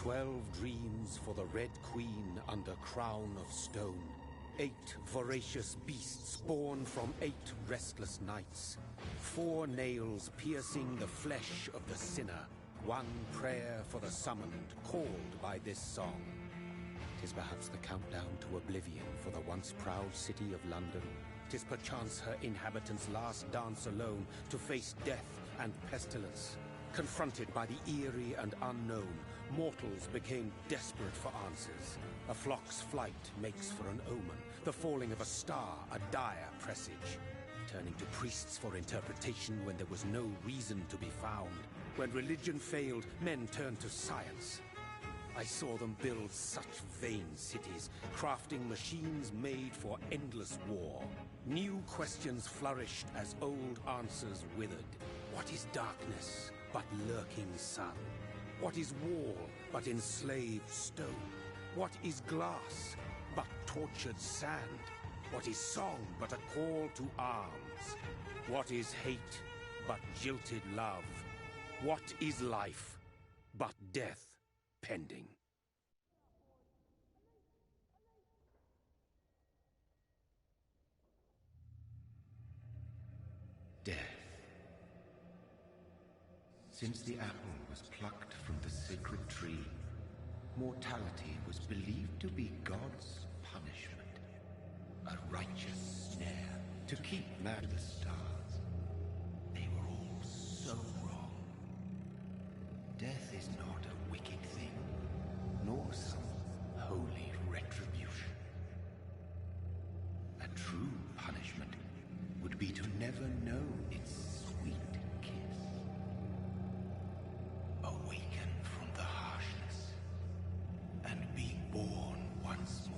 12 dreams for the Red Queen under crown of stone. 8 voracious beasts born from 8 restless nights. 4 nails piercing the flesh of the sinner. 1 prayer for the summoned, called by this song. 'Tis perhaps the countdown to oblivion for the once proud city of London. 'Tis perchance her inhabitants' last dance alone to face death and pestilence. Confronted by the eerie and unknown, mortals became desperate for answers. A flock's flight makes for an omen, the falling of a star a dire presage. Turning to priests for interpretation when there was no reason to be found. When religion failed, men turned to science. I saw them build such vain cities, crafting machines made for endless war. New questions flourished as old answers withered. What is darkness but lurking sun? What is wall but enslaved stone? What is glass but tortured sand? What is song but a call to arms? What is hate but jilted love? What is life but death pending? Death. Since the apple was plucked from the sacred tree, mortality was believed to be God's punishment. A righteous snare to keep man to the stars. They were all so wrong. Death is not a wicked thing, nor some holy retribution. A true punishment would be to never know its sweet kiss. Awaken from the harshness and be born once more.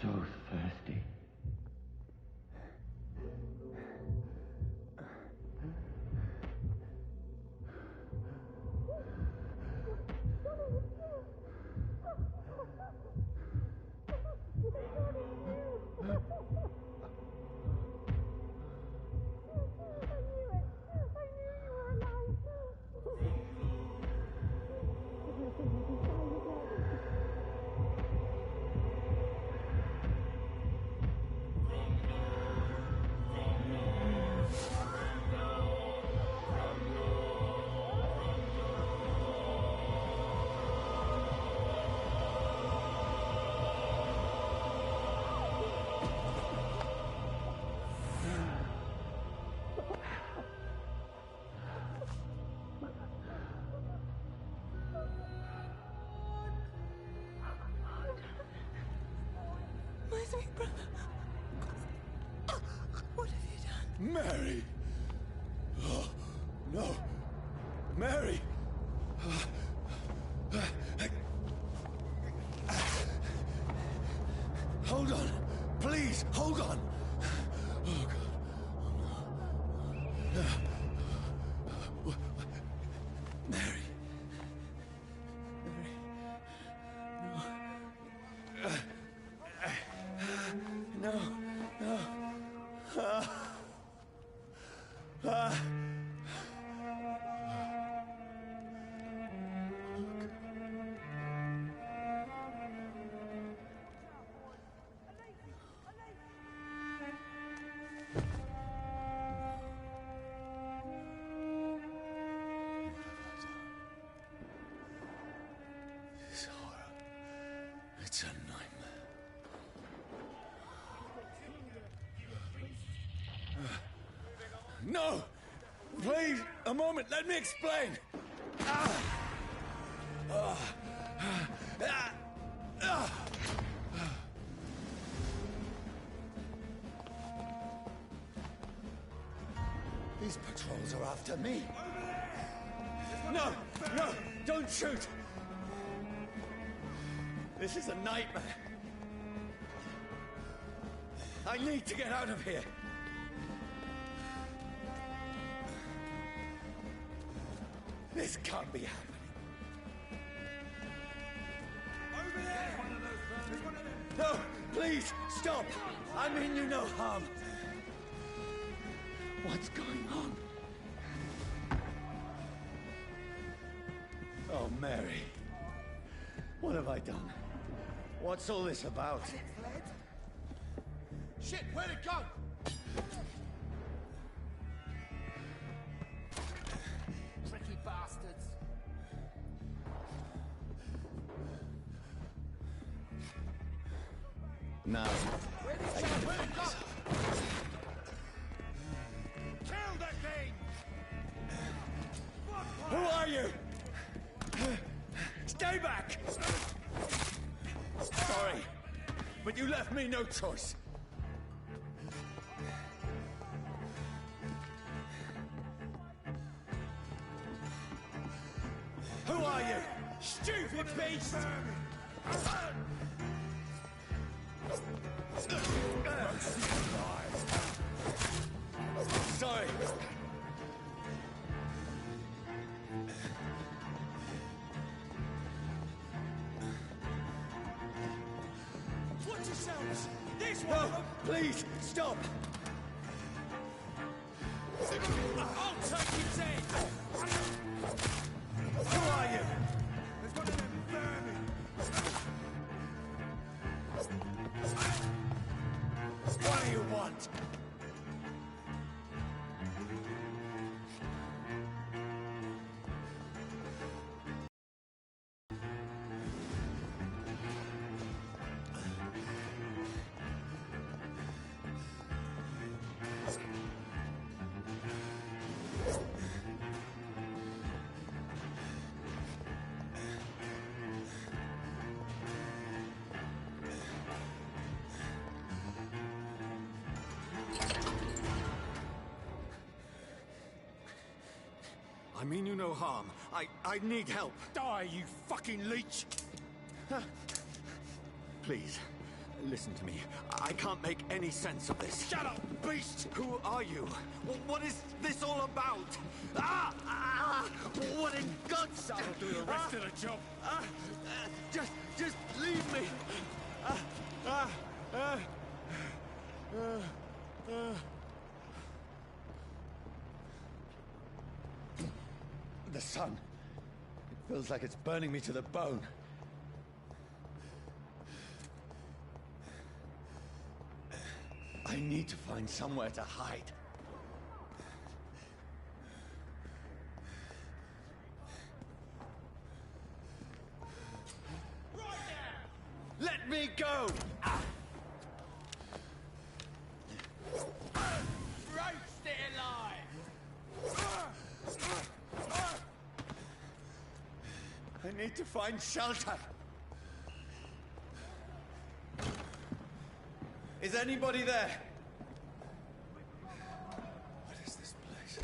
So thirsty. What have you done? Mary! Oh, no! Mary! Hold on! Please, hold on! Oh, God. Mary. Mary. No. No! Please, a moment, let me explain! These patrols are after me. No! No! Don't shoot! This is a nightmare. I need to get out of here. This can't be happening. Over there! There's one of them. No! Please, stop! I mean you no harm. What's going on? Oh, Mary. What have I done? What's all this about? Has it fled? Shit, where'd it go? Tricky bastards. No. Where'd it go? Kill that thing! Who are you? Stay back! Sorry, but you left me no choice. Who are you? Stupid beast! Sorry. Watch yourselves! This one! No, please, stop! I'll take his head! Who are you? There's one of them vermin! What do you want? I mean you no harm. I need help. Die, you fucking leech! Please, listen to me. I can't make any sense of this. Shut up, beast! Who are you? What is this all about? What in God's... That'll do the rest of the job. Just leave me. The sun. It feels like it's burning me to the bone. I need to find somewhere to hide. Right now! Let me go! Roast it alive! I need to find shelter. Is anybody there? What is this place?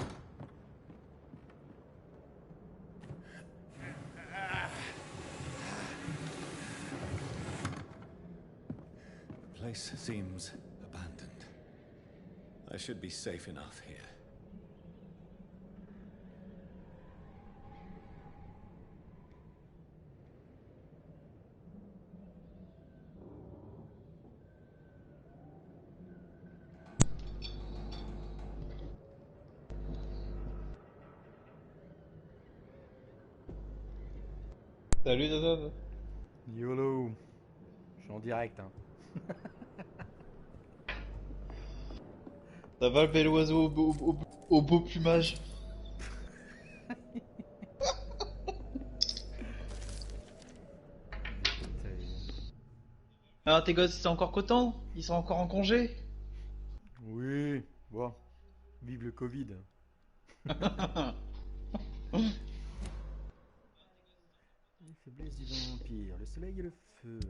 The place seems abandoned. I should be safe enough here. Salut Dazaz. YOLO. Je suis en direct hein. Ça va le bel oiseau au beau plumage. Alors tes gosses ils sont encore contents? Ils sont encore en congé? Oui, bon. Vive le Covid. Les faiblesses du vampire, le soleil et le feu.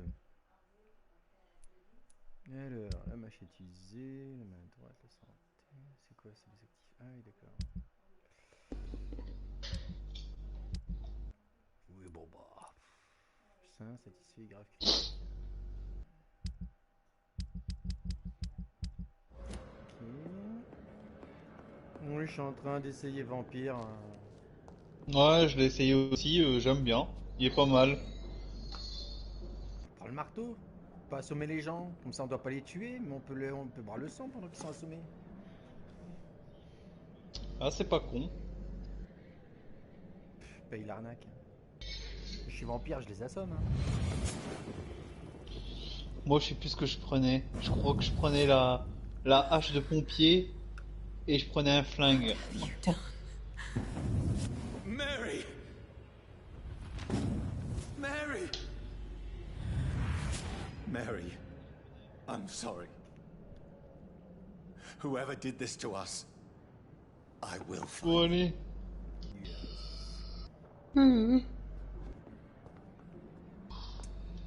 Alors, la mâche utilisée, la main droite, la santé. C'est quoi, c'est les actifs? Ah oui, d'accord. Oui, bon bah. Ça, satisfait, grave critique. Ok. Oui, je suis en train d'essayer Vampyre. Ouais, je l'ai essayé aussi, j'aime bien. Il est pas mal. Prends le marteau. Pas assommer les gens. Comme ça, on doit pas les tuer, mais on peut boire le sang pendant qu'ils sont assommés. Ah, c'est pas con. Paye l'arnaque. Je suis vampire, je les assomme. Hein. Moi, je sais plus ce que je prenais. Je crois que je prenais la hache de pompier et je prenais un flingue. Mary! Mary! Mary, I'm sorry. Whoever did this to us, I will find. Bon, allez.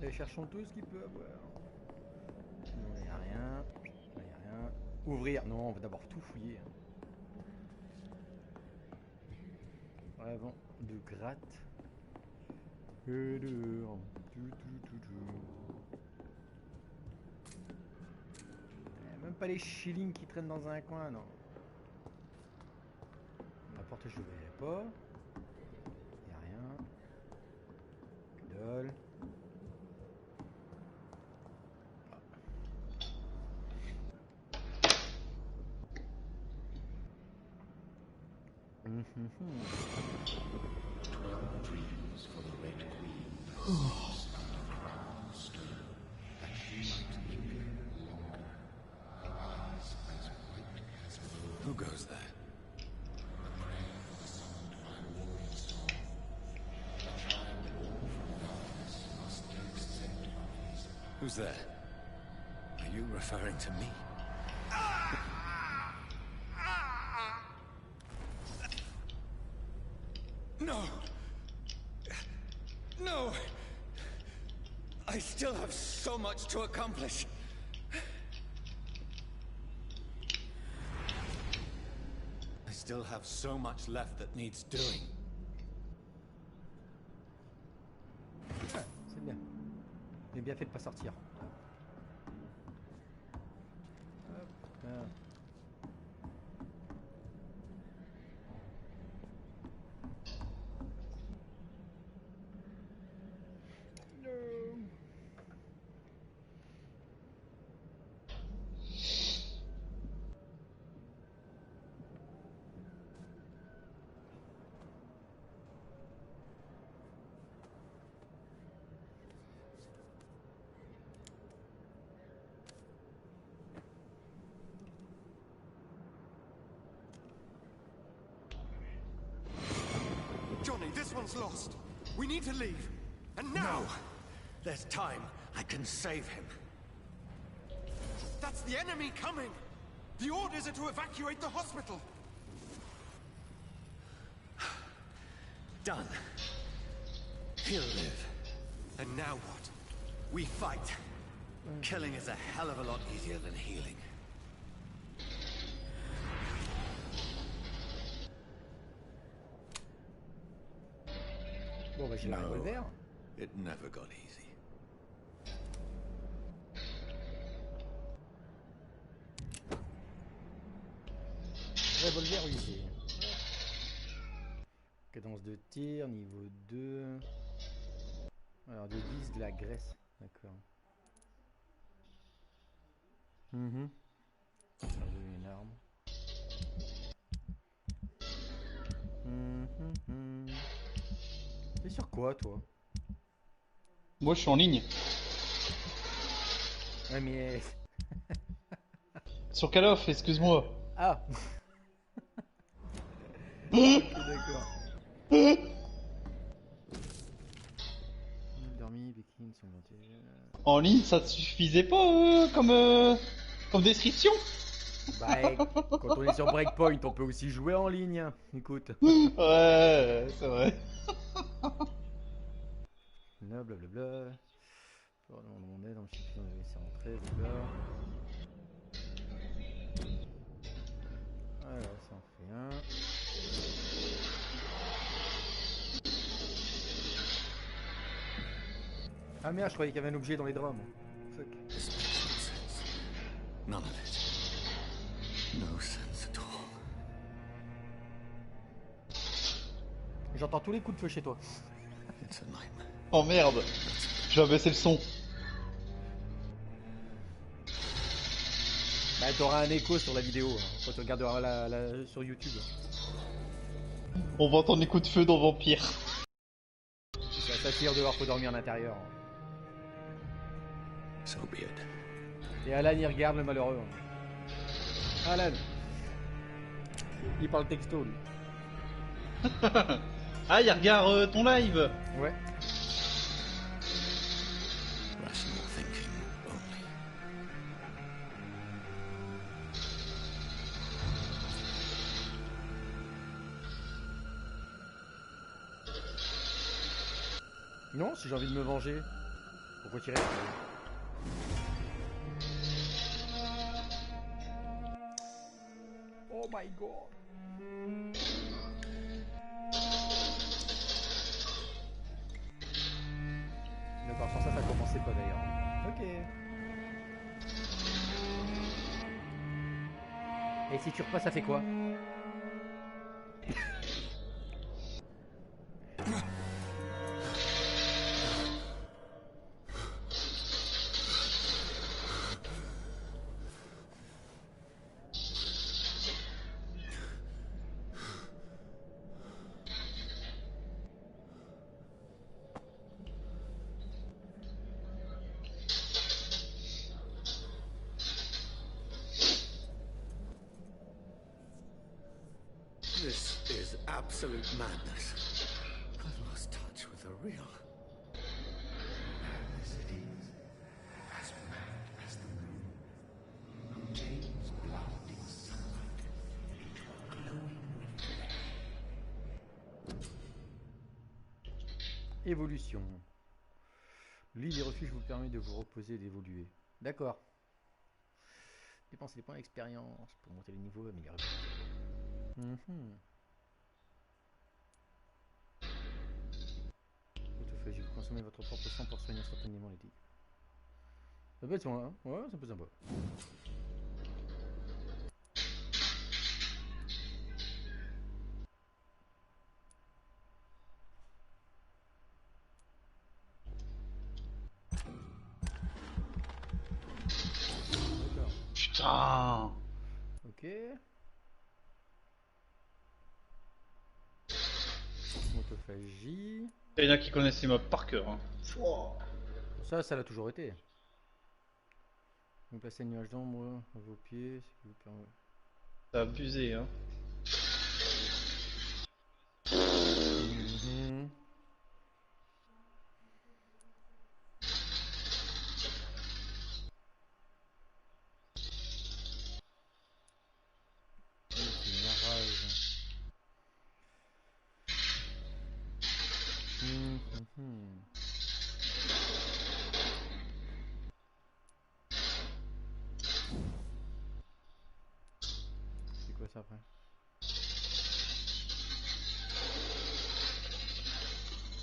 Et cherchons tout ce qu'il peut avoir. Non, y a rien. Y a rien. Ouvrir. Non, on va d'abord tout fouiller. Avant de gratte. Et dehors. Même pas les shillings qui traînent dans un coin, non. La porte je ne verrai pas. Y a rien. Que dalle. Dreams for the Red Queen. Under crown of stone, that she might linger longer. Eyes as white as wool. Who goes there? Who's there? Are you referring to me? No! No! I still have so much to accomplish. I still have so much left that needs doing. Ah, c'est bien. J'ai bien fait de pas sortir. Hop, là. Johnny, this one's lost. We need to leave. And now! No. There's time. I can save him. That's the enemy coming! The orders are to evacuate the hospital! Done. He'll live. And now what? We fight. Killing is a hell of a lot easier than healing. Bon, bah j'ai la revolver. It never got easy. Revolver usé. Cadence de tir, niveau 2. Alors, de 10 de la graisse. D'accord. Charger une arme. T'es sur quoi, toi? Moi, je suis en ligne. Ouais, mais... Sur Call of, excuse-moi. Ah. Ok, d'accord. Dormi, bikini, sont En ligne, ça te suffisait pas comme description? Bah, quand on est sur Breakpoint, on peut aussi jouer en ligne. Écoute. Ouais, c'est vrai. Blablabla. On demandait dans le chiffre, on avait laissé rentrer, blablabla. Voilà, ça en fait un. Ah merde, je croyais qu'il y avait un objet dans les drums. Fuck. This makes no sense. None of it. No sense at all. J'entends tous les coups de feu chez toi. It's a nightmare. Oh merde. Je vais baisser le son. Bah, t'auras un écho sur la vidéo hein, quand tu regarderas sur YouTube. On va entendre les coups de feu dans Vampyre. Ça tire dehors, faut dormir à l'intérieur. So be it. Et Alan, il regarde le malheureux. Alan. Il parle texto, lui. Ah, il regarde ton live. Ouais. Rational thinking only. Non, si j'ai envie de me venger. Pourquoi tirer? Oh my god. D'accord, sur ça, ça commençait pas d'ailleurs. Ok. Et si tu repasses, ça fait quoi? This is absolute madness. I've lost touch with the real. As it is, as mad as the moon. From James' blasting sunlight into a glowing flame. Évolution. L'île des refuges vous permet de vous reposer et d'évoluer. D'accord. Dépensez des points d'expérience pour monter les niveaux, améliorer. Autophagie, vous consommez votre propre sang pour soigner instantanément les dégâts. Ça peut être sympa, hein? Ouais, ça peut être sympa. D'accord. Putain. Ok. Autophagie. Il y en a qui connaissent les mobs par cœur. Hein. Ça l'a toujours été. Vous placez un nuage d'ombre à vos pieds, ce qui vous permet. T'as abusé, hein. C'est quoi ça après?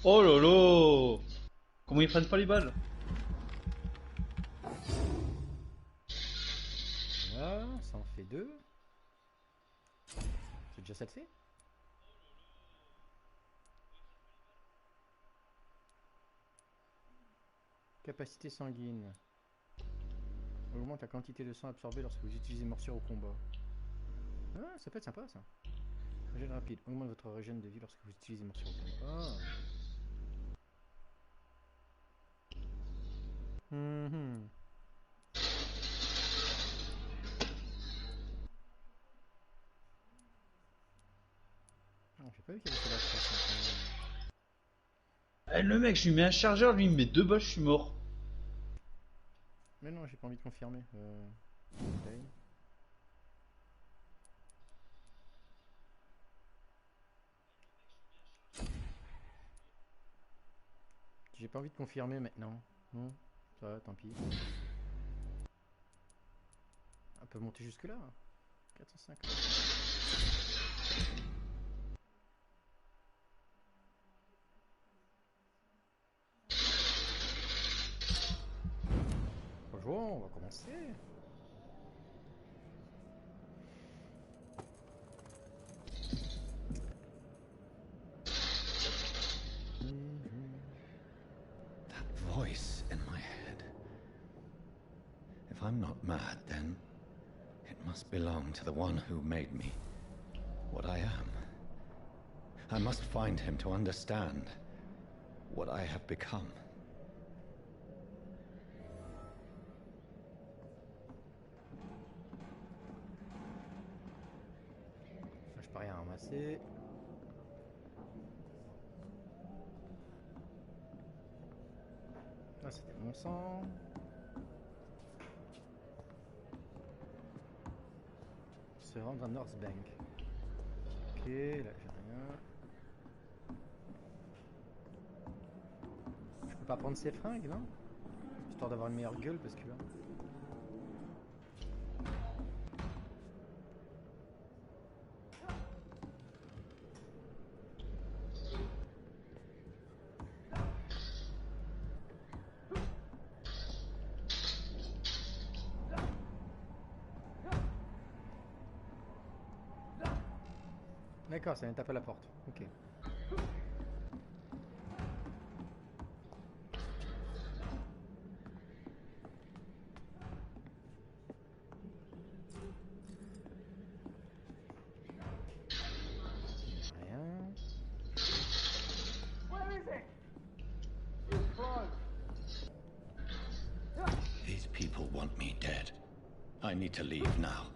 Oh lolo. Comment ils prennent pas les balles? Voilà, ça en fait 2. C'est déjà ça le fait? Capacité sanguine. Augmente la quantité de sang absorbé lorsque vous utilisez morsure au combat. Ah, ça peut être sympa ça. Régène rapide. Augmente votre régène de vie lorsque vous utilisez morsure au combat. J'ai pas vu qu'il y avait ça là. Eh, le mec, je lui mets un chargeur, lui il me met 2 balles, je suis mort. Mais non, j'ai pas envie de confirmer. Bouteille. pas envie de confirmer maintenant. Non, ça va, tant pis. On peut monter jusque là. 450. Bonjour, on va commencer. That voice in my head. If I'm not mad, then it must belong to the one who made me what I am. I must find him to understand what I have become. Je peux rien ramasser. Ah, c'était mon sang. Se rendre à North Bank. Ok, là j'ai rien. Je peux pas prendre ces fringues, non? Histoire d'avoir une meilleure gueule parce que là. D'accord, ça vient taper à la porte. Ok. Rien. These people want me dead. I need to leave now.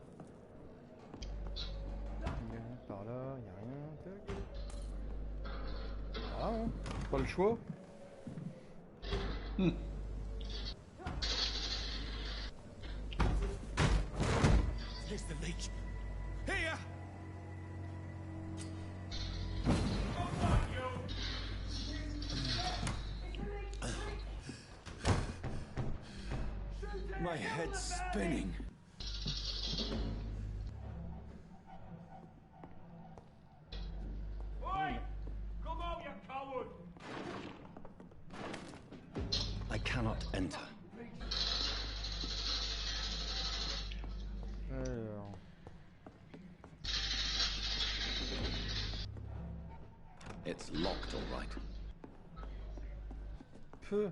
Par là, y a rien. Tac. Ah, hein. Pas le choix. Here's the leech. Here! My head's spinning. Come out, you coward! I cannot enter. Alors. It's locked, all right. Peu.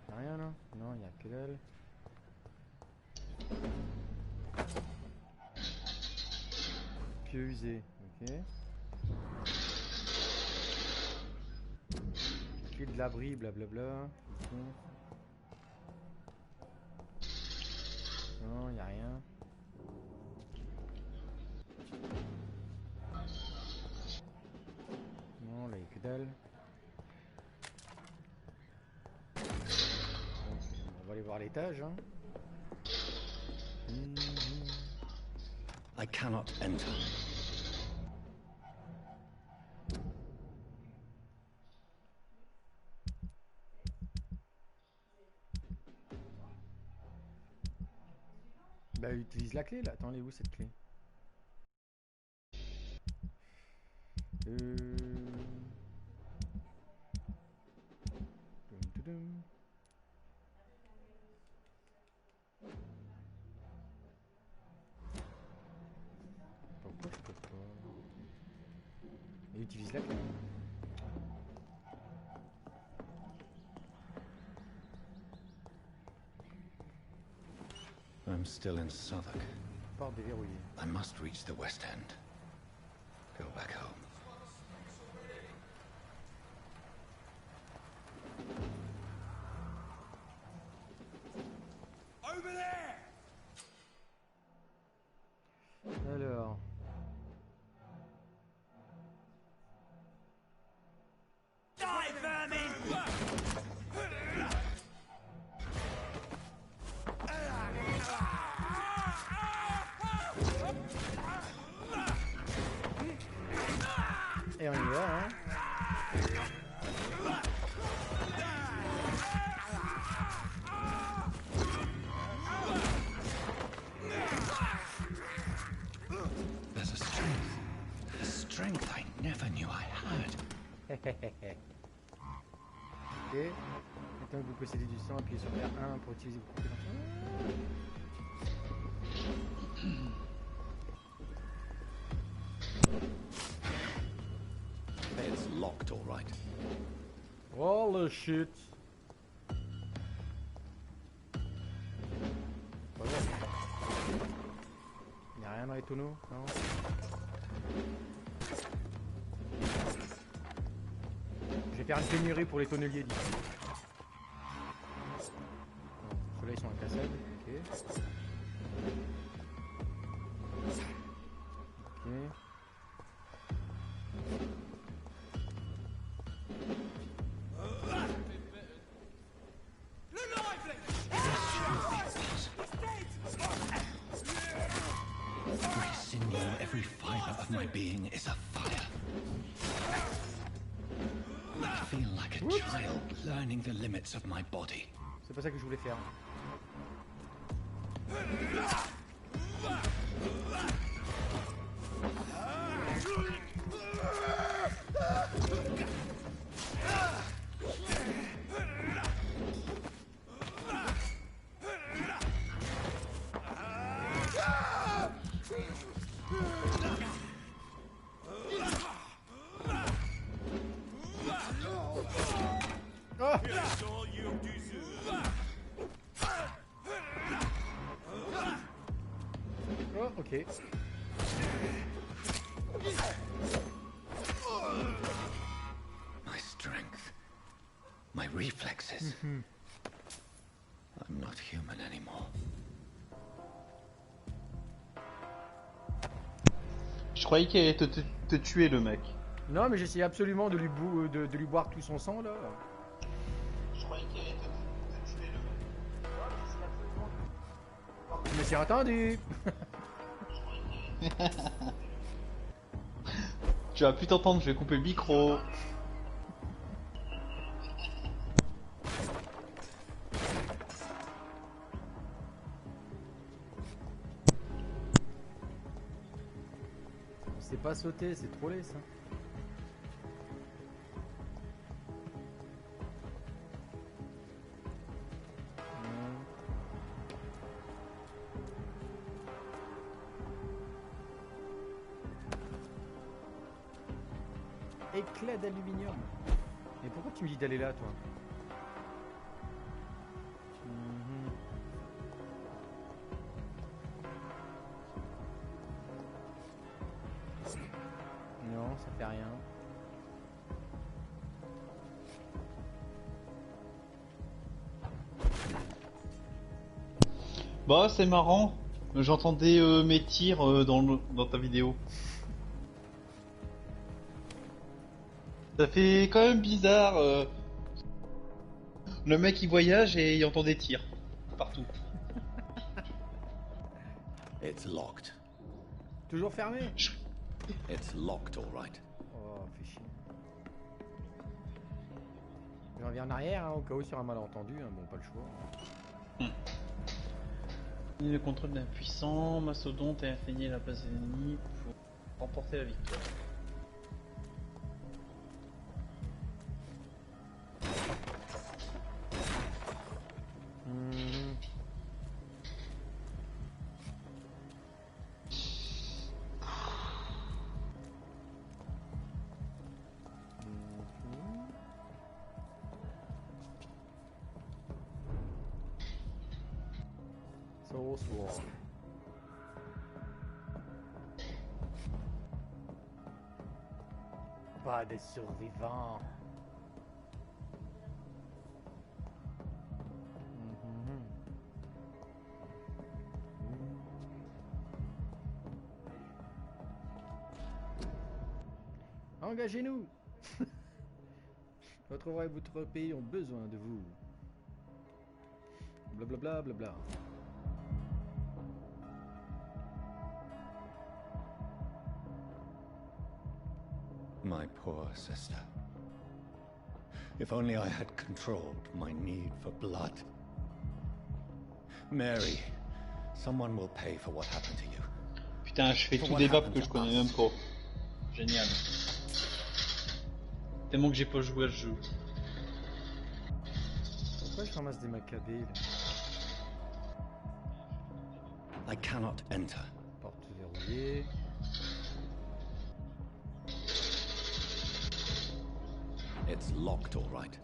Y'a rien là? Non, y'a que dalle. Pieux usé, ok. Clé de l'abri, blablabla. Ok. Non, y'a rien. Non, là y'a que dalle. On va aller voir l'étage, hein. I cannot enter. Bah utilise la clé là, attends, elle est où cette clé? Dum, dum, dum. Pourquoi je peux pas? Et utilise la clé. I'm still in Southwark. Porte déverrouillée. I must reach the West End. Go back home. Over there! Alors. Die, vermin! Ok. Maintenant que vous possédez du sang, appuyez sur R1 pour utiliser vos compétences. It's locked, all right. Oh le shit. Il n'y a rien dans les tonneaux, non? Je vais faire une pénurie pour les tonneliers d'ici. Ceux-là ils sont incassables, ok. Ok. Every sinew, every fiber of my being is a fire. I feel like a child learning the limits of my body. C'est pas ça que je voulais faire. That's all you deserve. Oh, ok. My strength, my reflexes. I'm not human anymore. Je croyais qu'il allait te tuer le mec. Non, mais j'essayais absolument de lui boire tout son sang là. Je croyais qu'il allait te tuer le mec. Je me suis attendu. Tu vas plus t'entendre, je vais couper le micro. C'est pas sauter, c'est trop laid ça. Éclat d'aluminium. Mais pourquoi tu me dis d'aller là, toi? Non, ça fait rien. Bah c'est marrant, j'entendais mes tirs dans ta vidéo. Ça fait quand même bizarre. Le mec il voyage et il entend des tirs partout. It's locked. Toujours fermé? It's locked, all right. Oh, fais chier. Je reviens en arrière, hein, au cas où sur un malentendu, hein, bon, pas le choix. Le contrôle d'un puissant mastodonte et infligner la place ennemie pour remporter la victoire. Sword. Pas de survivants. Engagez-nous. Votre roi et votre pays ont besoin de vous. Blablabla, blabla. My poor sister. If only I had controlled my need for blood. Mary, someone will pay for what happened to you. Putain, je fais tous des maps que je connais même pas. Génial. Tellement que j'ai pas joué à ce jeu. Pourquoi je ramasse des macabées là? I cannot enter. Porte verrouillée. It's locked, all right.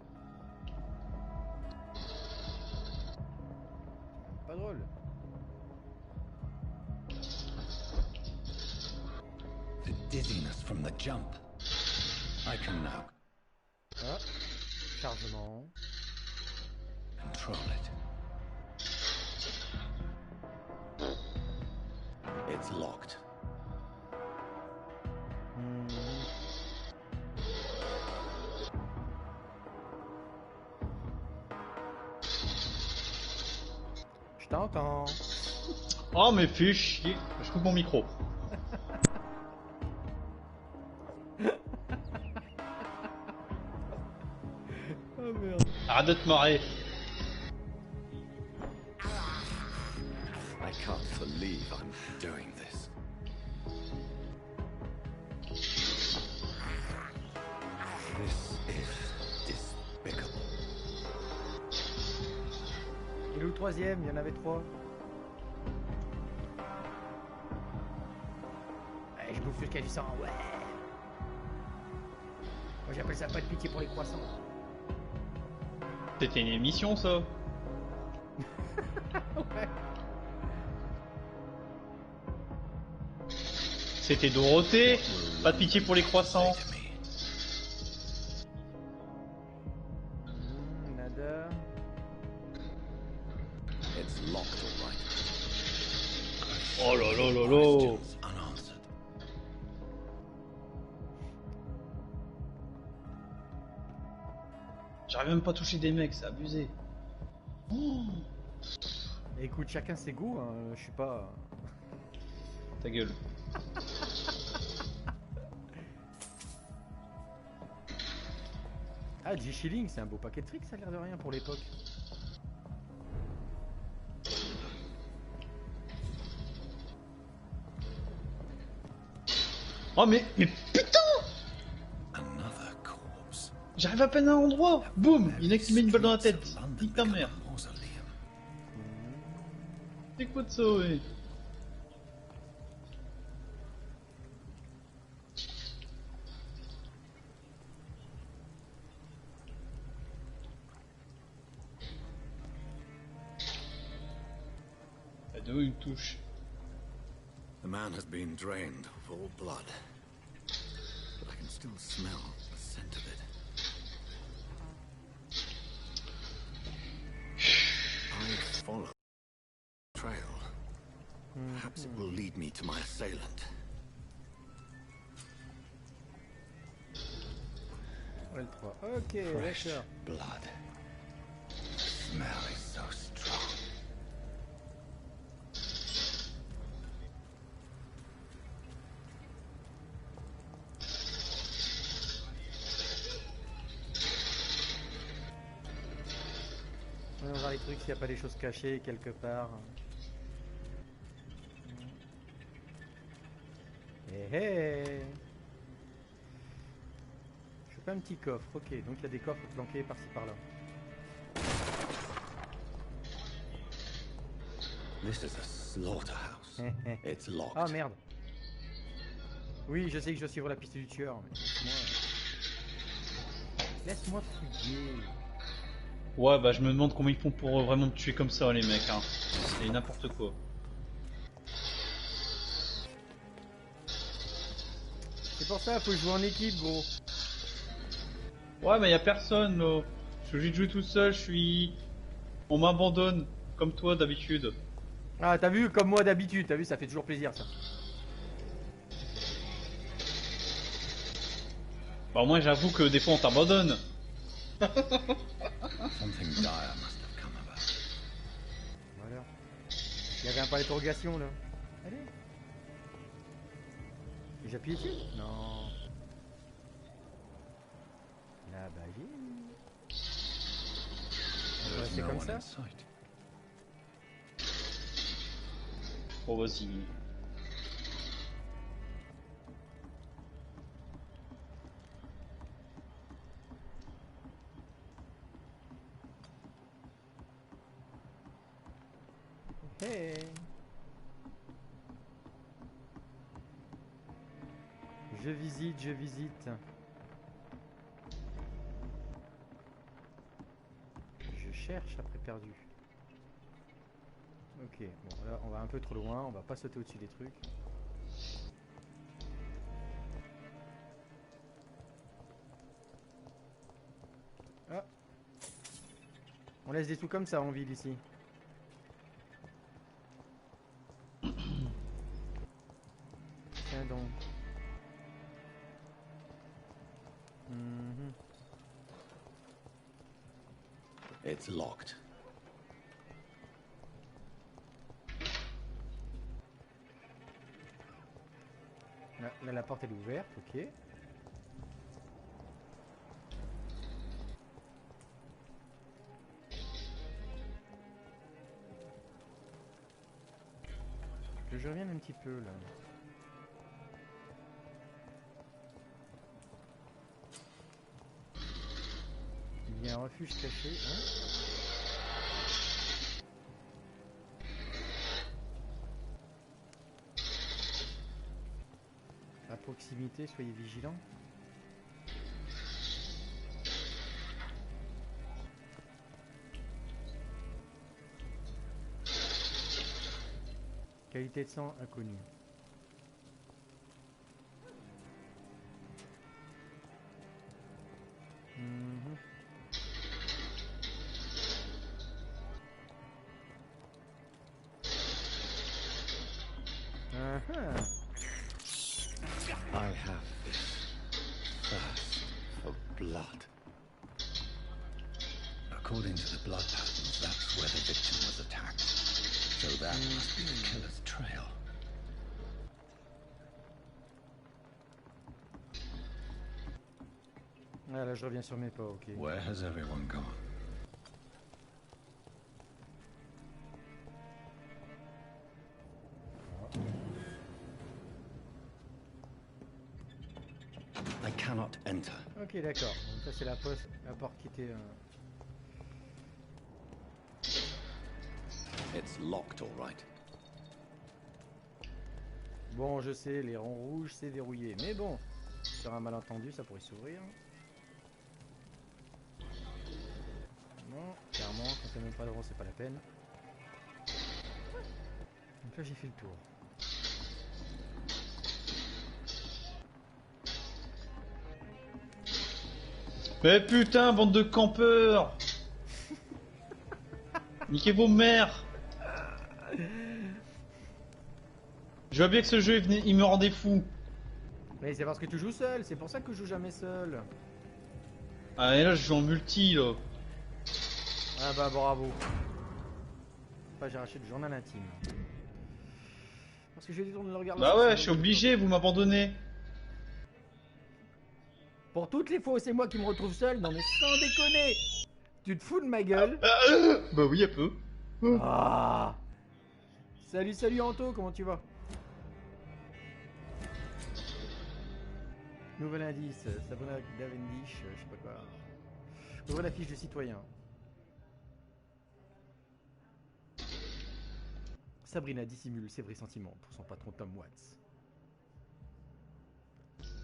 Pas drôle. The dizziness from the jump. I can now Ah, chargement. control it. It's locked. Je t'entends. Oh mais fais chier. Je coupe mon micro. Oh merde. Arrête de te marrer. I can't believe I'm doing this. This is despicable. Il est où le troisième? Il y en avait 3. Allez, je bouffe jusqu'à du sang, ouais. Moi j'appelle ça pas de pitié pour les croissants. C'était une émission ça. Ouais. C'était Dorothée. Pas de pitié pour les croissants. Say to me, Nada. it's locked, all right. Oh là là là là. Questions unanswered. J'arrive même pas à toucher des mecs, c'est abusé. Oh, Écoute, chacun ses goûts, hein. Je suis pas. ta gueule. Ah, 10 shillings, c'est un beau paquet de tricks, ça a l'air de rien pour l'époque. Oh mais putain. Another corpse. J'arrive à peine à un endroit. Boum. Il y en a qui met une balle dans la tête. Nique ta mère. Mausoleum. C'est quoi de ça, ouais. Elle doit une touche. The man has been drained of all blood, but I can still smell the scent of it. I follow the trail. Perhaps it will lead me to my assailant. Ouais, le 3. Ok, Fresh d'accord. blood. The smell is so strong. On va voir les trucs s'il n'y a pas des choses cachées quelque part. Hé hé. Je fais pas un petit coffre, ok, donc il y a des coffres planqués par-ci par-là. This is a slaughterhouse. It's locked. Ah merde. Oui, je sais que je dois suivre la piste du tueur, mais laisse-moi fouiller. Ouais, bah je me demande comment ils font pour vraiment me tuer comme ça, les mecs, hein. C'est n'importe quoi. C'est pour ça, faut jouer en équipe, gros. Ouais, mais y a personne, là. Je suis obligé de jouer tout seul, on m'abandonne, comme toi d'habitude. Ah, t'as vu, comme moi d'habitude, t'as vu, ça fait toujours plaisir, ça. Bah au moins j'avoue que des fois on t'abandonne. Something dire must have come about. Voilà. Il y avait un palais d'interrogation, là. Allez. J'ai appuyé dessus? Non. La bagie. On va There's rester no comme one ça? in sight. Oh vas-y. Hey. Je visite, je visite. Je cherche après perdu. Ok, bon là on va un peu trop loin, on va pas sauter au-dessus des trucs. Ah. On laisse des sous comme ça en ville ici. Tiens donc. Mhm. It's locked. Là, la porte elle est ouverte, ok. Que je revienne un petit peu là. Il y a un refuge caché, hein. À proximité, soyez vigilants. Qualité de sang inconnue. Mhm. Uh-huh. I have this thirst for blood. According to the blood patterns, that's where the victim was attacked. So that must be the killer's trail. Ah là je reviens sur mes pas, ok. Where has everyone gone? I cannot enter. Ok d'accord, donc ça c'est la porte qui était... It's locked, all right. Bon je sais, les ronds rouges c'est verrouillé, mais bon, sur un malentendu ça pourrait s'ouvrir. Non, clairement, quand t'as même pas de rond c'est pas la peine. Donc là j'ai fait le tour. Mais putain, bande de campeurs. Niquez vos mères. Je vois bien que ce jeu il me rendait fou. Mais c'est parce que tu joues seul, c'est pour ça que je joue jamais seul. Ah et là je joue en multi là. Ah bah bravo. Enfin j'ai racheté le journal intime. Parce que j'ai détourné le regard. Bah ouais, je suis obligé, vous m'abandonnez. Pour toutes les fois où c'est moi qui me retrouve seul, non mais sans déconner. Tu te fous de ma gueule? Bah oui, un peu. Ah. Salut, salut Anto, comment tu vas? Nouvel indice, s'abonner avec Davendish, je sais pas quoi. Ouvrez la fiche de citoyen. Sabrina dissimule ses vrais sentiments pour son patron Tom Watts.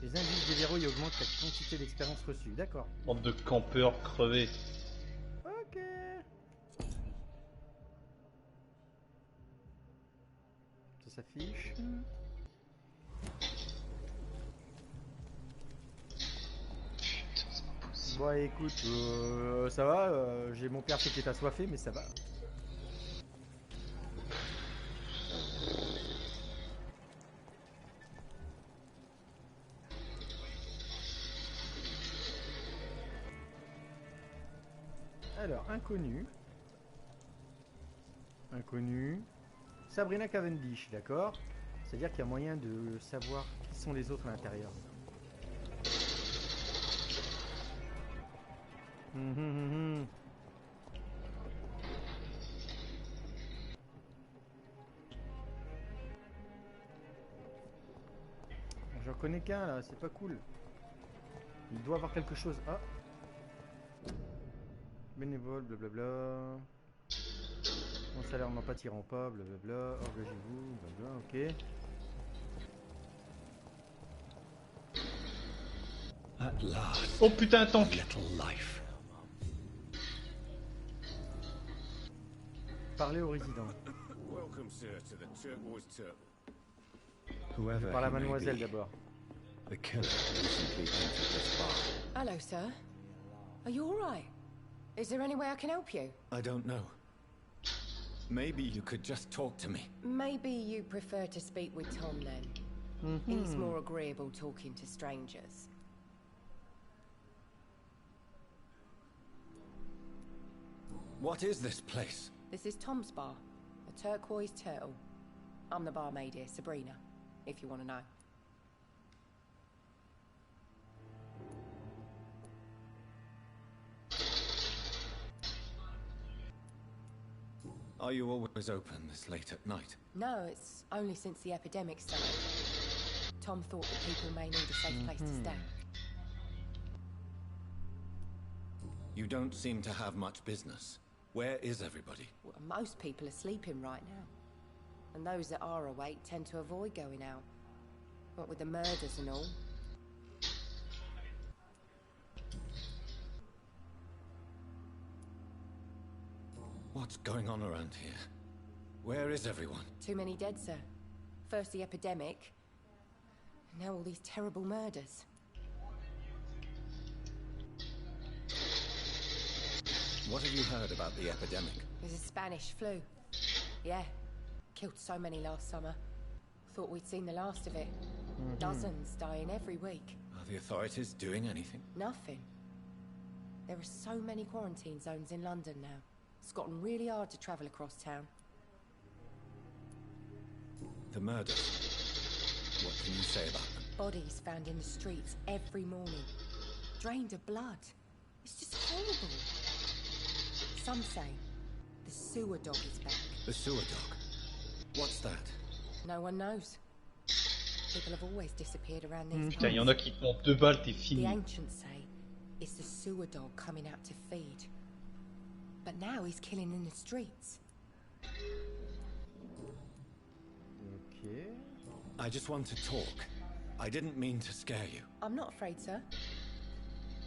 Les indices déverrouillent et augmentent la quantité d'expérience reçue. D'accord. Bande de campeurs crevés. Ok. Ça s'affiche. Bon écoute, ça va, j'ai mon père qui est assoiffé mais ça va. Alors, inconnu. Inconnu. Sabrina Cavendish, d'accord. C'est-à-dire qu'il y a moyen de savoir qui sont les autres à l'intérieur. J'en connais qu'un là, c'est pas cool. Il doit avoir quelque chose. Ah. Bénévole, blablabla. Mon salaire n'en pâtiront pas, blablabla. Engagez-vous, blablabla, ok. At last, Oh putain, un a tank. little life. Parlez aux résidents. Welcome, sir, to the Turquoise Turtle. Whoever Par la he may mademoiselle be, d'abord. the killer recently entered this bar. Hello, sir. Are you all right? Is there any way I can help you? I don't know. Maybe you could just talk to me. Maybe you prefer to speak with Tom then. He's more agreeable talking to strangers. What is this place? This is Tom's bar, a Turquoise Turtle. I'm the barmaid here, Sabrina, if you want to know. Are you always open this late at night? No, it's only since the epidemic started. Tom thought that people may need a safe place to stay. You don't seem to have much business. Where is everybody? Well, most people are sleeping right now. And those that are awake tend to avoid going out. What with the murders and all. What's going on around here? Where is everyone? Too many dead, sir. First the epidemic, now all these terrible murders. What have you heard about the epidemic? There's a Spanish flu. Yeah, killed so many last summer. Thought we'd seen the last of it. Dozens dying every week. Are the authorities doing anything? Nothing. There are so many quarantine zones in London now. It's gotten really hard to travel across town. The murders. What can you say about them? Bodies found in the streets every morning. Drained of blood. It's just horrible. Some say the sewer dog is back. The sewer dog? What's that? No one knows. People have always disappeared around these Putain, y en parts. a qui te montent 2 balles, t'es The fini. ancients say it's the sewer dog coming out to feed. But now he's killing in the streets. Ok. I just want to talk. I didn't mean to scare you. I'm not afraid, sir.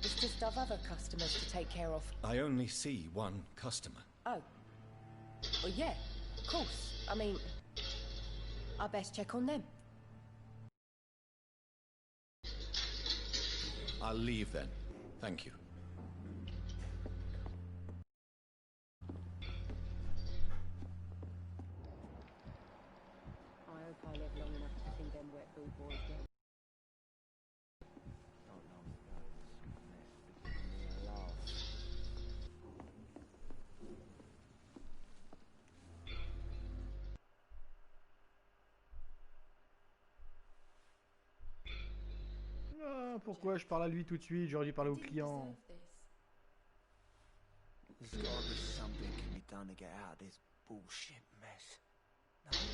It's just I've other customers to take care of. I only see one customer. Oh. Well, yeah, of course. I mean, I best check on them. I'll leave then. Thank you. I hope I live long enough to see them wet boot boys again. Ah, pourquoi je parle à lui tout de suite? J'aurais dû parler au client. There's gotta be something can be done to get out of this bullshit mess.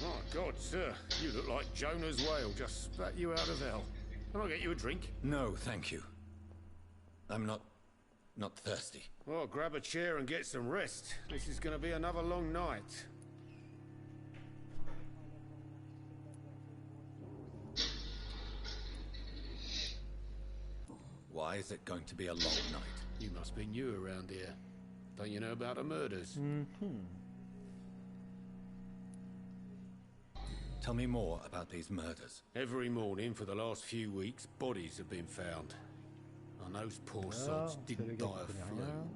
My God, sir, you look like Jonah's whale just spat you out of hell. Can I get you a drink? No, thank you. I'm not thirsty. Well, grab a chair and get some rest. This is gonna be another long night. Why is it going to be a long night? You must be new around here. Don't you know about the murders? Tell me more about these murders. Every morning for the last few weeks, bodies have been found. And those poor sods c'est le didn't gars die qui of connaît flu. rien.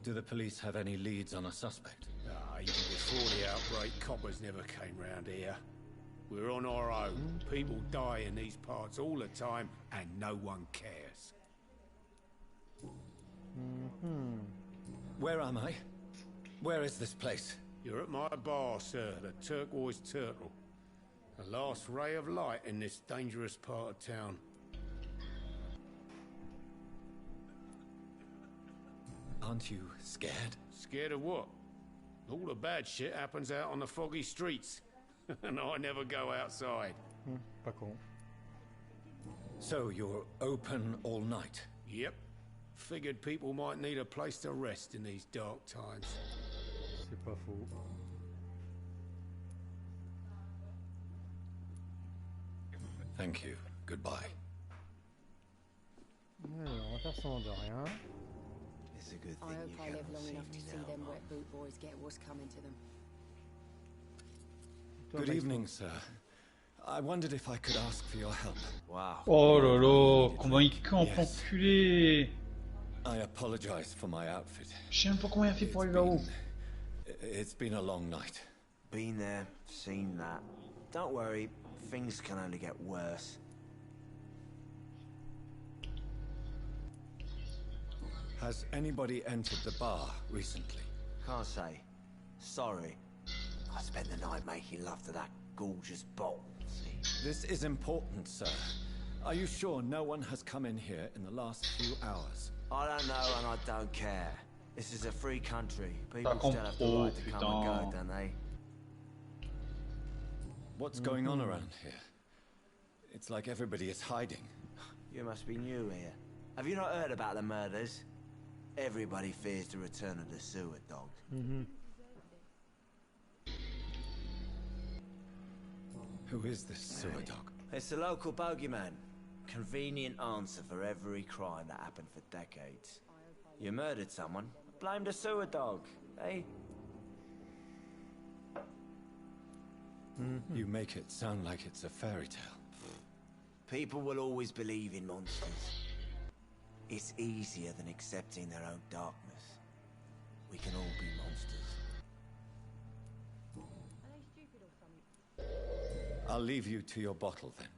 Do the police have any leads on a suspect? Ah, even before the outbreak, coppers never came round here. We're on our own. People die in these parts all the time, and no one cares. Where am I? Where is this place? You're at my bar, sir, the Turquoise Turtle. The last ray of light in this dangerous part of town. Aren't you scared? Scared of what? All the bad shit happens out on the foggy streets. And I never go outside. Pas con. So you're open all night? Yep. Figured people might need a place to rest in these dark times. C'est pas faux. Thank you. Goodbye. Alors, on va faire semblant de rien. It's a good I thing hope you I live cannot long see enough to me see now, them Mum. wet boot boys get what's coming to them. Toi, Good Maestro. evening, sir. I wondered if I could ask for your help. Wow. Oh là là, comment il campe, Yes. enculé. I apologize for my outfit. Je sais même pas comment il a fait pour aller là-haut. It's been a long night. Been there, seen that. Don't worry, things can only get worse. Has anybody entered the bar recently? Can't say. Sorry. I spent the night making love to that gorgeous bottle. See? This is important, sir. Are you sure no one has come in here in the last few hours? I don't know and I don't care. This is a free country. People Par still have the contre, right to come and go, putain. don't they? What's going on around here? It's like everybody is hiding. You must be new here. Have you not heard about the murders? Everybody fears the return of the sewer dog. Who is this sewer dog? It's the local bogeyman. Convenient answer for every crime that happened for decades. You murdered someone, blame the sewer dog, eh? You make it sound like it's a fairy tale. People will always believe in monsters. It's easier than accepting their own darkness. We can all be monsters. I'll leave you to your bottle then.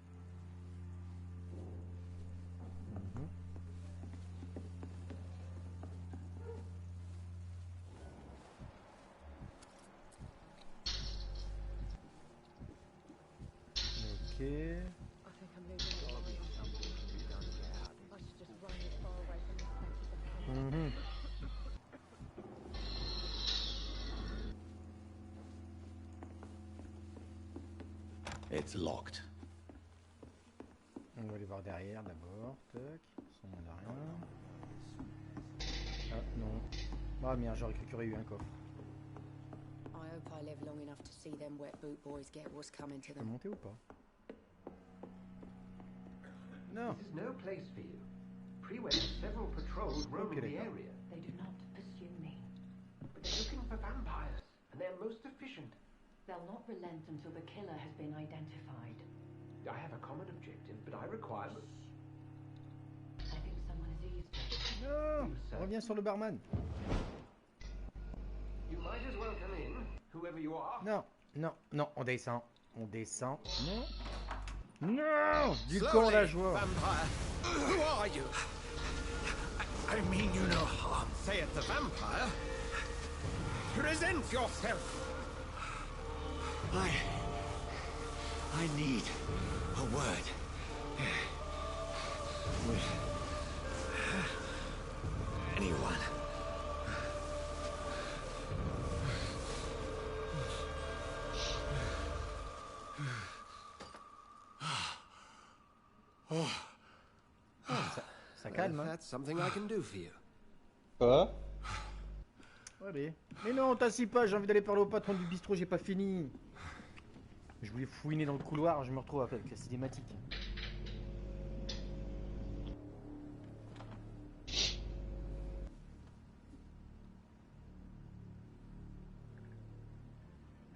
Ok. I think I'm losing my mind. I should just run as far away from this place as I can. It's locked. On va aller voir derrière d'abord. Tac. Sans moins de rien. Ah non. Ah merde, j'aurais cru qu'il y aurait eu un coffre. I hope I live long enough to see them wet boot boys get what's coming to Je peux them. monter ou pas? Non. This is no place for you. Pre-wed has several patrols roaming the d'accord. area. They do not pursue me. But they're looking for vampires, and they're most efficient. They'll not relent until the killer has been identified. I have a common objective, but I require... I think someone has eavesdropped. Non. You, sir. Reviens sur le barman. You might as well come in, whoever you are. Non. Non. Non. On descend. On descend. Non. Non. Du con la joie. Vampire! Who are you? I mean you no harm, saith the vampire. Present yourself! I need a word. With anyone. Ça calme, hein. That's something I can do for you. Quoi? Allez. Mais non, t'assis pas, j'ai envie d'aller parler au patron du bistrot, j'ai pas fini. Je voulais fouiner dans le couloir, je me retrouve avec la cinématique.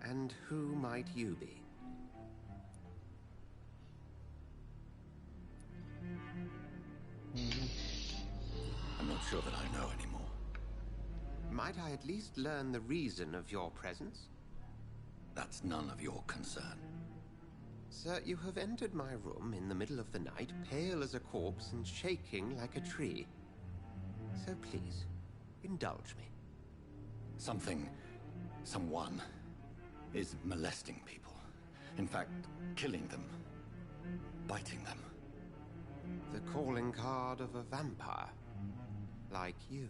And who might you be? I'm not sure that I know anymore. Might I at least learn the reason of your presence? That's none of your concern. Sir, you have entered my room in the middle of the night, pale as a corpse and shaking like a tree. So please, indulge me. Someone is molesting people. In fact, killing them. Biting them. The calling card of a vampire. Like you.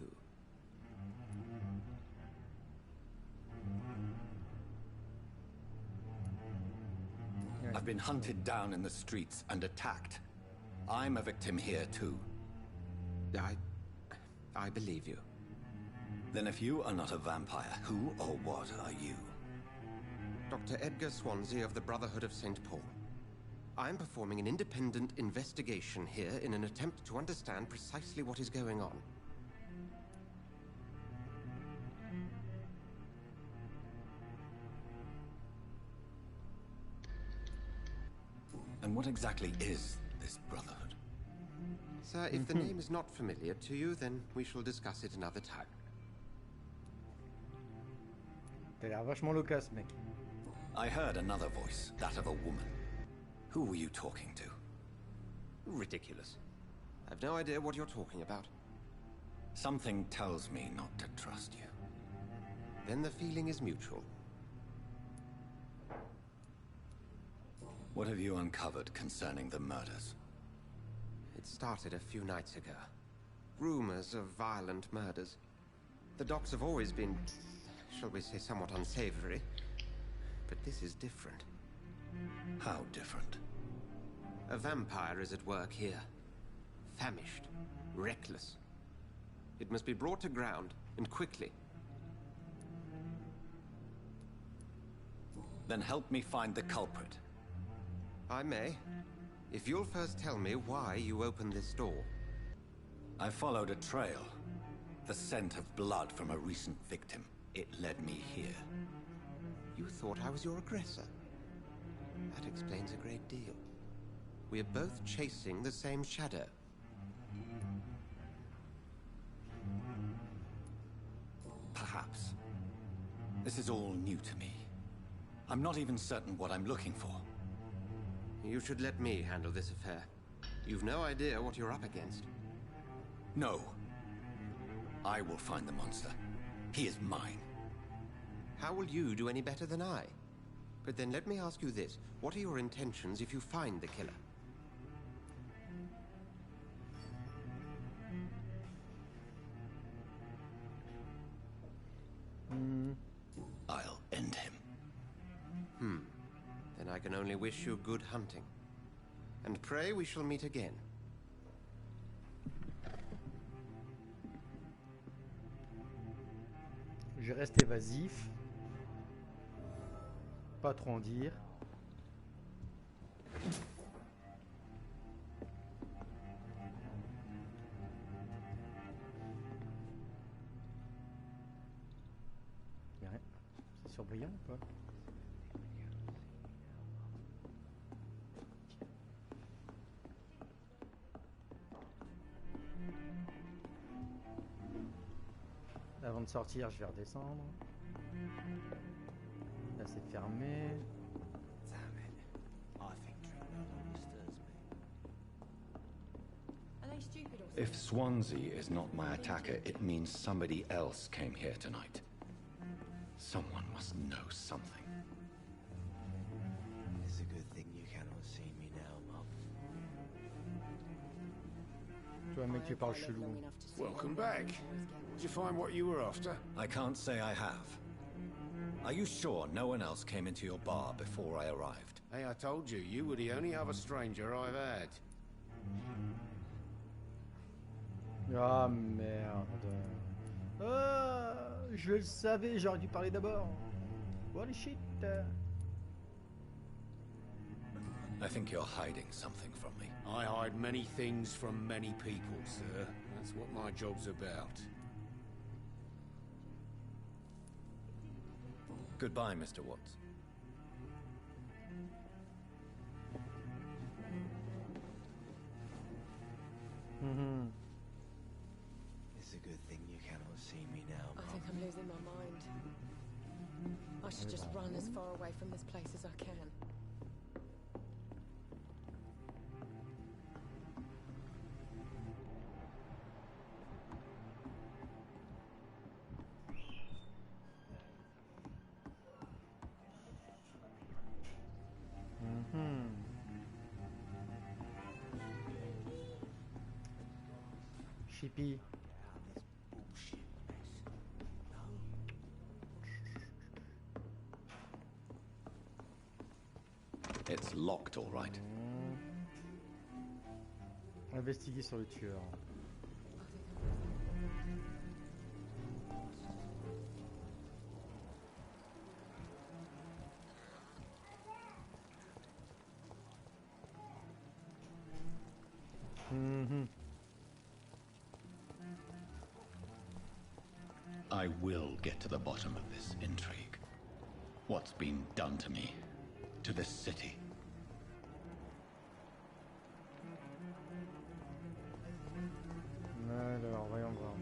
I've been hunted down in the streets and attacked. I'm a victim here too. I believe you. Then if you are not a vampire, who or what are you? Dr. Edgar Swansea of the Brotherhood of St. Paul. I'm performing an independent investigation here in an attempt to understand precisely what is going on. And what exactly is this Brotherhood? Sir, if the name is not familiar to you, then we shall discuss it another time. T'as l'air vachement loquace, mec. I heard another voice, that of a woman. Who were you talking to? Ridiculous. I've no idea what you're talking about. Something tells me not to trust you. Then the feeling is mutual. What have you uncovered concerning the murders? It started a few nights ago. Rumors of violent murders. The docks have always been, shall we say, somewhat unsavory. But this is different. How different? A vampire is at work here. Famished. Reckless. It must be brought to ground, and quickly. Then help me find the culprit. I may. If you'll first tell me why you opened this door. I followed a trail. The scent of blood from a recent victim. It led me here. You thought I was your aggressor. That explains a great deal. We are both chasing the same shadow. Perhaps. This is all new to me. I'm not even certain what I'm looking for. You should let me handle this affair. You've no idea what you're up against. No. I will find the monster. He is mine. How will you do any better than I? But then let me ask you this. What are your intentions if you find the killer? I'll end him. Then I can only wish you good hunting. And pray we shall meet again. Je reste évasif. Pas trop en dire. Y'a rien. C'est surbrillant ou pas? Avant de sortir, je vais redescendre. Là, c'est fermé. If Swansea is not my attacker, it means somebody else came here tonight. Someone must know something. It's a good thing you cannot see me now, Mum. Toi, mec, tu parles chelou. Welcome back. Did you find what you were after? I can't say I have. Are you sure no one else came into your bar before I arrived? Hey, I told you, you were the only other stranger I've had. Ah merde. Ah, je le savais, j'aurais dû parler d'abord. Holy shit. I think you're hiding something from me. I hide many things from many people, sir. That's what my job's about. Goodbye, Mr. Watts. It's a good thing you cannot see me now, I Mum. think I'm losing my mind. I should just run as far away from this place as I can. Chippy. It's locked, all right. Investiguer sur le tueur. I will get to the bottom of this intrigue. What's been done to me, to this city. Alors, voyons voir.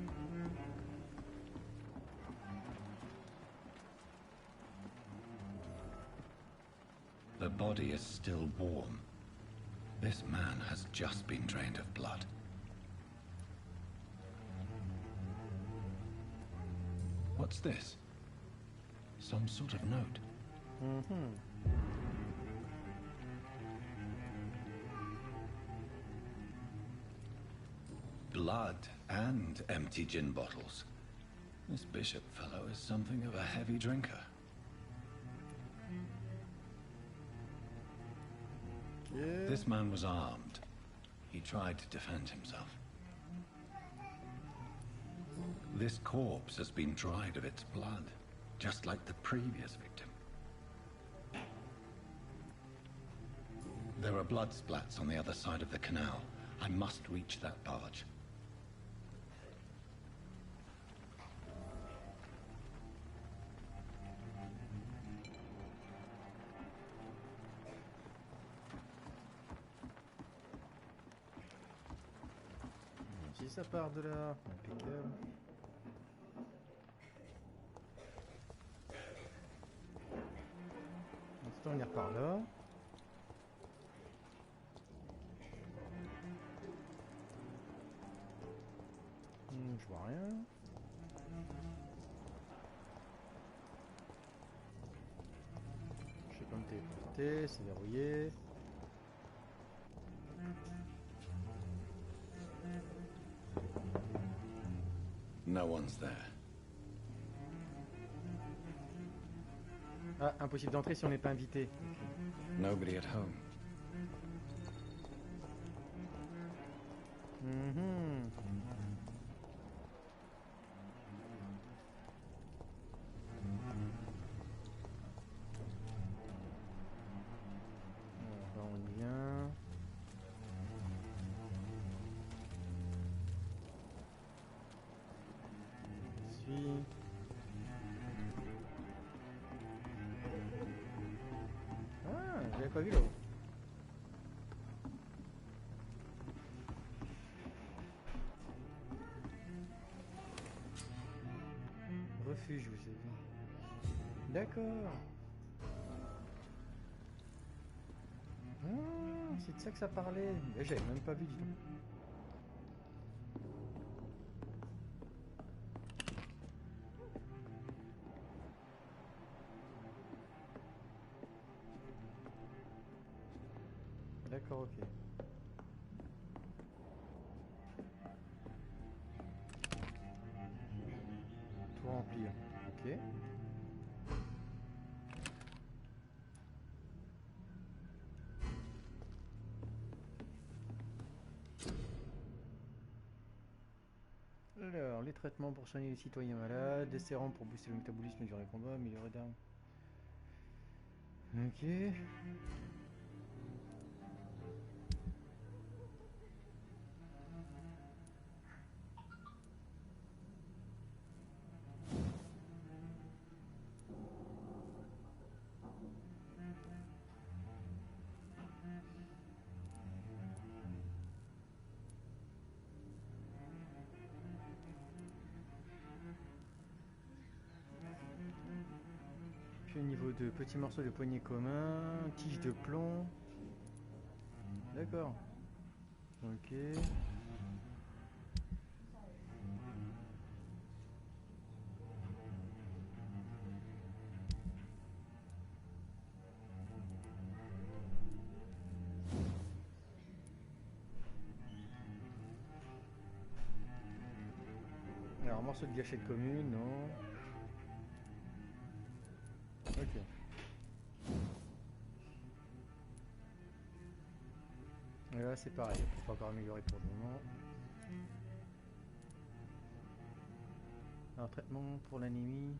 The body is still warm. This man has just been drained of blood. What's this? Some sort of note. Blood and empty gin bottles. This bishop fellow is something of a heavy drinker. Yeah. This man was armed. He tried to defend himself. This corpse has been dried of its blood, just like the previous victim. There are blood splats on the other side of the canal. I must reach that barge. Si ça part de là, impeccable. On venir par là. Je vois rien. Je sais pas me téléporter, c'est verrouillé. No one's there. Ah, impossible d'entrer si on n'est pas invité. Nobody at home. Alors, on y vient. Suis. Ah, j'avais pas vu là-haut. Refuge, vous savez. D'accord. Ah, c'est de ça que ça parlait. J'avais même pas vu du tout. D'accord, ok. Tout remplir. Ok. Alors, les traitements pour soigner les citoyens malades, des sérums pour booster le métabolisme durant les combats, améliorer d'armes. Ok. Puis au niveau de petits morceaux de poignée commun, tige de plomb. D'accord. Ok. Alors, morceau de gâchette commune, non. Ok. Et là, c'est pareil, on peut pas encore améliorer pour le moment. Alors, traitement pour l'anémie.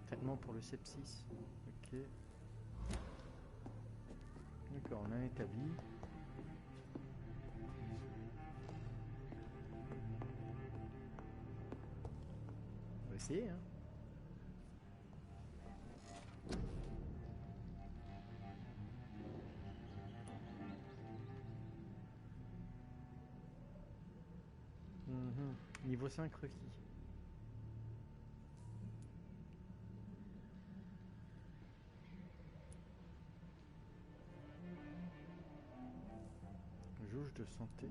Traitement pour le sepsis. Ok. D'accord, on a établi. essayer, hein. Niveau 5 requis. Jauge de santé.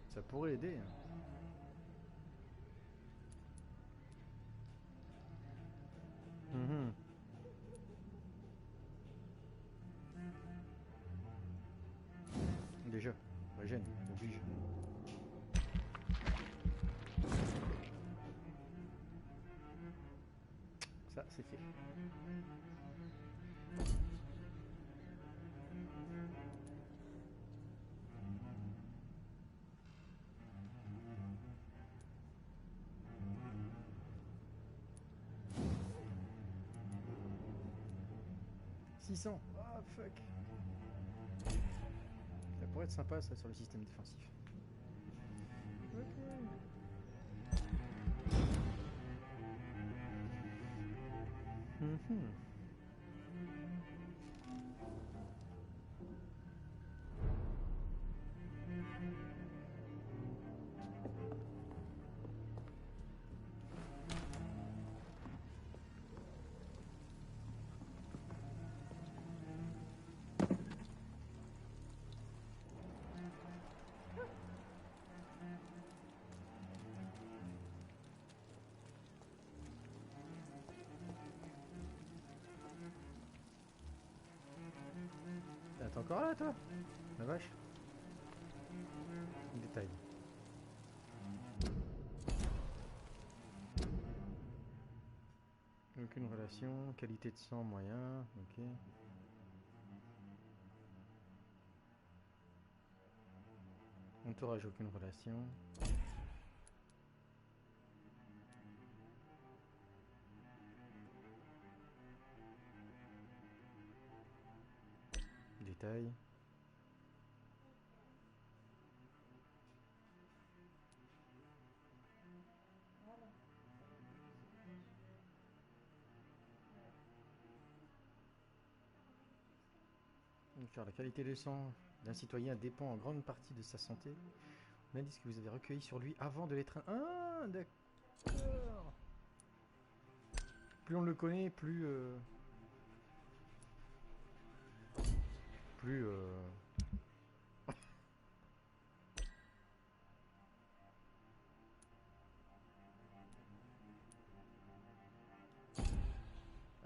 Ça pourrait aider, hein. Déjà, régène, oblige. Ça, c'est fait. Ah, fuck. Ça pourrait être sympa, ça, sur le système défensif. Ok. 'T'es encore là, toi? La vache. Détail. Aucune relation, qualité de sang moyen, ok. Entourage, aucune relation. Détail. Car la qualité de sang d'un citoyen dépend en grande partie de sa santé. L'indice que vous avez recueilli sur lui avant de l'être... Ah, d'accord. Plus on le connaît, plus... Ah,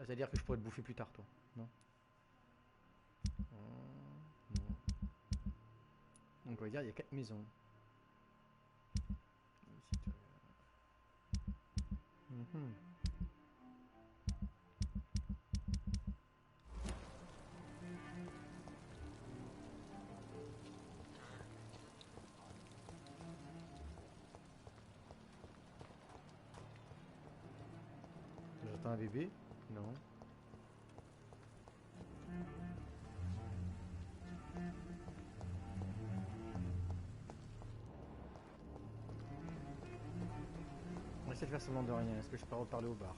c'est-à-dire que je pourrais te bouffer plus tard, toi, non? Non. Donc regarde, il y a 4 maisons. J'attends un bébé? Non. On va essayer de faire semblant de rien. Est-ce que je peux reparler au bar?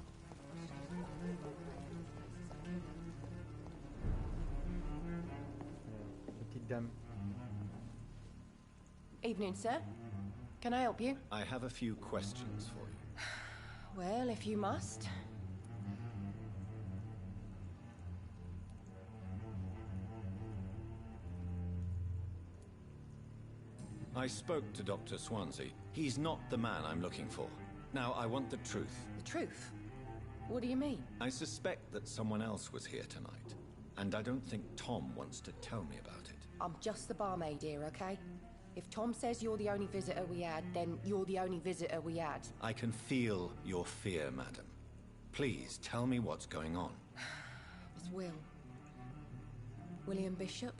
Une petite dame. Evening, sir. Can I help you? I have a few questions for you. Well, if you must. I spoke to Dr. Swansea. He's not the man I'm looking for. Now, I want the truth. The truth? What do you mean? I suspect that someone else was here tonight, and I don't think Tom wants to tell me about it. I'm just the barmaid here, okay? If Tom says you're the only visitor we had, then you're the only visitor we had. I can feel your fear, madam. Please, tell me what's going on. It's Will. William Bishop.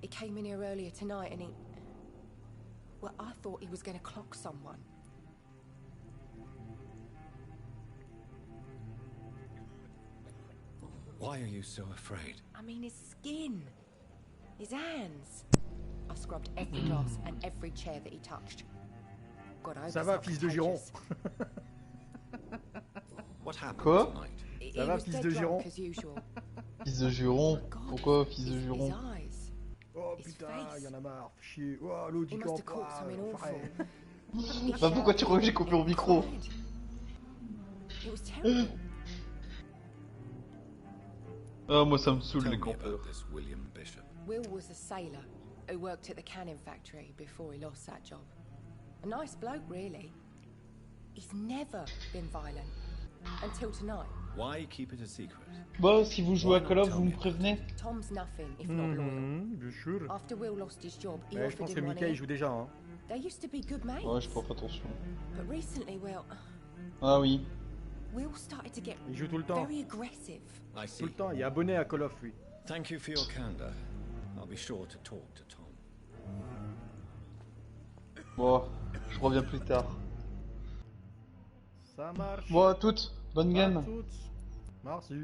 He came in here earlier tonight and he... Well, I thought he was going to clock someone. Why are you so afraid? I mean, his skin. His hands. I scrubbed every glass and every chair that he touched. God, I hope Ça it's va, not fils de Giron. contagious. What happened Quoi? tonight? He Ça va, was fils dead de drunk Giron. as usual. Fils de juron. God, Pourquoi fils de his juron? eyes. Oh His putain, face. y'en a marre, fais chier. Oh, l'autre He il must campe have caught pas, something enfoiré. awful. Bah pourquoi tu j'ai coupé au micro? It was terrible. Ah moi ça me saoule Tell les me campeurs. about this William Bishop. Will was a sailor who worked at the canning factory before he lost that job. A nice bloke, really. He's never been violent. Until tonight. Why keep it a secret? Bah si vous jouez à Call of, vous me prévenez. Tom's nothing if not loyal. Bien sûr. After Will lost his job, he Ouais, je pense offered que him one Mika il ear. joue déjà. Hein. They used to be good mates. Ouais je porte attention. But recently, Ah oui. Will started to get Il joue tout le temps. very aggressive. I Tout see. le temps, il est abonné à Call of lui. Thank you for your candor. I'll be sure to talk to Tom. Bon, je reviens plus tard. Ça marche. Bon à toutes, bonne À game. toutes. Merci.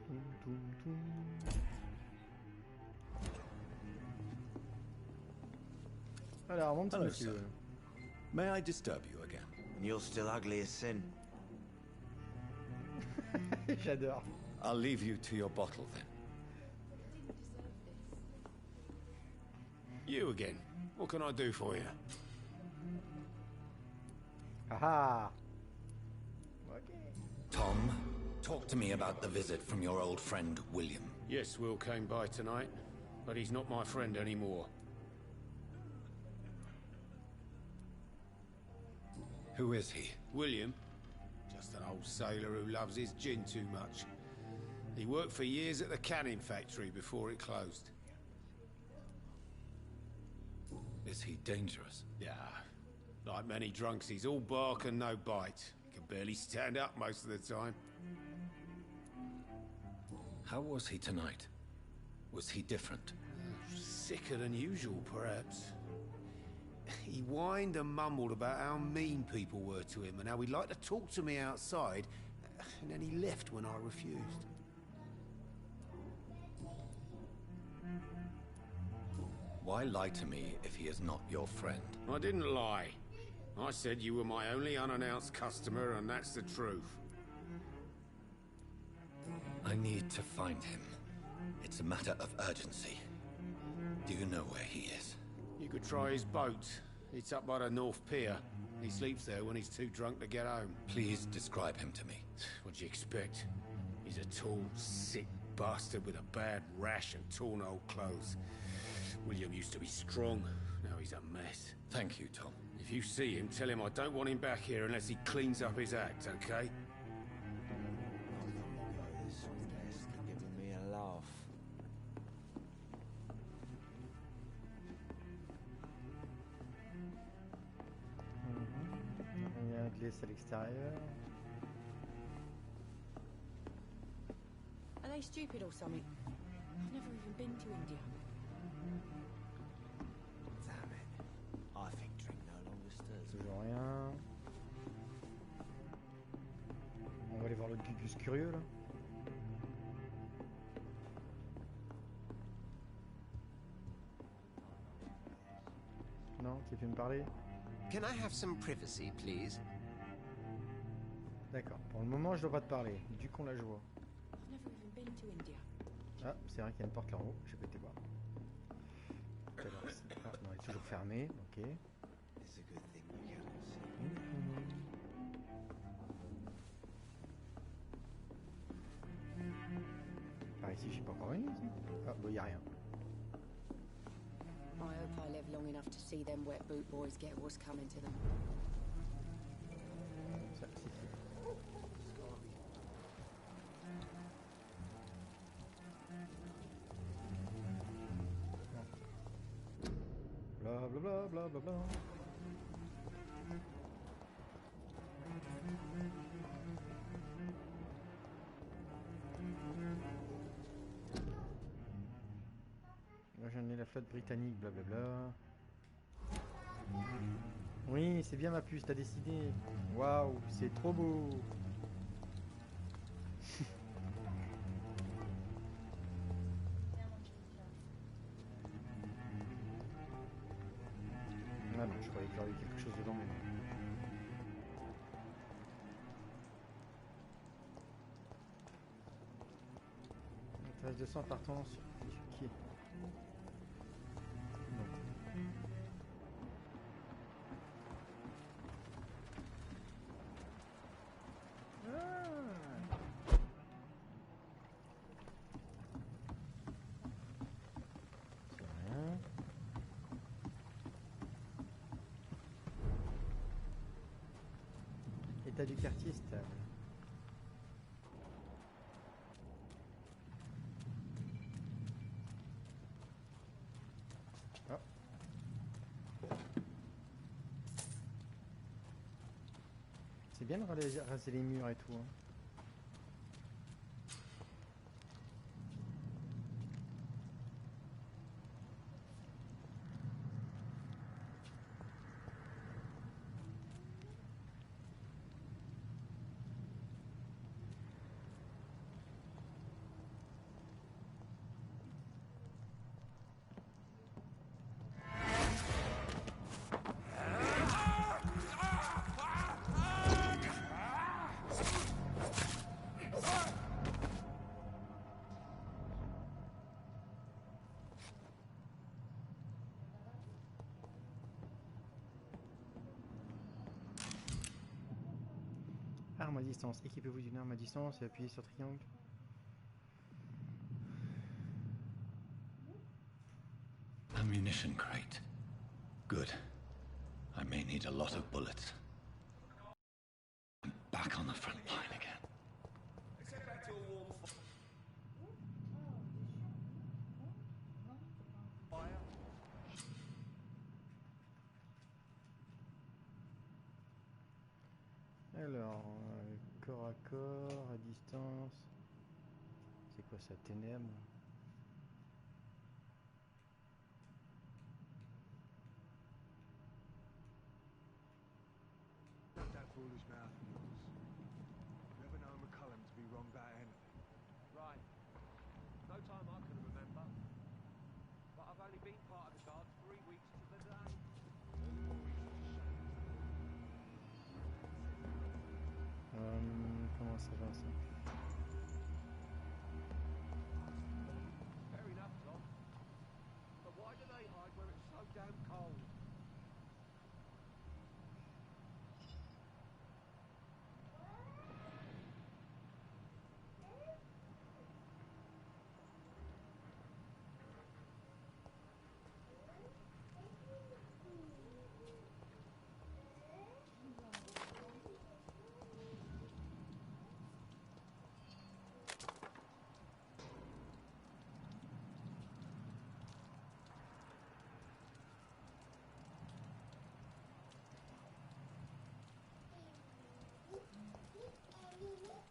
Toum, toum, toum. Alors, mon petit Hello, monsieur. sir. May I disturb you again? And you're still ugly as sin. J'adore. I'll leave you to your bottle then. You again. What can I do for you? Haha. Ok. Tom, talk to me about the visit from your old friend William. Yes, Will came by tonight, but he's not my friend anymore. Who is he? William? Just an old sailor who loves his gin too much. He worked for years at the canning factory before it closed. Is he dangerous? Yeah. Like many drunks, he's all bark and no bite. He can barely stand up most of the time. How was he tonight? Was he different? Sicker than usual, perhaps. He whined and mumbled about how mean people were to him and how he'd like to talk to me outside, and then he left when I refused. Why lie to me if he is not your friend? I didn't lie. I said you were my only unannounced customer, and that's the truth. I need to find him. It's a matter of urgency. Do you know where he is? You could try his boat. It's up by the North Pier. He sleeps there when he's too drunk to get home. Please describe him to me. What'd you expect? He's a tall, sick bastard with a bad rash and torn old clothes. William used to be strong. Now he's a mess. Thank you, Tom. If you see him, tell him I don't want him back here unless he cleans up his act, okay? This desk giving me a laugh. Il y a un glisse à l'extérieur. Are they stupid or something? I've never even been to India. Damn it. I think drink no longer stirs. Toujours rien. On va aller voir l'autre gugus curieux là. Non, qui vient me parler. Can I have some privacy, please? D'accord. Pour le moment, je dois pas te parler. Du qu'on la joie. I've never even been to India. Ah, c'est vrai qu'il y a une porte là en haut. Je vais péter voir. Alors, ah, non, elle est toujours fermée. Ok. It's a good thing we cannot see. Par ici, je suis pas encore venu ici. Ah, bah, y a rien. I hope I live long enough to see them wet boot boys get what's coming to them. Ça, c'est qui? Bla bla bla bla bla bla. Moi j'en ai la flotte britannique, blablabla. Oui, c'est bien ma puce, t'as décidé. Waouh, c'est trop beau. qu'il y aurait eu quelque chose dedans, mais non. Trace de sang partant sur qui? Non. État du quartier stable. Ah. C'est bien de raser les murs et tout. Hein. Arme à distance. Équipez-vous d'une arme à distance et appuyez sur triangle. Ammunition crate. Good. I may need a lot of bullets. I'm back on the front line again. Alors, corps à corps, à distance. C'est quoi ça, ténèbres? That foolish mouth of yours. Never known McCullum to be wrong about anything. Right. No time I can remember. But I've only been part of the guard 3 weeks to the day. Comment ça va ça? Fair enough, Tom. But why do they hide where it's so damn cold?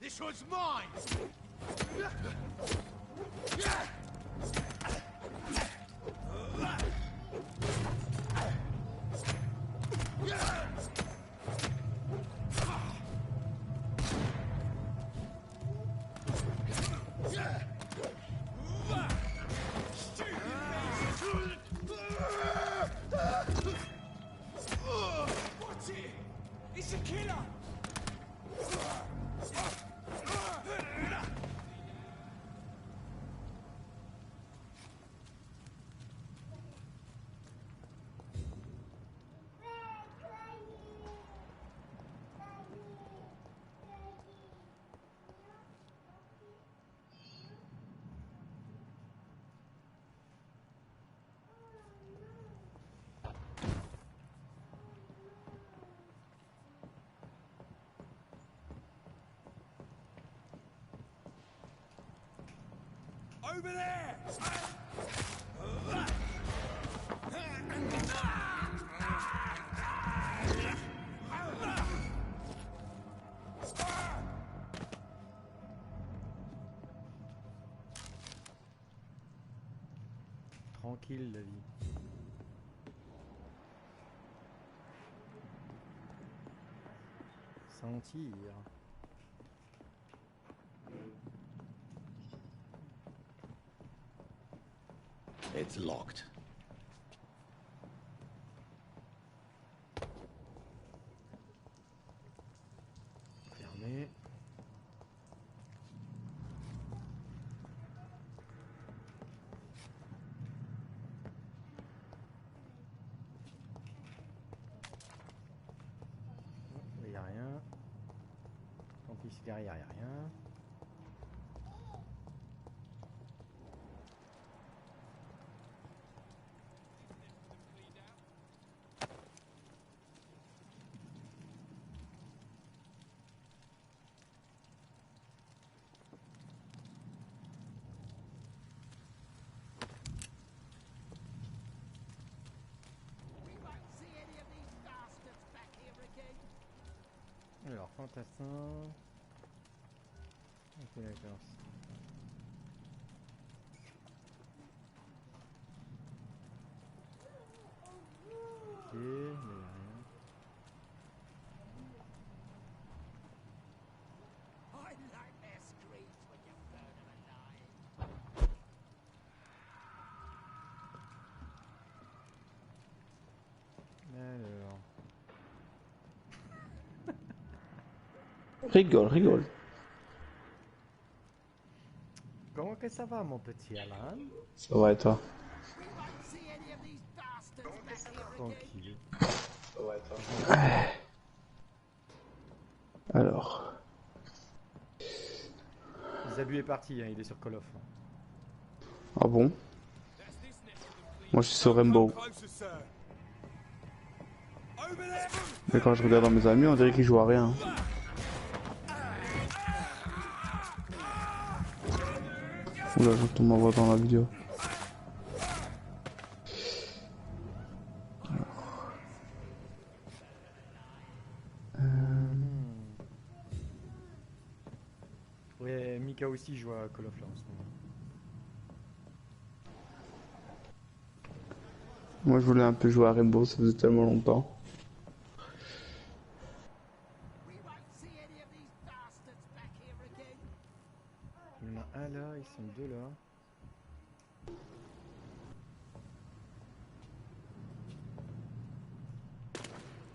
This one's mine! What's it? It's a killer! Over there! Tranquille la vie. Sentir. It's locked. Ici derrière, y a rien. Alors, fantassin. Ok, d'accord. Ok, mais y a rien. Alors. Rigole, rigole. Comment que ça va, mon petit Alan? Ça va et toi? Tranquille. Ça va et toi? Alors. Zabu est parti, hein, il est sur Call of. Ah bon? Moi je suis sur Rainbow. Mais quand je regarde dans mes amis, on dirait qu'ils jouent à rien. Oula, j'entends ma voix dans la vidéo. Ouais, Mika aussi joue à Call of là en ce moment. Moi je voulais un peu jouer à Rainbow, ça faisait tellement longtemps. Il y en a un là, ils sont deux là.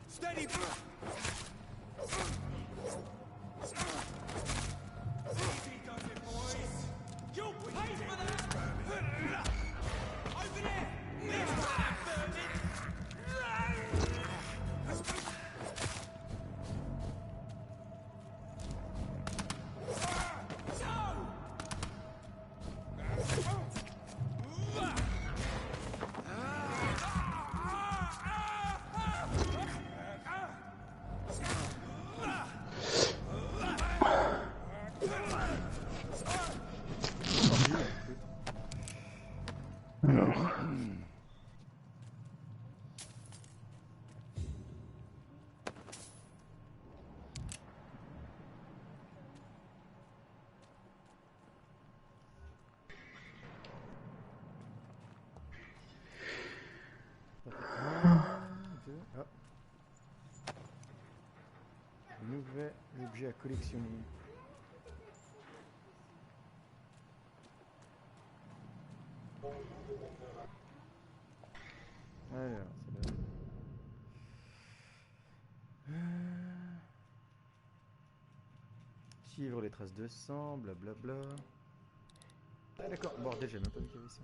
Steady! Alors. Nouvel objet à collectionner. Alors, c'est là. Suivre les traces de sang, blablabla. Ah d'accord, bordel, j'ai même pas vu qu'il y avait ça.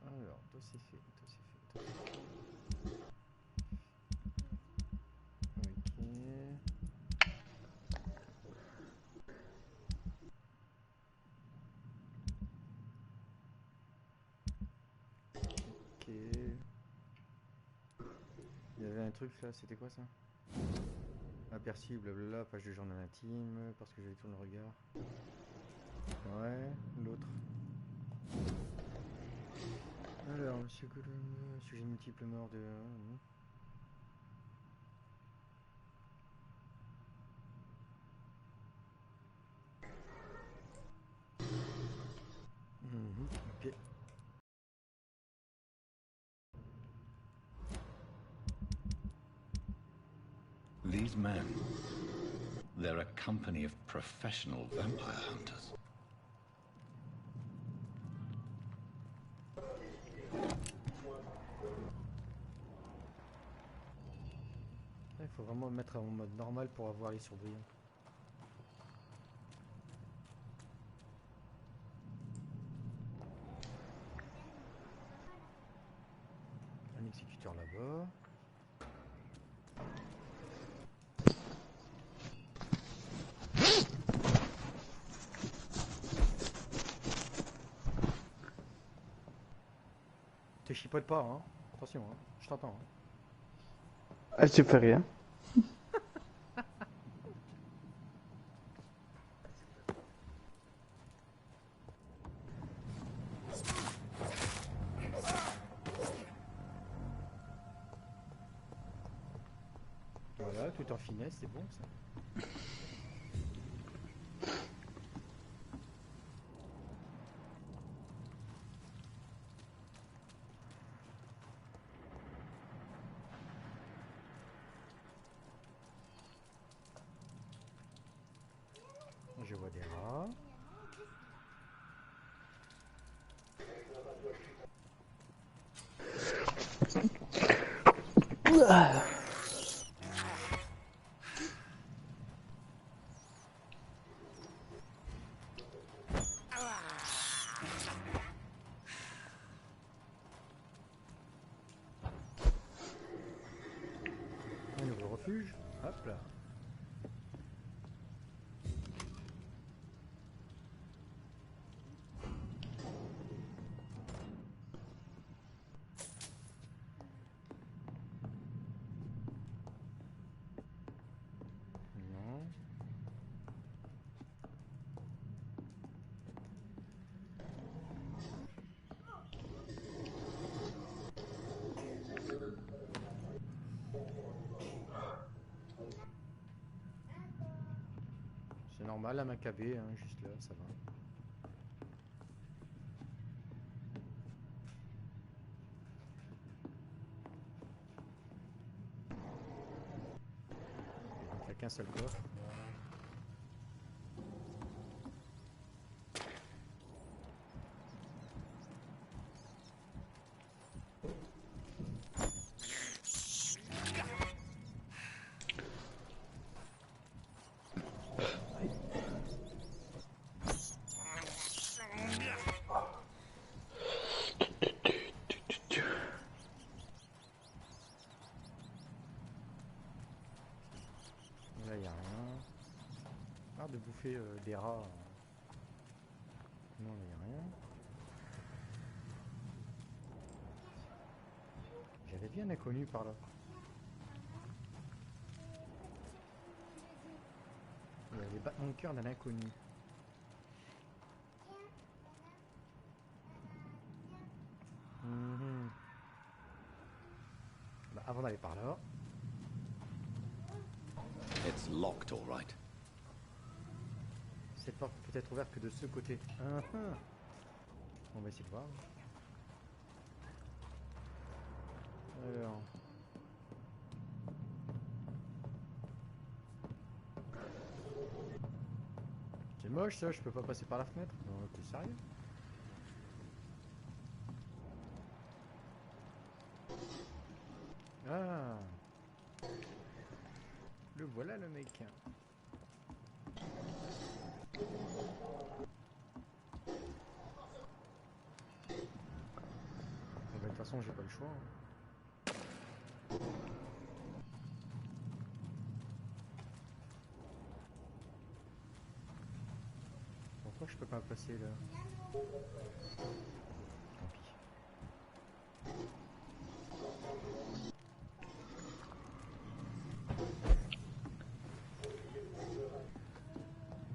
Alors, toi c'est fait, toi c'est fait, toi c'est fait. Ok. Il y avait un truc là, c'était quoi ça? Aperçu, blablabla, page de journal intime, parce que je tourne le regard. Ouais, l'autre. Alors, sujet multiple mort de... Ok. These men, they're a company of professional vampire hunters. Il faut vraiment mettre en mode normal pour avoir les surbrillants. Un exécuteur là-bas. Te chipote pas, hein. Attention, hein. Je t'entends. Hein. Elle te fait rien. Voilà, tout en finesse, c'est bon ça. Je vois des rats. Un nouveau refuge. Hop là. Non. C'est normal, la macabée, hein, juste là, ça va. Donc il n'y a qu'un seul coffre. Là, il n'y a rien. Marre de bouffer des rats. Non, il n'y a rien. J'avais vu un inconnu par là. Il y avait battements de cœur d'un inconnu. Mhm. Bah, avant d'aller par là. It's locked, all right. Cette porte peut être ouverte que de ce côté. On va essayer de voir. Alors. C'est moche ça, je peux pas passer par la fenêtre. Non, t'es sérieux? Ah. Le voilà le mec. De toute façon, j'ai pas le choix. Hein. Pourquoi je peux pas passer là? Tant pis.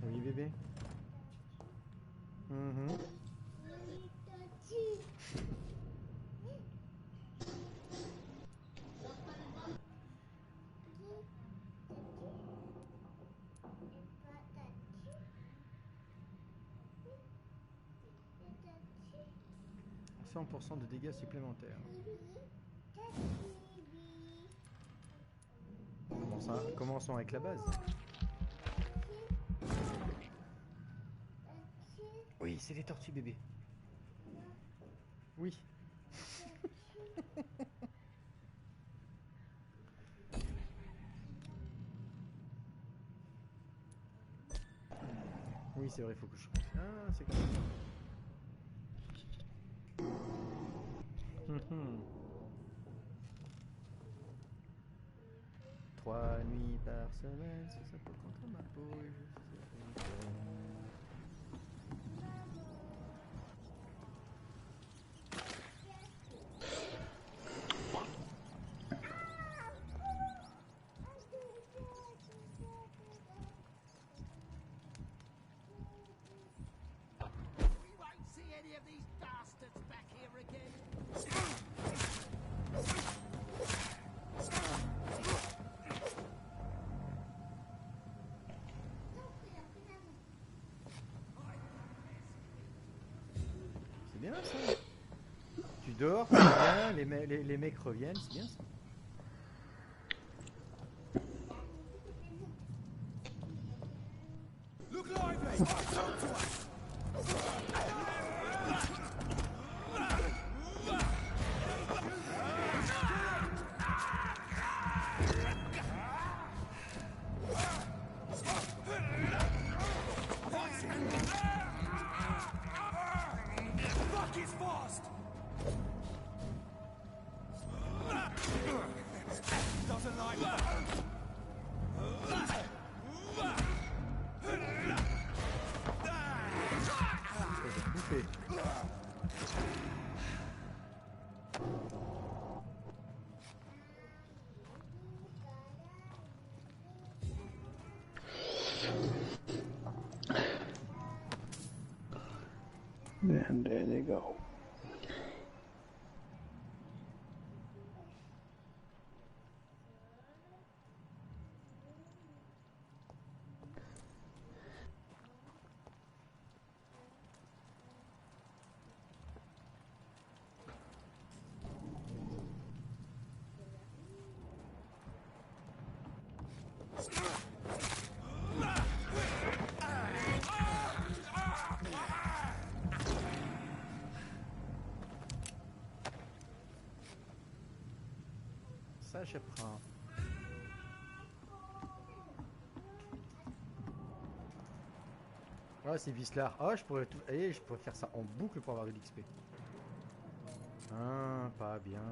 Oui bébé. Mhm. % de dégâts supplémentaires. Commençons avec la base. Oui, c'est les tortues bébé. Oui. Oui, c'est vrai, il faut que je... Ah, c'est comme ça. 3 nuits par semaine, c'est ça pour contre ma peau et je sais. bien ça. Tu dors, tu reviens, les mecs reviennent, c'est bien ça. And there they go. Ça, je prends. Ah, c'est Vislar. Ah, je pourrais tout. Et je pourrais faire ça en boucle pour avoir de l'XP. Ah, pas bien.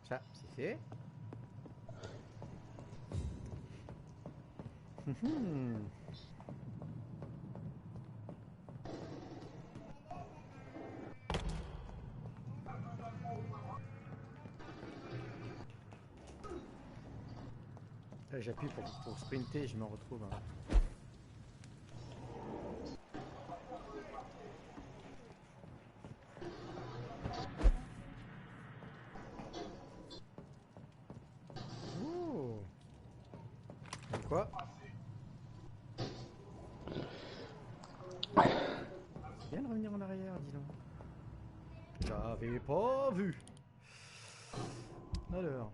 Ça, c'est fait. Là, j'appuie pour sprinter et je me retrouve. Hein. Oh. Quoi? C'est bien de revenir en arrière, dis donc. J'avais pas vu. Alors.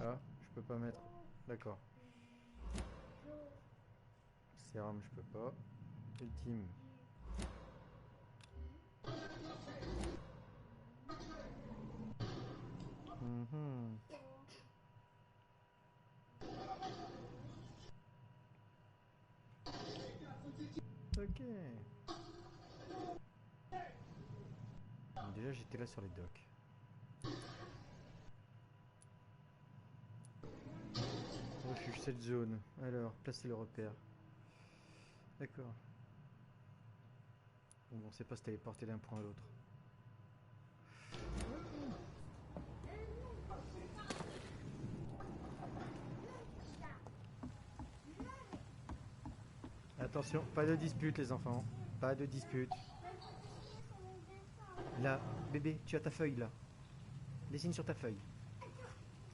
Ah, je peux pas mettre. D'accord. Sérum, je peux pas. Ultime. Ok. Donc déjà j'étais là sur les docks. Refuge. refuge, cette zone. Alors, placer le repère. D'accord. Bon, on sait pas se téléporter d'un point à l'autre. Attention, pas de dispute les enfants. Pas de dispute. Là, bébé, tu as ta feuille là. Dessine sur ta feuille.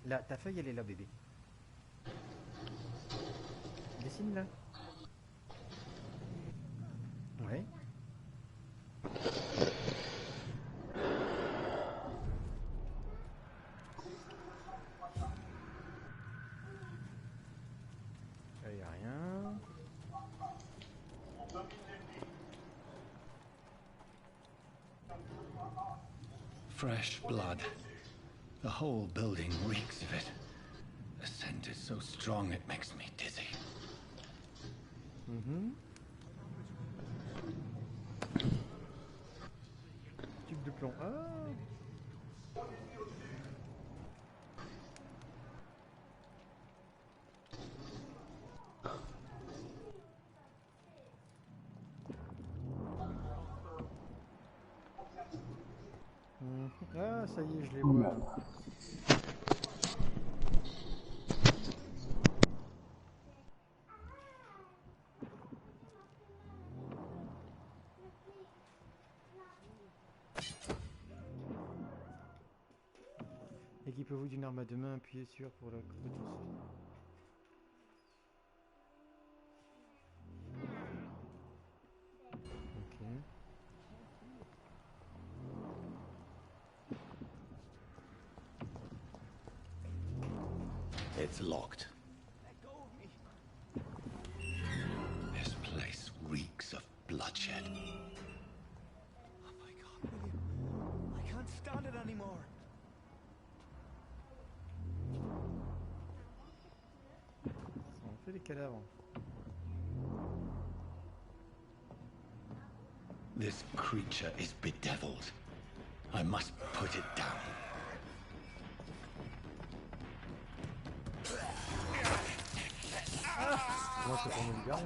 Là, ta feuille elle est là bébé. Dessine là. Ouais. Là, y a rien. Fresh blood. The whole building reeks of it. The scent is so strong it makes me dizzy. Tube de plomb. Ah. Ah, ça y est, je les vois. Équipez-vous d'une arme à deux mains, appuyez sur pour la compétence. Ok. It's locked. This place reeks of bloodshed. Oh my God, William. I can't stand it anymore. Ça en fait des cadavres. This creature is bedeviled. I must put it down. Comment ça pour me libérer?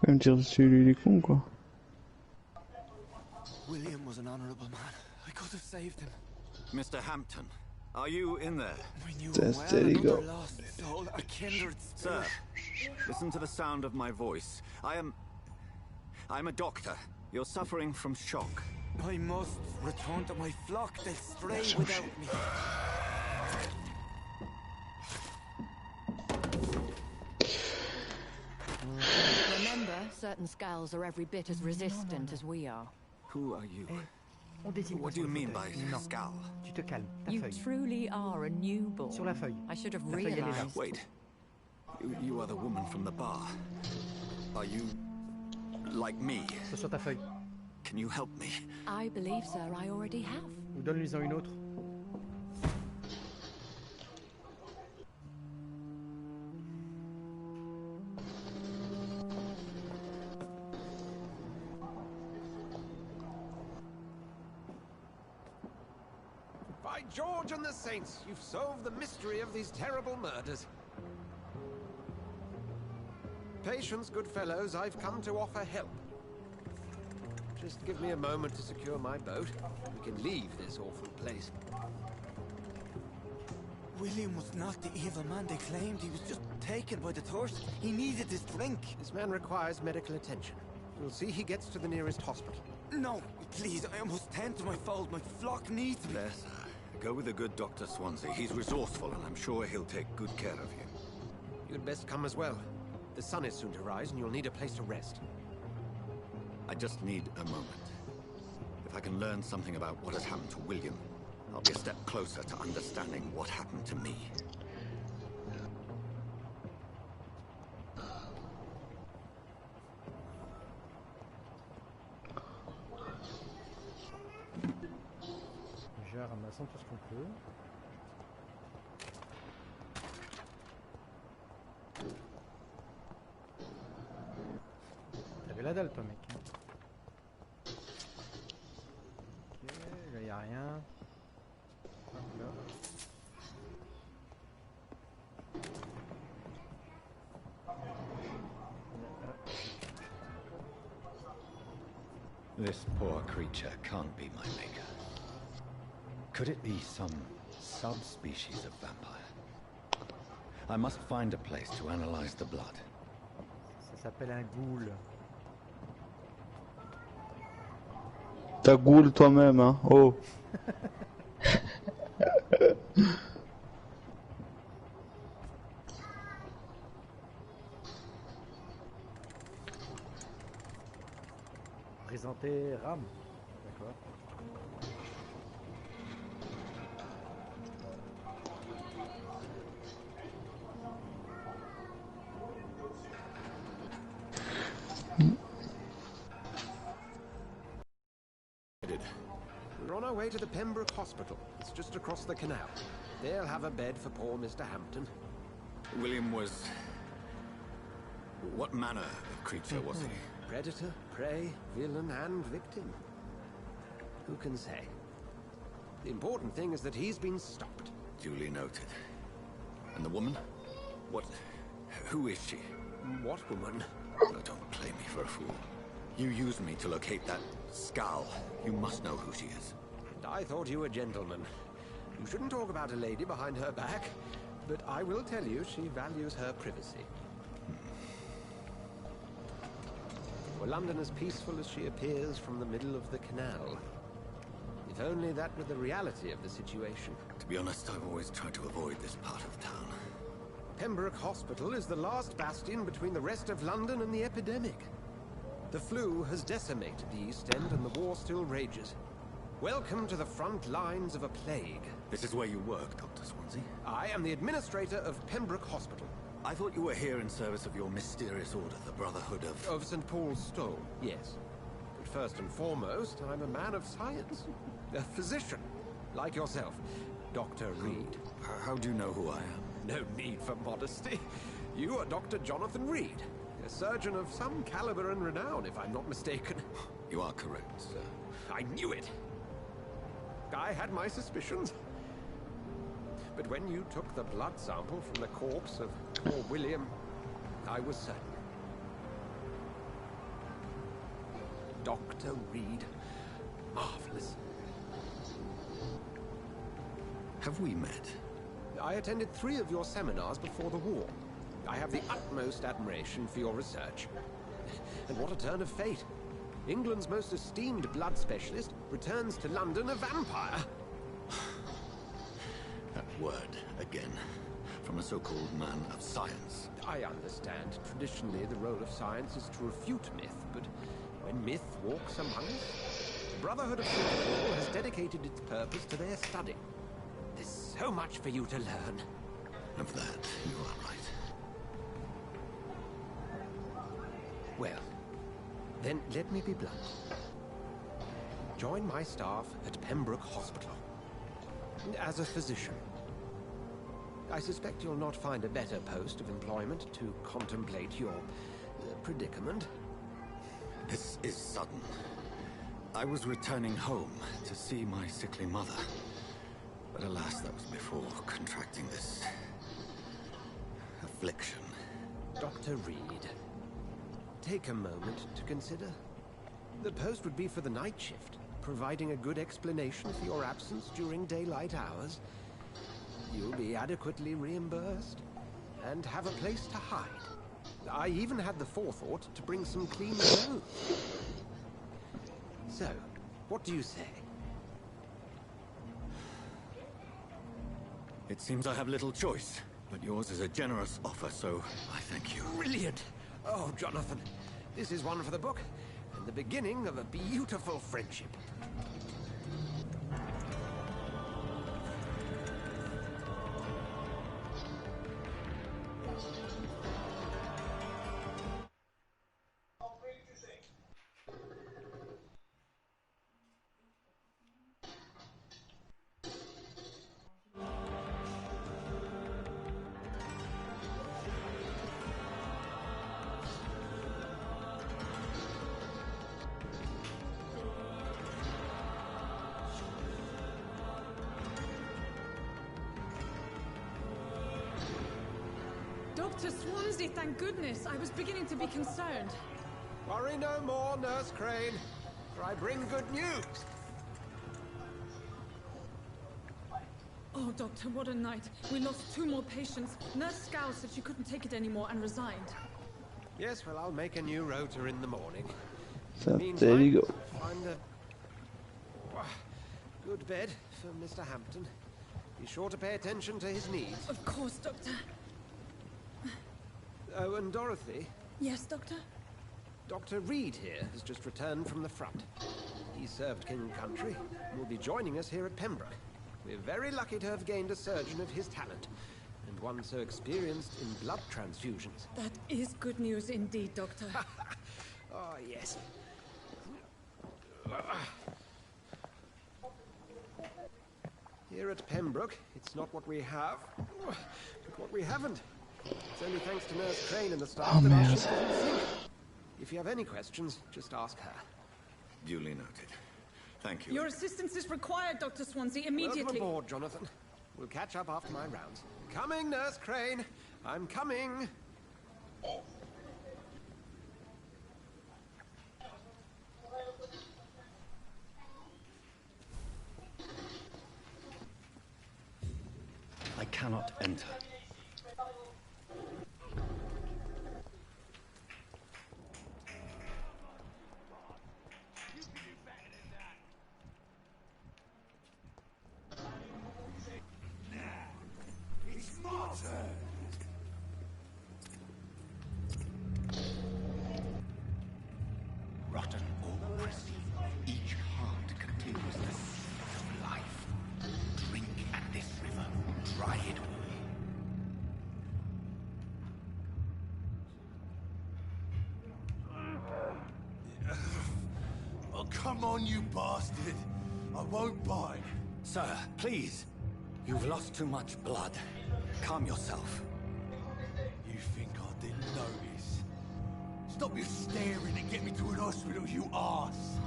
Il va me tirer dessus, lui, il est con, quoi. William was an honorable man. I could have saved him. Mr. Hampton, are you in there? We knew That's well there you another go. lost soul, a kindred Sir, spirit. listen to the sound of my voice. I'm a doctor. You're suffering from shock. I must return to my flock. They'll stray without me. Remember, certain skulls are every bit as resistant as we are. Who are you? On désigne What do you mean by skull? Tu te calmes, ta You feuille. truly are a newborn. Sur la feuille. I should have La feuille, elle est là. realized. Wait. You are the woman from the bar. Are you like me? C'est sur ta feuille. Can you help me? I believe, sir, I already have. Ou donne-lui-en une autre. By George and the Saints, you've solved the mystery of these terrible murders. Patience, good fellows, I've come to offer help. Just give me a moment to secure my boat. We can leave this awful place. William was not the evil man they claimed. He was just taken by the thirst. He needed this drink. This man requires medical attention. We'll see he gets to the nearest hospital. No, please, I must tend to my fold. My flock needs me. There, sir. Go with the good Dr. Swansea. He's resourceful, and I'm sure he'll take good care of you. You'd best come as well. The sun is soon to rise, and you'll need a place to rest. I just need a moment. If I can learn something about what has happened to William, I'll be a step closer to understanding what happened to me. Déjà ramassons tout ce qu'on peut. T'avais la dalle toi mec. Ok, là y a rien. Hop là. This poor creature can't be my maker. Could it be some subspecies of vampire? I must find a place to analyze the blood. Ça s'appelle un ghoul. T'as ghoul toi-même, hein. Oh. Présenter RAM. D'accord. We're on our way to the Pembroke Hospital. It's just across the canal. They'll have a bed for poor Mr. Hampton. William was... What manner of creature was he? Predator, prey, villain, and victim. Who can say? The important thing is that he's been stopped. Duly noted. And the woman? What... Who is she? What woman? Oh, don't play me for a fool. You used me to locate that skull. You must know who she is. And I thought you a gentleman. You shouldn't talk about a lady behind her back, but I will tell you she values her privacy. Were London as peaceful as she appears from the middle of the canal? If only that were the reality of the situation. To be honest, I've always tried to avoid this part of town. Pembroke Hospital is the last bastion between the rest of London and the epidemic. The flu has decimated the East End and the war still rages. Welcome to the front lines of a plague. This is where you work, Dr. Swansea? I am the administrator of Pembroke Hospital. I thought you were here in service of your mysterious order, the Brotherhood of... Of St. Paul's Stole, yes. But first and foremost, I'm a man of science. A physician, like yourself, Dr. Reed. How do you know who I am? No need for modesty. You are Dr. Jonathan Reed, a surgeon of some caliber and renown, if I'm not mistaken. You are correct, sir. I knew it! I had my suspicions. But when you took the blood sample from the corpse of poor William, I was certain. Dr. Reed. Marvelous. Have we met? I attended 3 of your seminars before the war. I have the utmost admiration for your research. And what a turn of fate. England's most esteemed blood specialist returns to London a vampire. That word, again. From a so-called man of science. I understand. Traditionally, the role of science is to refute myth, but when myth walks among us, the Brotherhood of St. Paul has dedicated its purpose to their study. There's so much for you to learn. Of that, you are right. Well, then let me be blunt. Join my staff at Pembroke Hospital. As a physician. I suspect you'll not find a better post of employment to contemplate your predicament. This is sudden. I was returning home to see my sickly mother. But alas, that was before contracting this... affliction. Dr. Reed, take a moment to consider. The post would be for the night shift, providing a good explanation for your absence during daylight hours. You'll be adequately reimbursed and have a place to hide. I even had the forethought to bring some clean clothes. So, what do you say? It seems I have little choice, but yours is a generous offer, so I thank you. Brilliant! Oh, Jonathan, this is one for the book, and the beginning of a beautiful friendship. Dr. Swansea, thank goodness. I was beginning to be concerned. Worry no more, Nurse Crane, for I bring good news. Oh, Doctor, what a night. We lost 2 more patients. Nurse Scowl said she couldn't take it anymore and resigned. Yes, well, I'll make a new rota in the morning. So, there you go. Find a good bed for Mr. Hampton. Be sure to pay attention to his needs. Of course, Doctor. Oh, and Dorothy? Yes, Doctor? Dr. Reed here has just returned from the front. He served King Country and will be joining us here at Pembroke. We're very lucky to have gained a surgeon of his talent, and one so experienced in blood transfusions. That is good news indeed, Doctor. Oh, yes. Here at Pembroke, it's not what we have, but what we haven't. It's only thanks to Nurse Crane and the staff that our ship doesn't sink. If you have any questions, just ask her. Duly noted. Thank you. Your assistance is required, Dr. Swansea, immediately. Welcome aboard, Jonathan. We'll catch up after my rounds. Coming, Nurse Crane. I'm coming. I cannot enter. Rotten or pristine, each heart contains the seed of life. Drink at this river, dry it away. Oh, come on, you bastard. I won't bite. Sir, please. You've lost too much blood. Calm yourself. You think I didn't notice? Stop your staring and get me to an hospital, you arse.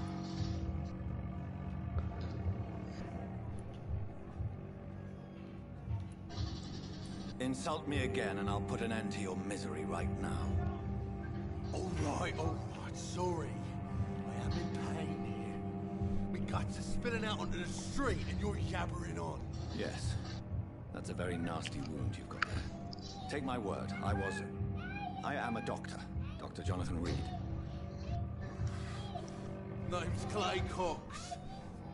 Insult me again and I'll put an end to your misery right now. All right, sorry. I am in pain here. My guts are spilling out onto the street and you're yabbering on. Yes. That's a very nasty wound you've got there. Take my word, I am a doctor. Dr. Jonathan Reed. Name's Clay Cox.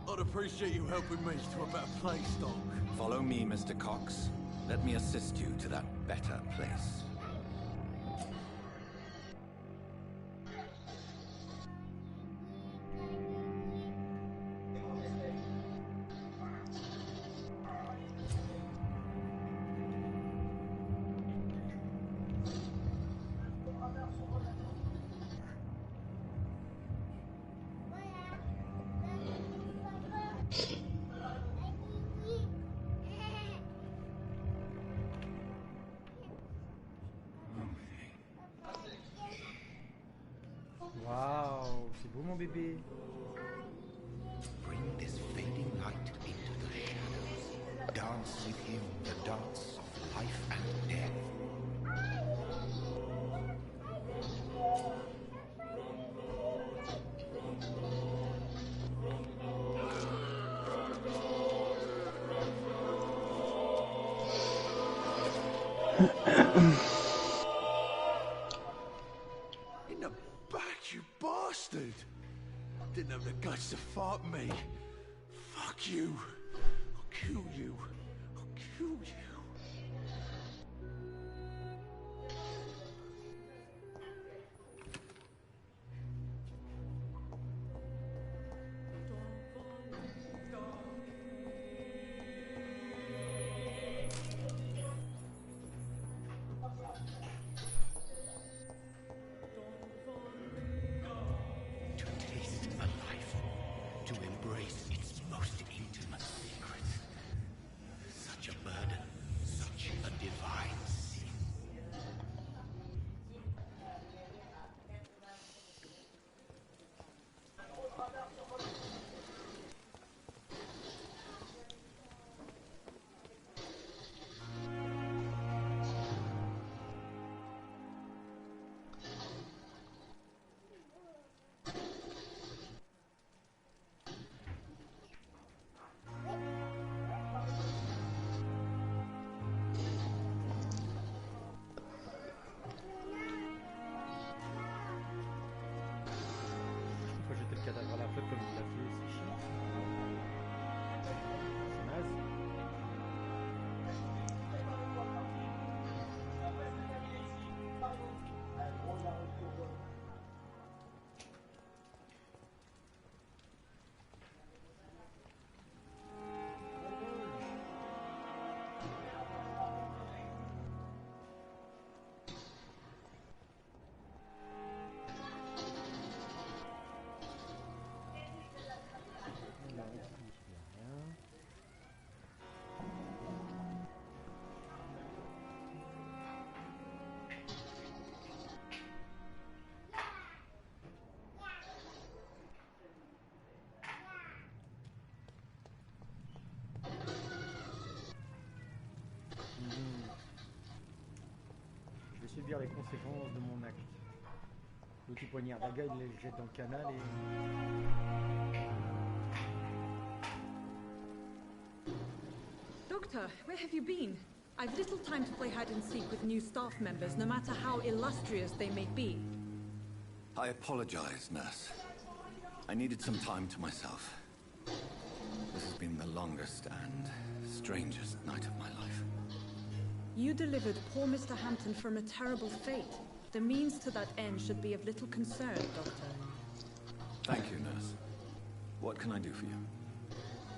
I'd appreciate you helping me to a better place, Doc. Follow me, Mr. Cox. Let me assist you to that better place. Waouh, c'est beau mon bébé. Bring this fading light into the shadows. Dance with him the dance of life and death. In the back, you bastard! Didn't have the guts to fight me. Fuck you. I'll kill you. I'll kill you. To taste a life form, to embrace its most intimate secrets. Such a burden, such a divine sin. Faut jeter le cadavre à la flotte comme il l'a fait, c'est chiant. C'est naze. Je vais subir les conséquences de mon acte. Le petit poignard d'Aga, il les jette dans le canal et... Doctor, where have you been? I've little time to play hide and seek with new staff members, no matter how illustrious they may be. I apologize, nurse. I needed some time to myself. This has been the longest and strangest night of my life. You delivered poor Mr. Hampton from a terrible fate. The means to that end should be of little concern, Doctor. Thank you, nurse. What can I do for you?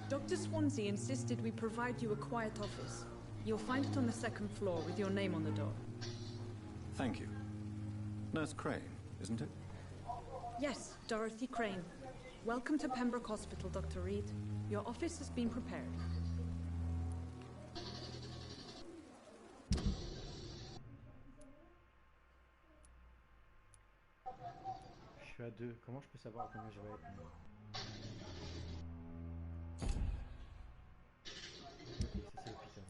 Dr. Swansea insisted we provide you a quiet office. You'll find it on the second floor with your name on the door. Thank you. Nurse Crane, isn't it? Yes, Dorothy Crane. Welcome to Pembroke Hospital, Dr. Reed. Your office has been prepared. Je suis à 2. Comment je peux savoir à combien je vais être? Ok, ça c'est l'hôpital.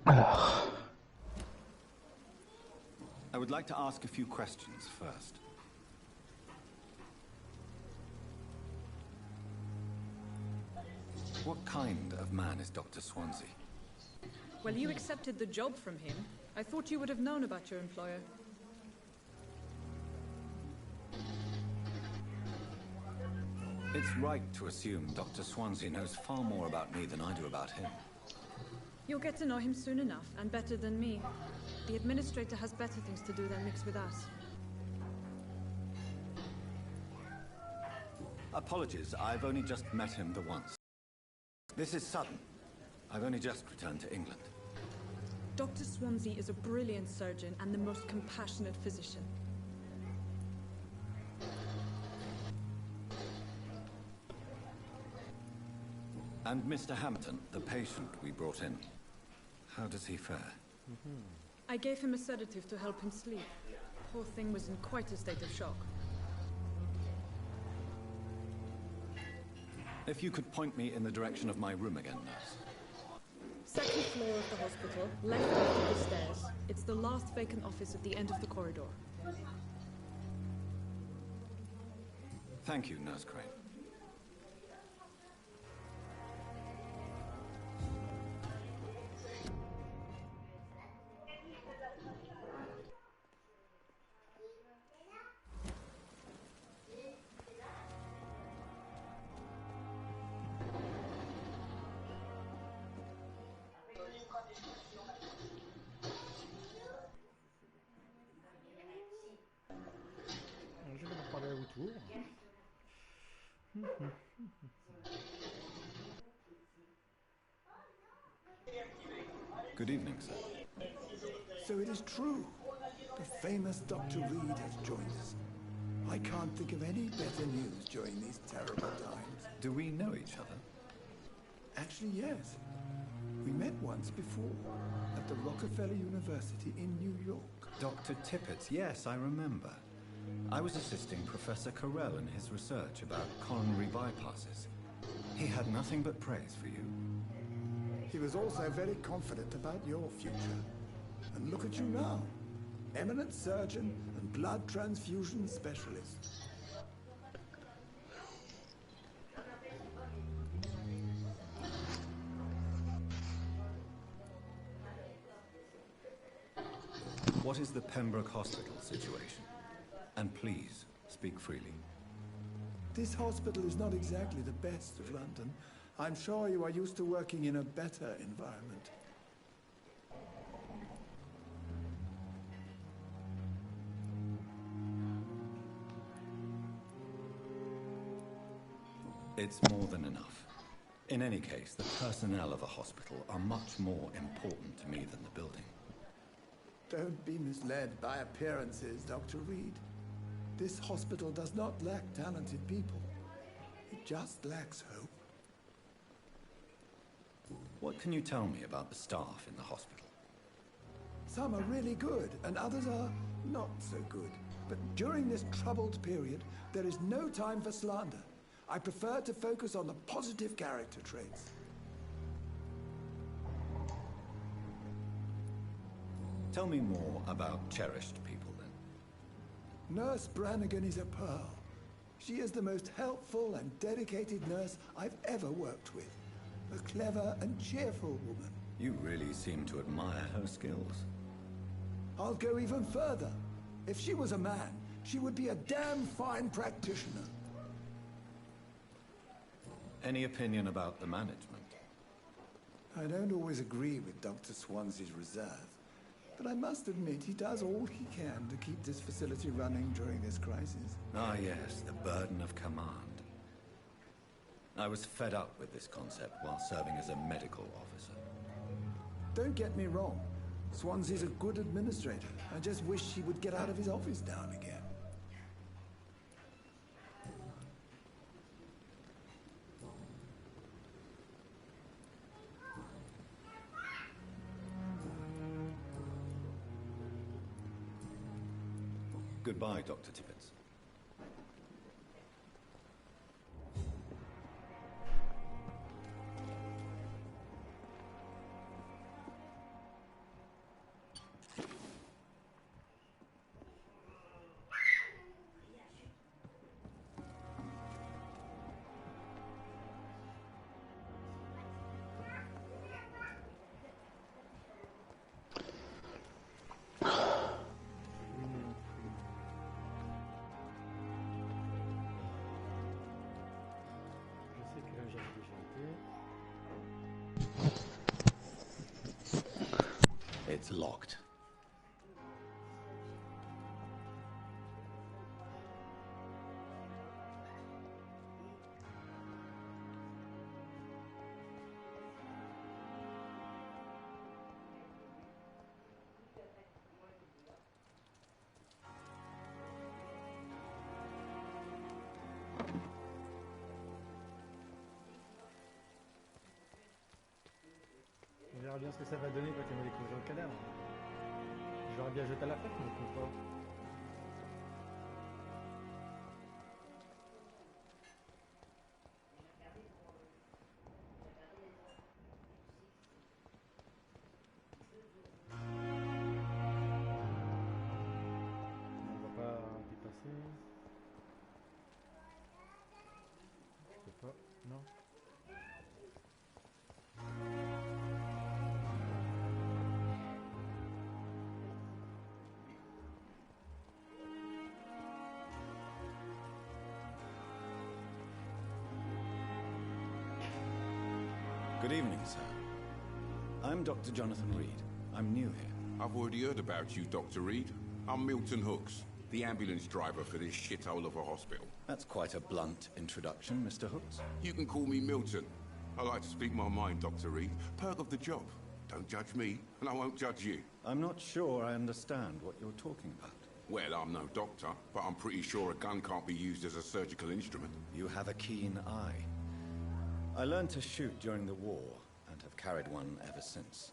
Alors. I would like to ask a few questions first. What kind of man is Dr. Swansea? Well, you accepted the job from him. I thought you would have known about your employer. It's right to assume Dr. Swansea knows far more about me than I do about him. You'll get to know him soon enough, and better than me. The administrator has better things to do than mix with us. Apologies, I've only just met him the once. This is sudden. I've only just returned to England. Dr. Swansea is a brilliant surgeon and the most compassionate physician. And Mr. Hampton, the patient we brought in, how does he fare? I gave him a sedative to help him sleep. Poor thing was in quite a state of shock. If you could point me in the direction of my room again, nurse. Second floor of the hospital, left after the stairs. It's the last vacant office at the end of the corridor. Thank you, Nurse Crane. Je vais me parler autour. Good evening, sir. So it is true. The famous Dr. Reed has joined us. I can't think of any better news during these terrible times. Do we know each other? Actually, yes. We met once before at the Rockefeller University in New York. Dr. Tippett, yes, I remember. I was assisting Professor Carell in his research about coronary bypasses. He had nothing but praise for you. He was also very confident about your future. And look at you now. Eminent surgeon and blood transfusion specialist. What is the Pembroke Hospital situation? And please, speak freely. This hospital is not exactly the best of London. I'm sure you are used to working in a better environment. It's more than enough. In any case, the personnel of a hospital are much more important to me than the building. Don't be misled by appearances, Dr. Reed. This hospital does not lack talented people. It just lacks hope. What can you tell me about the staff in the hospital? Some are really good, and others are not so good. But during this troubled period, there is no time for slander. I prefer to focus on the positive character traits. Tell me more about cherished people, then. Nurse Brannigan is a pearl. She is the most helpful and dedicated nurse I've ever worked with. A clever and cheerful woman. You really seem to admire her skills. I'll go even further. If she was a man, she would be a damn fine practitioner. Any opinion about the management? I don't always agree with Dr. Swansea's reserve, but I must admit he does all he can to keep this facility running during this crisis. Ah, yes, the burden of command. I was fed up with this concept while serving as a medical officer. Don't get me wrong. Swansea's a good administrator. I just wish he would get out of his office now and again. Goodbye, Dr. Tippett. It's locked. On verra bien ce que ça va donner quand il va découvrir le cadavre. J'aurais bien jeté à la fête, mais je comprends pas. Good evening, sir. I'm Dr. Jonathan Reed. I'm new here. I've already heard about you, Dr. Reed. I'm Milton Hooks, the ambulance driver for this shithole of a hospital. That's quite a blunt introduction, Mr. Hooks. You can call me Milton. I like to speak my mind, Dr. Reed. Perk of the job. Don't judge me, and I won't judge you. I'm not sure I understand what you're talking about. Well, I'm no doctor, but I'm pretty sure a gun can't be used as a surgical instrument. You have a keen eye. I learned to shoot during the war, and have carried one ever since.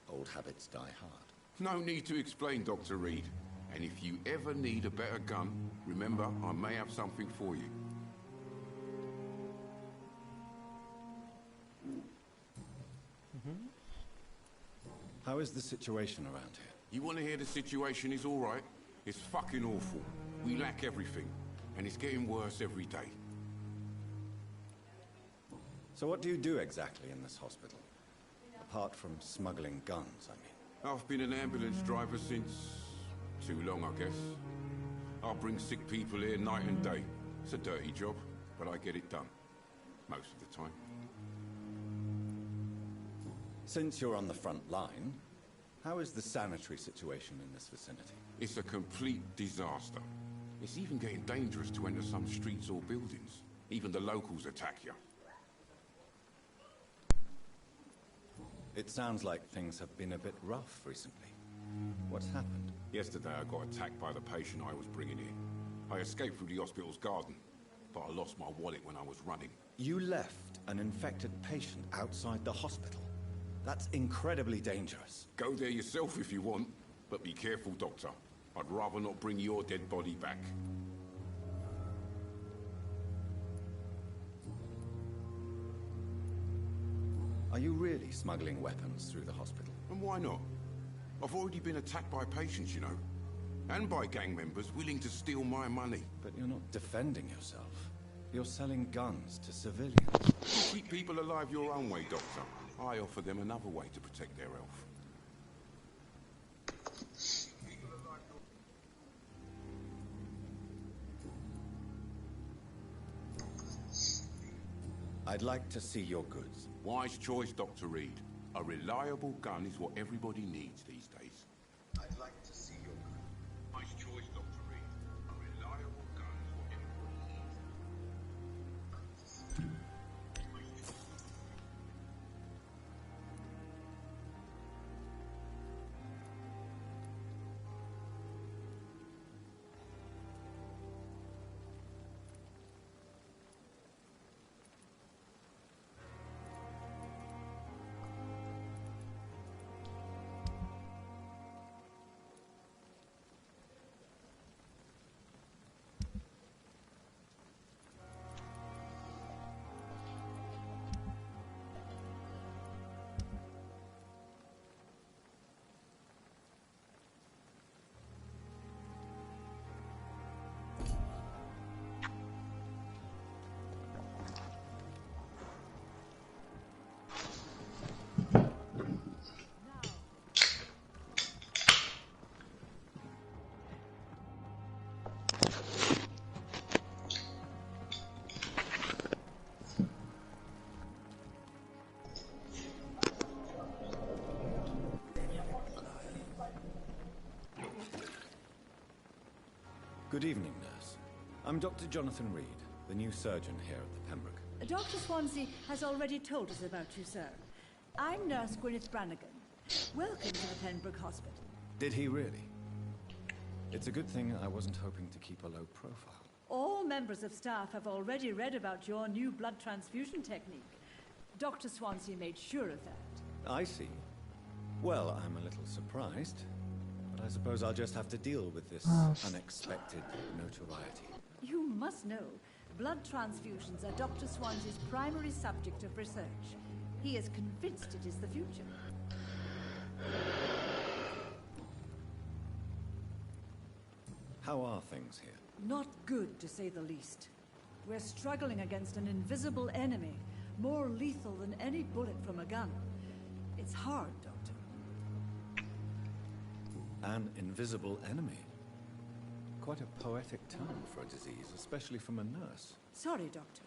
Old habits die hard. No need to explain, Dr. Reed. And if you ever need a better gun, remember, I may have something for you. How is the situation around here? You want to hear the situation is all right? It's fucking awful. We lack everything, and it's getting worse every day. So what do you do exactly in this hospital? Apart from smuggling guns, I mean. I've been an ambulance driver since... too long, I guess. I bring sick people here night and day. It's a dirty job, but I get it done. Most of the time. Since you're on the front line, how is the sanitary situation in this vicinity? It's a complete disaster. It's even getting dangerous to enter some streets or buildings. Even the locals attack you. It sounds like things have been a bit rough recently. What's happened? Yesterday I got attacked by the patient I was bringing in. I escaped through the hospital's garden, but I lost my wallet when I was running. You left an infected patient outside the hospital? That's incredibly dangerous. Go there yourself if you want, but be careful, Doctor. I'd rather not bring your dead body back. Are you really smuggling weapons through the hospital? And why not? I've already been attacked by patients, you know. And by gang members willing to steal my money. But you're not defending yourself. You're selling guns to civilians. You keep people alive your own way, Doctor. I offer them another way to protect their health. I'd like to see your goods. Wise choice, Dr. Reed. A reliable gun is what everybody needs these days. I'd like to see your goods. Wise choice, Dr. Reed. A reliable gun is what everybody needs. Good evening, nurse. I'm Dr. Jonathan Reed, the new surgeon here at the Pembroke. Dr. Swansea has already told us about you, sir. I'm Nurse Gwyneth Brannigan. Welcome to the Pembroke Hospital. Did he really? It's a good thing I wasn't hoping to keep a low profile. All members of staff have already read about your new blood transfusion technique. Dr. Swansea made sure of that. I see. Well, I'm a little surprised, but I suppose I'll just have to deal with this unexpected notoriety. You must know, blood transfusions are Dr. Swansea's primary subject of research. He is convinced it is the future. How are things here? Not good, to say the least. We're struggling against an invisible enemy, more lethal than any bullet from a gun. It's hard, Doctor. An invisible enemy? Quite a poetic term for a disease, especially from a nurse. Sorry, Doctor.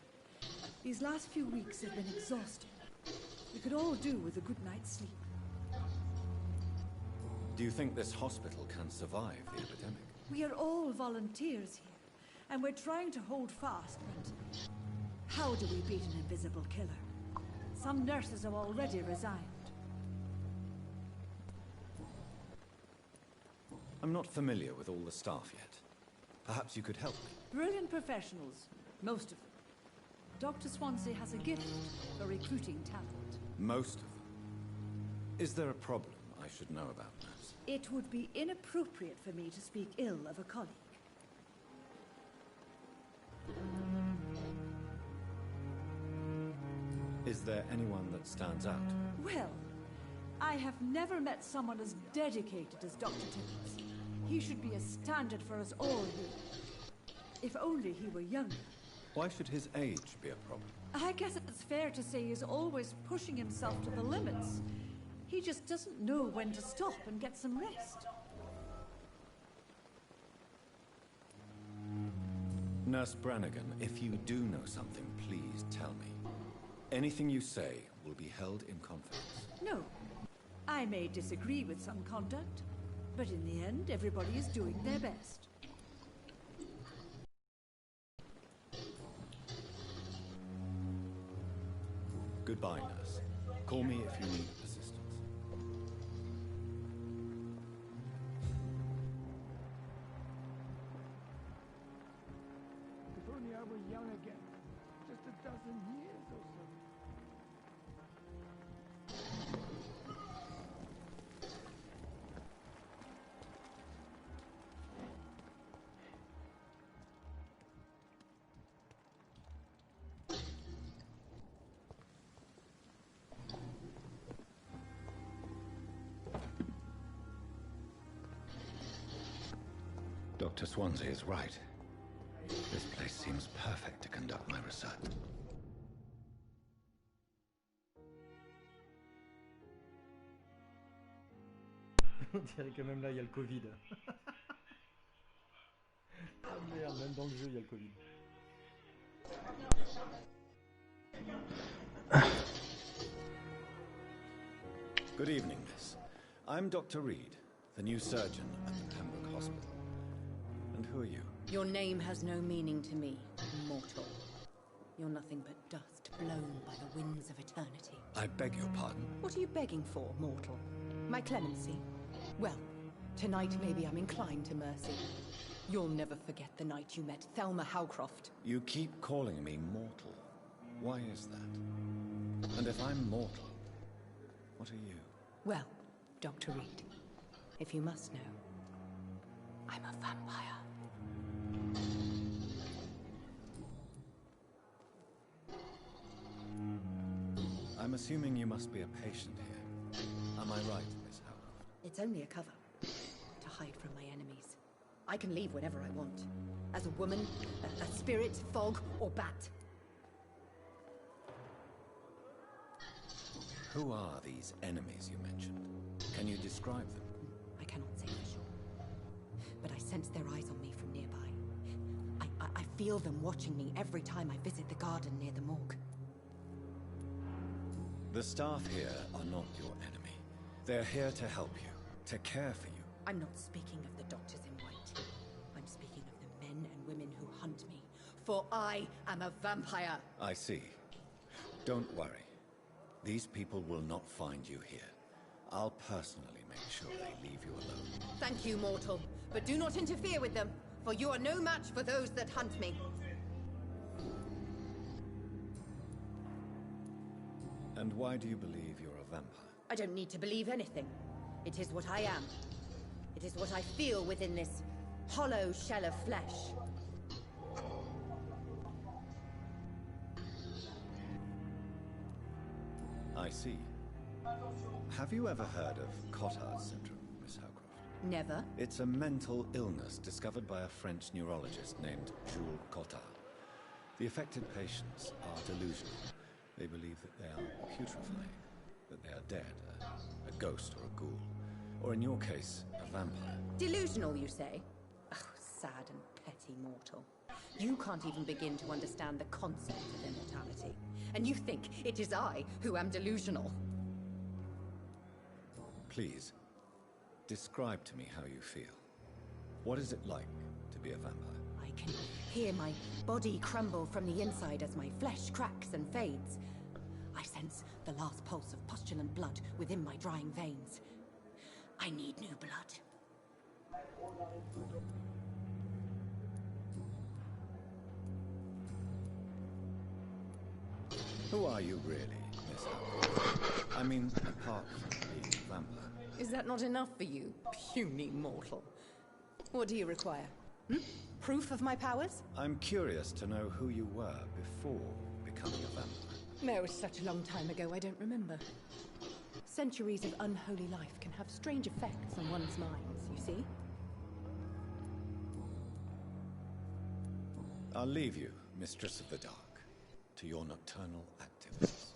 These last few weeks have been exhausting. We could all do with a good night's sleep. Do you think this hospital can survive the epidemic? We are all volunteers here, and we're trying to hold fast, but how do we beat an invisible killer? Some nurses have already resigned. I'm not familiar with all the staff yet. Perhaps you could help me. Brilliant professionals, most of them. Dr. Swansea has a gift for recruiting talent. Most of them. Is there a problem I should know about, nurse? It would be inappropriate for me to speak ill of a colleague. Is there anyone that stands out? Well, I have never met someone as dedicated as Dr. Timmons. He should be a standard for us all here. If only he were younger. Why should his age be a problem? I guess it's fair to say he's always pushing himself to the limits. He just doesn't know when to stop and get some rest. Nurse Brannigan, if you do know something, please tell me. Anything you say will be held in confidence. No. I may disagree with some conduct, but in the end, everybody is doing their best. Goodbye, nurse. Call me if you need assistance. If only I were young again. Just a dozen years or so. Dr. Swansea is right. This place seems perfect to conduct my research. On dirait que même là il y a le Covid. Ah merde, même dans le jeu il y a le Covid. Good evening, miss. I'm Dr. Reed, the new surgeon at the Pembroke Hospital. And who are you? Your name has no meaning to me, mortal. You're nothing but dust blown by the winds of eternity. I beg your pardon? What are you begging for, mortal? My clemency? Well, tonight maybe I'm inclined to mercy. You'll never forget the night you met Thelma Howcroft. You keep calling me mortal. Why is that? And if I'm mortal, what are you? Well, Dr. Reed, if you must know, I'm a vampire. I'm assuming you must be a patient here. Am I right, Miss Howcroft? It's only a cover. To hide from my enemies. I can leave whenever I want. As a woman, a spirit, fog, or bat. Who are these enemies you mentioned? Can you describe them? I cannot say for sure. But I sense their eyes on me from nearby. I feel them watching me every time I visit the garden near the morgue. The staff here are not your enemy. They're here to help you, to care for you. I'm not speaking of the doctors in white. I'm speaking of the men and women who hunt me. For I am a vampire. I see. Don't worry. These people will not find you here. I'll personally make sure they leave you alone. Thank you, mortal. But do not interfere with them, for you are no match for those that hunt me. And why do you believe you're a vampire? I don't need to believe anything. It is what I am. It is what I feel within this hollow shell of flesh. I see. Have you ever heard of Cotard's syndrome, Miss Howcroft? Never. It's a mental illness discovered by a French neurologist named Jules Cotard. The affected patients are delusional. They believe that they are putrefying, that they are dead, a ghost or a ghoul, or in your case, a vampire. Delusional, you say? Oh, sad and petty mortal. You can't even begin to understand the concept of immortality. And you think it is I who am delusional. Please, describe to me how you feel. What is it like to be a vampire? I can hear my body crumble from the inside as my flesh cracks and fades. I sense the last pulse of postulant blood within my drying veins. I need new blood. Who are you really, Miss Howard? I mean, apart from being a vampire. Is that not enough for you, puny mortal? What do you require? Proof of my powers? I'm curious to know who you were before becoming a vampire. No, it was such a long time ago, I don't remember. Centuries of unholy life can have strange effects on one's minds, you see? I'll leave you, Mistress of the Dark, to your nocturnal activities.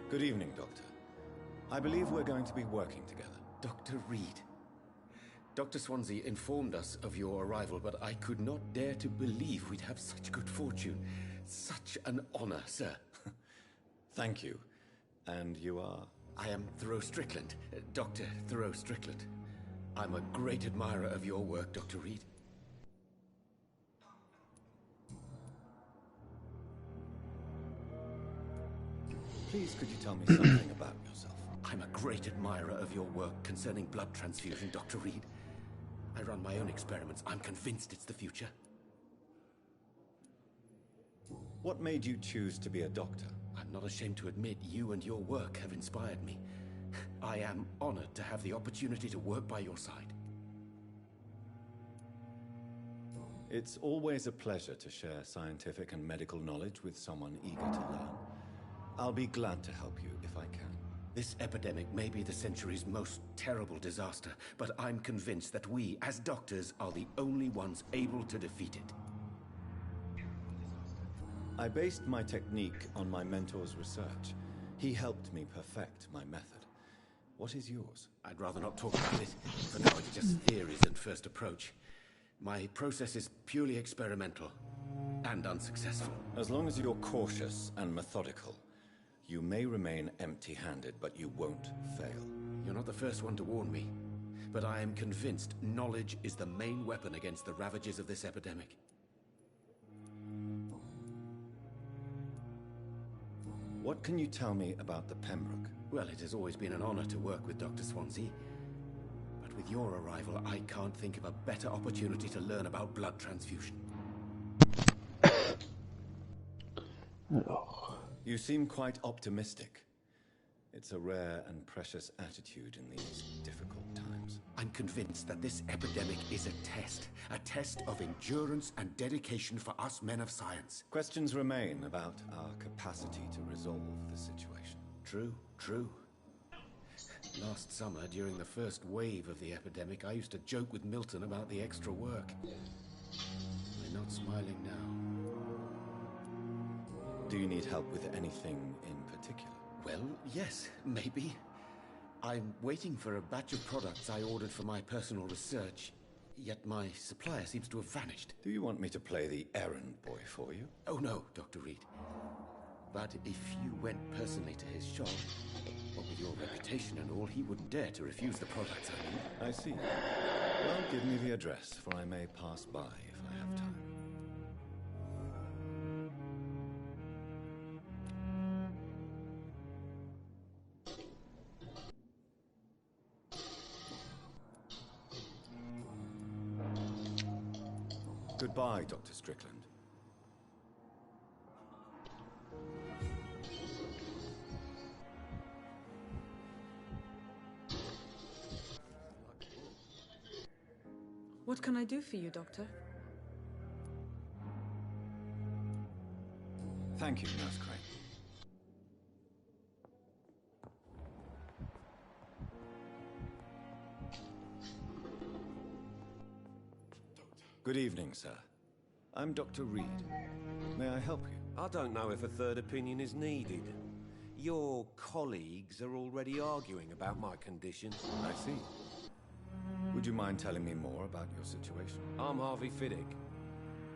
Good evening, Doctor. I believe we're going to be working together. Dr. Reed. Dr. Swansea informed us of your arrival, but I could not dare to believe we'd have such good fortune. Such an honor, sir. Thank you. And you are? I am Thoreau Strickland, Dr. Thoreau Strickland. I'm a great admirer of your work, Dr. Reed. Please, could you tell me something about yourself? I'm a great admirer of your work concerning blood transfusion, Dr. Reed. I run my own experiments. I'm convinced it's the future. What made you choose to be a doctor? I'm not ashamed to admit you and your work have inspired me. I am honored to have the opportunity to work by your side. It's always a pleasure to share scientific and medical knowledge with someone eager to learn. I'll be glad to help you if I can. This epidemic may be the century's most terrible disaster, but I'm convinced that we, as doctors, are the only ones able to defeat it. I based my technique on my mentor's research. He helped me perfect my method. What is yours? I'd rather not talk about it. For now, it's just theories and first approach. My process is purely experimental and unsuccessful. As long as you're cautious and methodical, you may remain empty-handed, but you won't fail. You're not the first one to warn me, but I am convinced knowledge is the main weapon against the ravages of this epidemic. What can you tell me about the Pembroke? Well, it has always been an honor to work with Dr. Swansea. But with your arrival, I can't think of a better opportunity to learn about blood transfusion. You seem quite optimistic. It's a rare and precious attitude in these difficult times. I'm convinced that this epidemic is a test of endurance and dedication for us men of science. Questions remain about our capacity to resolve the situation. True. Last summer, during the first wave of the epidemic, I used to joke with Milton about the extra work. We're not smiling now. Do you need help with anything in particular? Well, yes, maybe. I'm waiting for a batch of products I ordered for my personal research, yet my supplier seems to have vanished. Do you want me to play the errand boy for you? Oh no, Dr. Reed. But if you went personally to his shop, what with your reputation and all, he wouldn't dare to refuse the products I need. I see. Well, give me the address, for I may pass by if I have time. Goodbye, Dr. Strickland. What can I do for you, Doctor? Thank you, Nurse Crane. Good evening, sir. I'm Dr. Reed. May I help you? I don't know if a third opinion is needed. Your colleagues are already arguing about my condition. I see. Would you mind telling me more about your situation? I'm Harvey Fiddick.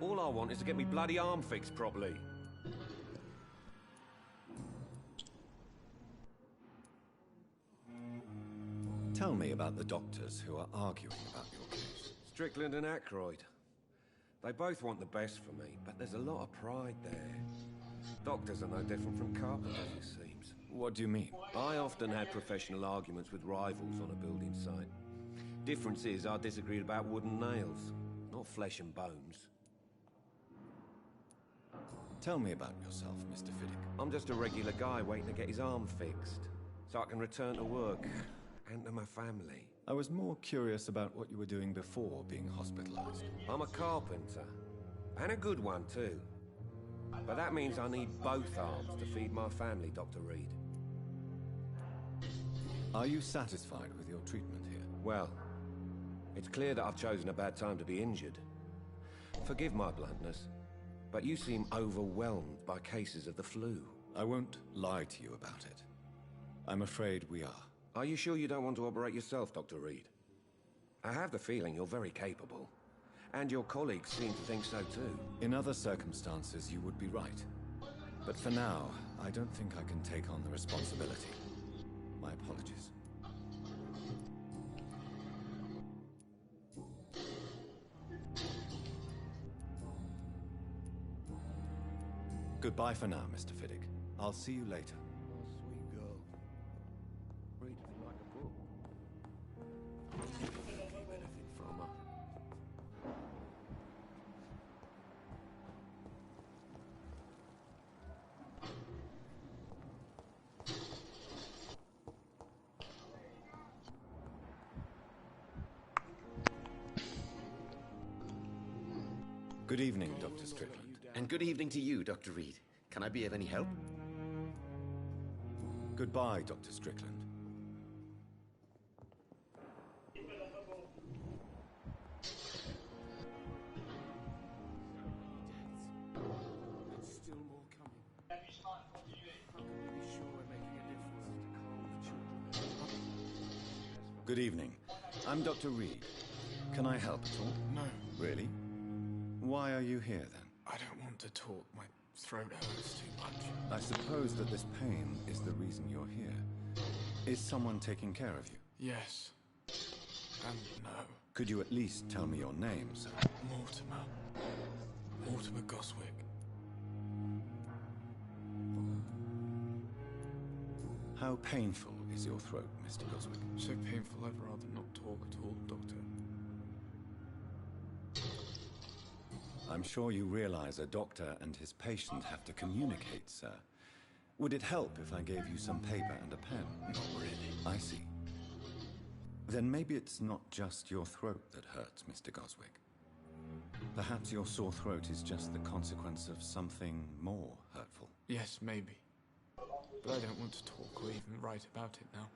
All I want is to get me bloody arm fixed properly. Tell me about the doctors who are arguing about your case. Strickland and Aykroyd. They both want the best for me, but there's a lot of pride there. Doctors are no different from carpenters, it seems. What do you mean? I often had professional arguments with rivals on a building site. Difference is, I disagreed about wooden nails, not flesh and bones. Tell me about yourself, Mr. Fiddick. I'm just a regular guy waiting to get his arm fixed, so I can return to work and to my family. I was more curious about what you were doing before being hospitalized. I'm a carpenter, and a good one too. But that means I need both arms to feed my family, Dr. Reed. Are you satisfied with your treatment here? Well, it's clear that I've chosen a bad time to be injured. Forgive my bluntness, but you seem overwhelmed by cases of the flu. I won't lie to you about it. I'm afraid we are. Are you sure you don't want to operate yourself, Dr. Reed? I have the feeling you're very capable. And your colleagues seem to think so too. In other circumstances, you would be right. But for now, I don't think I can take on the responsibility. My apologies. Goodbye for now, Mr. Fiddick. I'll see you later. Oh, sweet girl. Read it like a book. Keep anything from her. Good evening, Dr. Strickland. And good evening to you, Dr. Reed. Can I be of any help? Goodbye, Dr. Strickland. Still more coming. How can we be sure we're making a difference to calm the children? Good evening. I'm Dr. Reed. Can I help at all? No. Really? Why are you here then? I don't want to talk. My throat hurts too much. I suppose that this pain is the reason you're here. Is someone taking care of you? Yes. And no. Could you at least tell me your name, sir? Mortimer. Mortimer Goswick. How painful is your throat, Mr. Goswick? So painful I'd rather not talk at all, Doctor. I'm sure you realize a doctor and his patient have to communicate, sir. Would it help if I gave you some paper and a pen? Not really. I see. Then maybe it's not just your throat that hurts, Mr. Goswick. Perhaps your sore throat is just the consequence of something more hurtful. Yes, maybe. But I don't want to talk or even write about it now.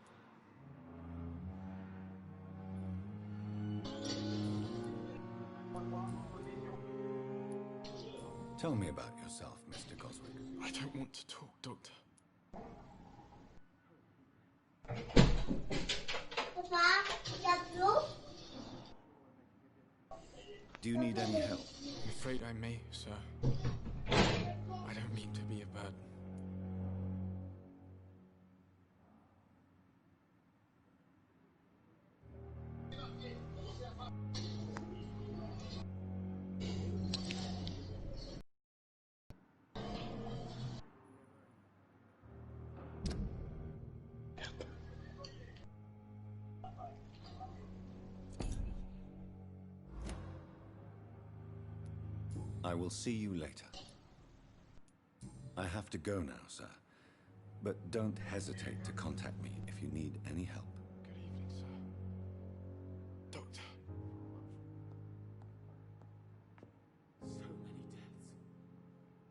Tell me about yourself, Mr. Goswick. I don't want to talk, Doctor. Do you need any help? I'm afraid I may, sir. I don't mean to be a burden. I will see you later. I have to go now, sir. But don't hesitate to contact me if you need any help. Good evening, sir. Doctor. So many deaths.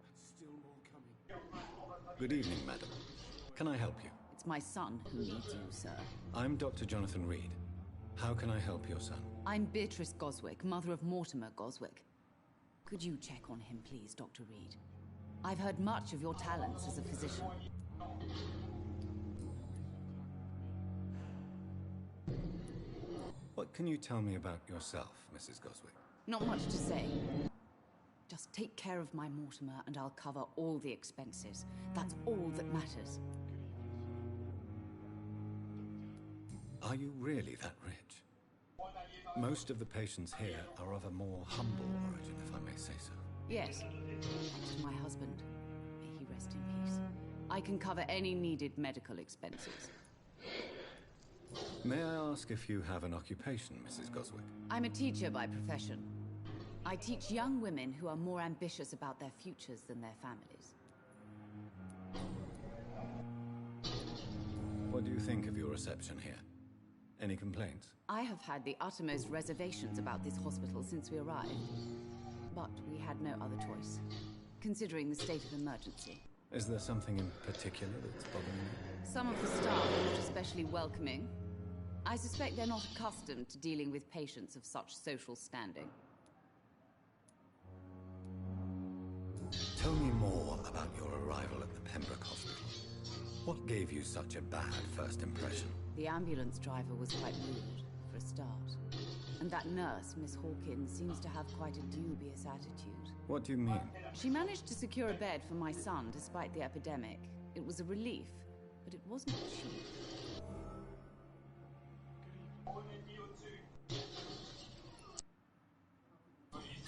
And still more coming. Good evening, madam. Can I help you? It's my son who needs you, sir. I'm Dr. Jonathan Reed. How can I help your son? I'm Beatrice Goswick, mother of Mortimer Goswick. Could you check on him, please, Dr. Reed? I've heard much of your talents as a physician. What can you tell me about yourself, Mrs. Goswick? Not much to say. Just take care of my Mortimer and I'll cover all the expenses. That's all that matters. Are you really that rich? Most of the patients here are of a more humble origin, if I may say so. Yes, thanks to my husband. May he rest in peace. I can cover any needed medical expenses. May I ask if you have an occupation, Mrs. Goswick? I'm a teacher by profession. I teach young women who are more ambitious about their futures than their families. What do you think of your reception here? Any complaints? I have had the uttermost reservations about this hospital since we arrived. But we had no other choice, considering the state of emergency. Is there something in particular that's bothering you? Some of the staff are not especially welcoming. I suspect they're not accustomed to dealing with patients of such social standing. Tell me more about your arrival at the Pembroke Hospital. What gave you such a bad first impression? The ambulance driver was quite rude, for a start. And that nurse, Miss Hawkins, seems to have quite a dubious attitude. What do you mean? She managed to secure a bed for my son despite the epidemic. It was a relief, but it wasn't cheap.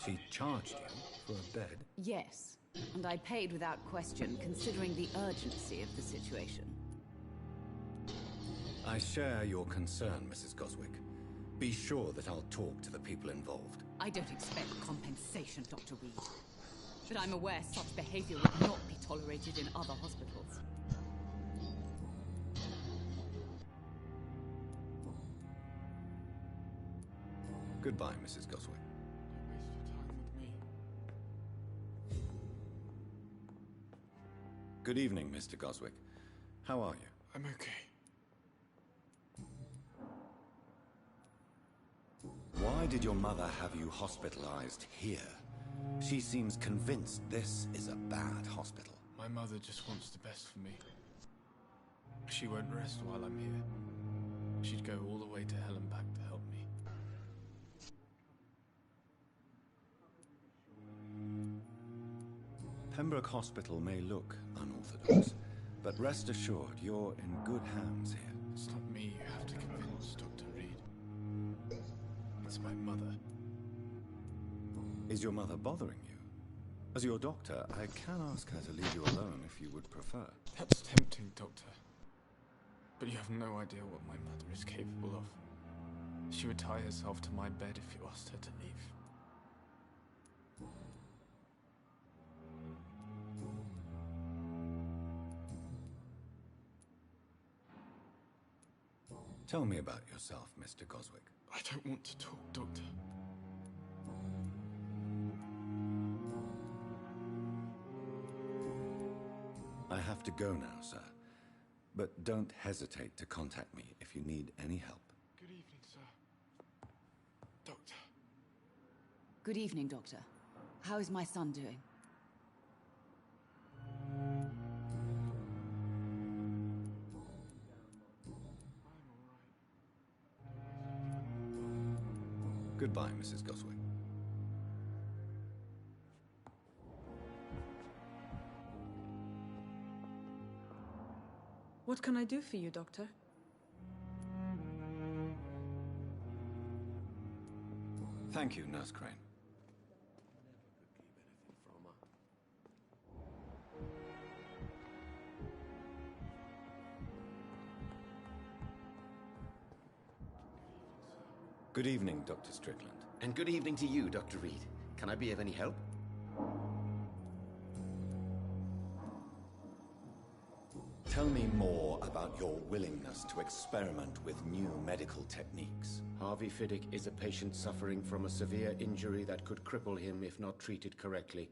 She charged you for a bed? Yes, and I paid without question, considering the urgency of the situation. I share your concern, Mrs. Goswick. Be sure that I'll talk to the people involved. I don't expect compensation, Dr. Reed. But I'm aware such behavior would not be tolerated in other hospitals. Goodbye, Mrs. Goswick. Good evening, Mr. Goswick. How are you? I'm okay. Why did your mother have you hospitalized here? She seems convinced this is a bad hospital. My mother just wants the best for me. She won't rest while I'm here. She'd go all the way to hell and back to help me. Pembroke Hospital may look unorthodox, but rest assured you're in good hands here. It's not me you have to convince, Dr. Reed. It's my mother. Is your mother bothering you? As your doctor, I can ask her to leave you alone if you would prefer. That's tempting, Doctor. But you have no idea what my mother is capable of. She would tie herself to my bed if you asked her to leave. Tell me about yourself, Mr. Goswick. I don't want to talk, Doctor. I have to go now, sir. But don't hesitate to contact me if you need any help. Good evening, sir. Doctor. Good evening, Doctor. How is my son doing? Goodbye, Mrs. Goswick. What can I do for you, Doctor? Thank you, Nurse Crane. Good evening, Dr. Strickland. And good evening to you, Dr. Reed. Can I be of any help? Tell me more about your willingness to experiment with new medical techniques. Harvey Fiddick is a patient suffering from a severe injury that could cripple him if not treated correctly.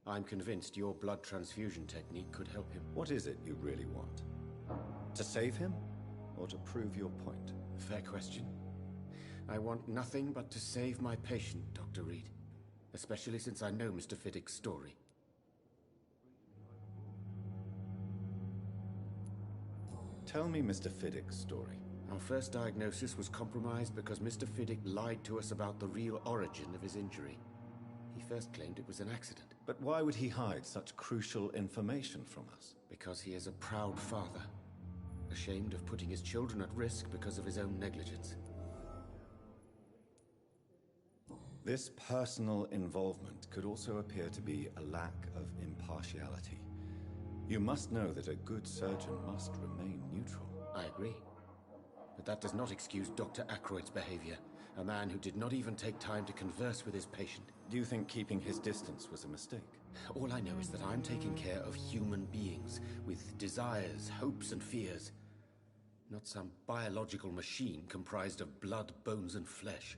I'm convinced your blood transfusion technique could help him. What is it you really want? To save him? Or to prove your point? Fair question. I want nothing but to save my patient, Dr. Reed. Especially since I know Mr. Fiddick's story. Tell me Mr. Fiddick's story. Our first diagnosis was compromised because Mr. Fiddick lied to us about the real origin of his injury. He first claimed it was an accident. But why would he hide such crucial information from us? Because he is a proud father, ashamed of putting his children at risk because of his own negligence. This personal involvement could also appear to be a lack of impartiality. You must know that a good surgeon must remain neutral. I agree. But that does not excuse Dr. Ackroyd's behavior, a man who did not even take time to converse with his patient. Do you think keeping his distance was a mistake? All I know is that I'm taking care of human beings with desires, hopes, and fears. Not some biological machine comprised of blood, bones, and flesh.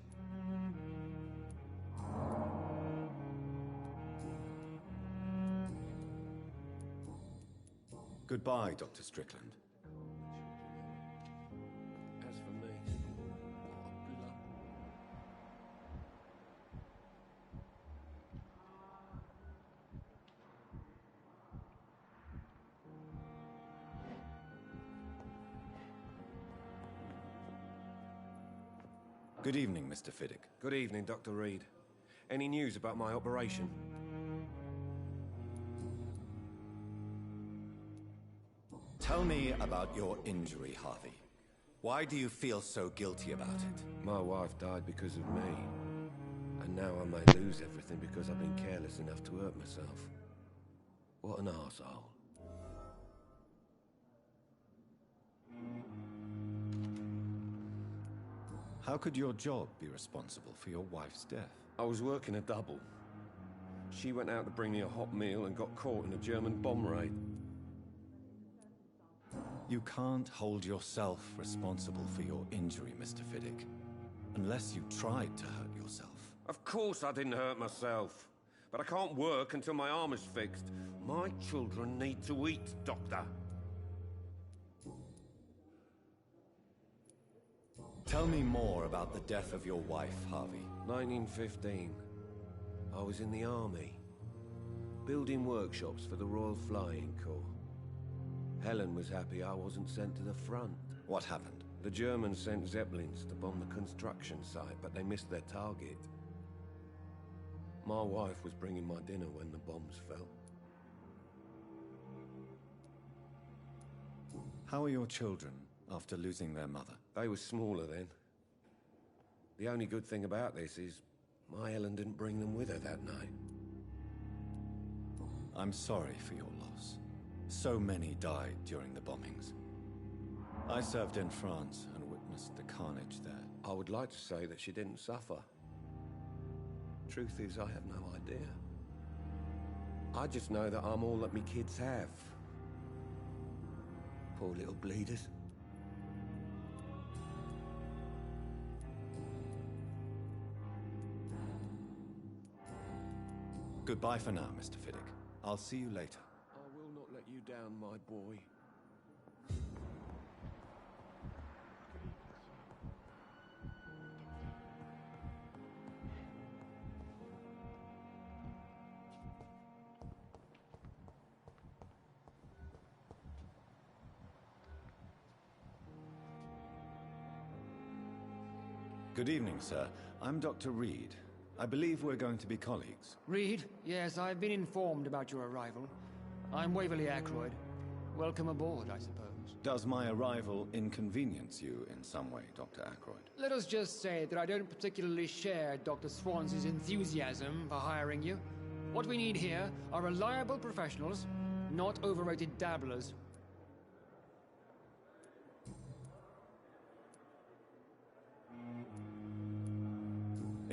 Goodbye, Dr. Strickland. As for me, Good evening, Mr. Fiddick. Good evening, Dr. Reed. Any news about my operation? Tell me about your injury, Harvey. Why do you feel so guilty about it? My wife died because of me. And now I may lose everything because I've been careless enough to hurt myself. What an arsehole. How could your job be responsible for your wife's death? I was working a double. She went out to bring me a hot meal and got caught in a German bomb raid. You can't hold yourself responsible for your injury, Mr. Fiddick, unless you tried to hurt yourself. Of course I didn't hurt myself. But I can't work until my arm is fixed. My children need to eat, Doctor. Tell me more about the death of your wife, Harvey. 1915. I was in the army, building workshops for the Royal Flying Corps. Helen was happy I wasn't sent to the front. What happened? The Germans sent Zeppelins to bomb the construction site, but they missed their target. My wife was bringing my dinner when the bombs fell. How are your children after losing their mother? They were smaller then. The only good thing about this is my Helen didn't bring them with her that night. I'm sorry for your loss. So many died during the bombings. I served in France and witnessed the carnage there. I would like to say that she didn't suffer. Truth is, I have no idea. I just know that I'm all that me kids have. Poor little bleeders. Goodbye for now, Mr. Fiddick. I'll see you later. I will not let you down, my boy. Good evening, sir. I'm Dr. Reed. I believe we're going to be colleagues. Reed? Yes, I've been informed about your arrival. I'm Waverly Ackroyd. Welcome aboard, I suppose. Does my arrival inconvenience you in some way, Dr. Ackroyd? Let us just say that I don't particularly share Dr. Swans's enthusiasm for hiring you. What we need here are reliable professionals, not overrated dabblers.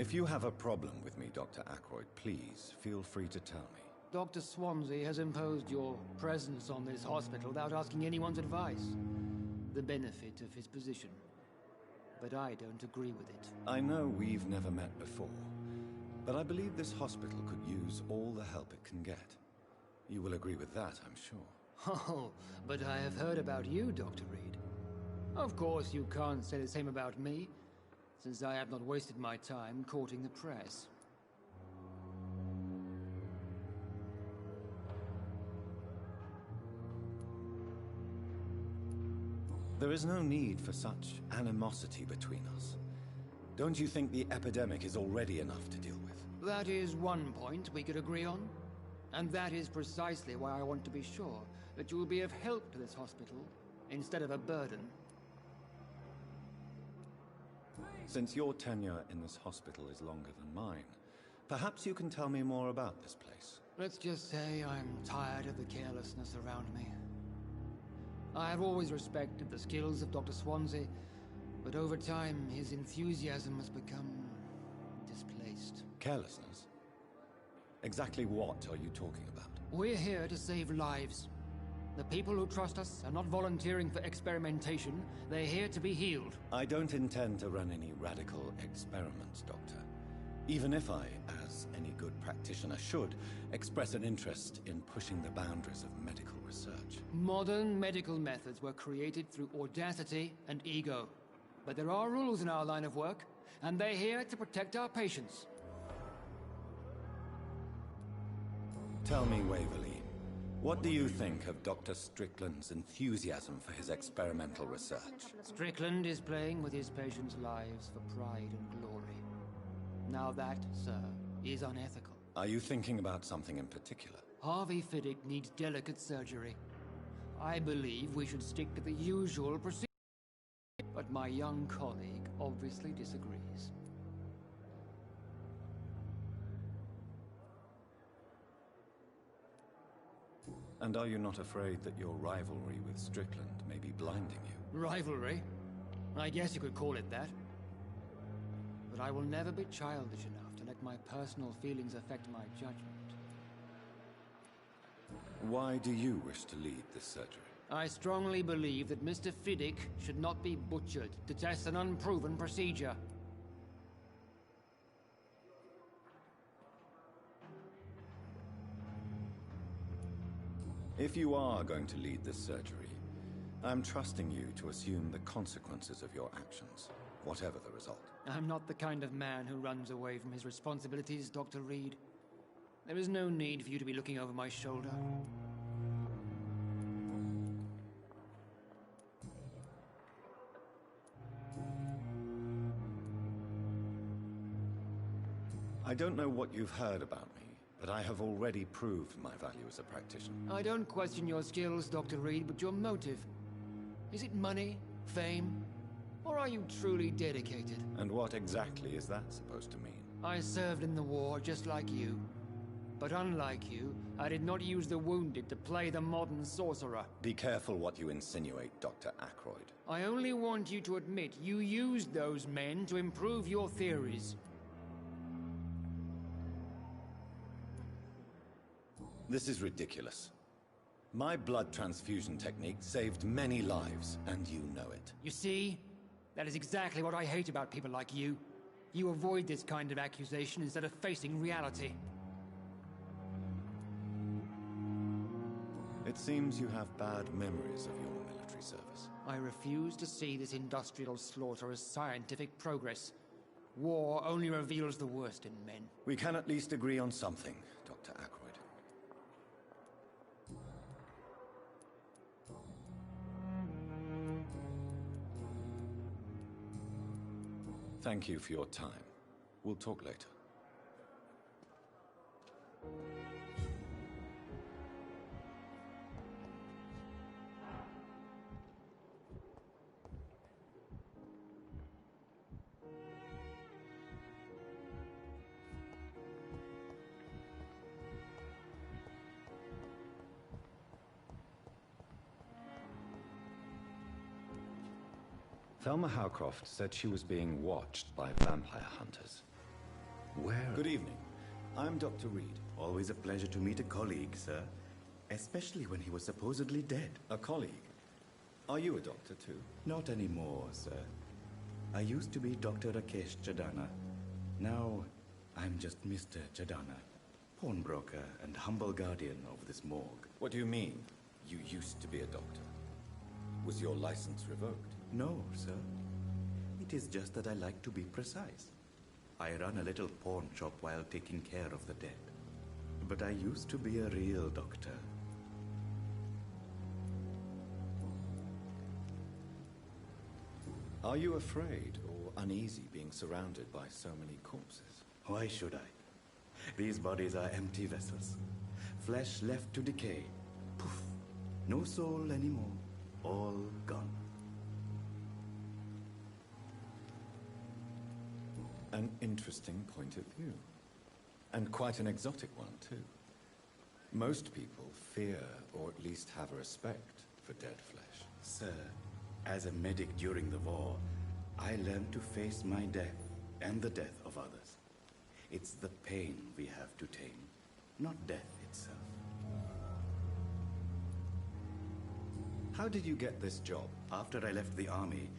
If you have a problem with me, Dr. Ackroyd, please feel free to tell me. Dr. Swansea has imposed your presence on this hospital without asking anyone's advice. The benefit of his position. But I don't agree with it. I know we've never met before, but I believe this hospital could use all the help it can get. You will agree with that, I'm sure. Oh, but I have heard about you, Dr. Reed. Of course, you can't say the same about me. since I have not wasted my time courting the press. There is no need for such animosity between us. Don't you think the epidemic is already enough to deal with? That is one point we could agree on. And that is precisely why I want to be sure that you will be of help to this hospital instead of a burden. Since your tenure in this hospital is longer than mine, perhaps you can tell me more about this place. Let's just say I'm tired of the carelessness around me. I have always respected the skills of Dr. Swansea, but over time his enthusiasm has become displaced. Carelessness? Exactly what are you talking about? We're here to save lives. The people who trust us are not volunteering for experimentation. They're here to be healed. I don't intend to run any radical experiments, Doctor. Even if I, as any good practitioner should, express an interest in pushing the boundaries of medical research. Modern medical methods were created through audacity and ego. But there are rules in our line of work, and they're here to protect our patients. Tell me, Waverly, what do you think of Dr. Strickland's enthusiasm for his experimental research? Strickland is playing with his patients' lives for pride and glory. Now that, sir, is unethical. Are you thinking about something in particular? Harvey Fiddick needs delicate surgery. I believe we should stick to the usual procedure. But my young colleague obviously disagrees. And are you not afraid that your rivalry with Strickland may be blinding you? Rivalry? I guess you could call it that. But I will never be childish enough to let my personal feelings affect my judgment. Why do you wish to lead this surgery? I strongly believe that Mr. Fiddick should not be butchered to test an unproven procedure. If you are going to lead this surgery, I'm trusting you to assume the consequences of your actions, whatever the result. I'm not the kind of man who runs away from his responsibilities, Dr. Reed. There is no need for you to be looking over my shoulder. I don't know what you've heard about me, but I have already proved my value as a practitioner. I don't question your skills, Dr. Reed, but your motive. Is it money, fame, or are you truly dedicated? And what exactly is that supposed to mean? I served in the war just like you. But unlike you, I did not use the wounded to play the modern sorcerer. Be careful what you insinuate, Dr. Ackroyd. I only want you to admit you used those men to improve your theories. This is ridiculous. My blood transfusion technique saved many lives, and you know it. You see? That is exactly what I hate about people like you. You avoid this kind of accusation instead of facing reality. It seems you have bad memories of your military service. I refuse to see this industrial slaughter as scientific progress. War only reveals the worst in men. We can at least agree on something, Dr. Ackroyd. Thank you for your time. We'll talk later. Thelma Howcroft said she was being watched by vampire hunters. Where? Good evening. I'm Dr. Reed. Always a pleasure to meet a colleague, sir. Especially when he was supposedly dead. A colleague? Are you a doctor too? Not anymore, sir. I used to be Dr. Rakesh Chadana. Now, I'm just Mr. Chadana, pawnbroker and humble guardian of this morgue. What do you mean, you used to be a doctor? Was your license revoked? No, sir. It It is just that I like to be precise. I run a little pawn shop while taking care of the dead. But I used to be a real doctor. Are you afraid or uneasy being surrounded by so many corpses? Why should I? These bodies are empty vessels. Flesh left to decay. Poof. No soul anymore. All gone. An interesting point of view. And quite an exotic one, too. Most people fear, or at least have a respect, for dead flesh. Sir, as a medic during the war, I learned to face my death and the death of others. It's the pain we have to tame, not death itself. How did you get this job? After I left the army,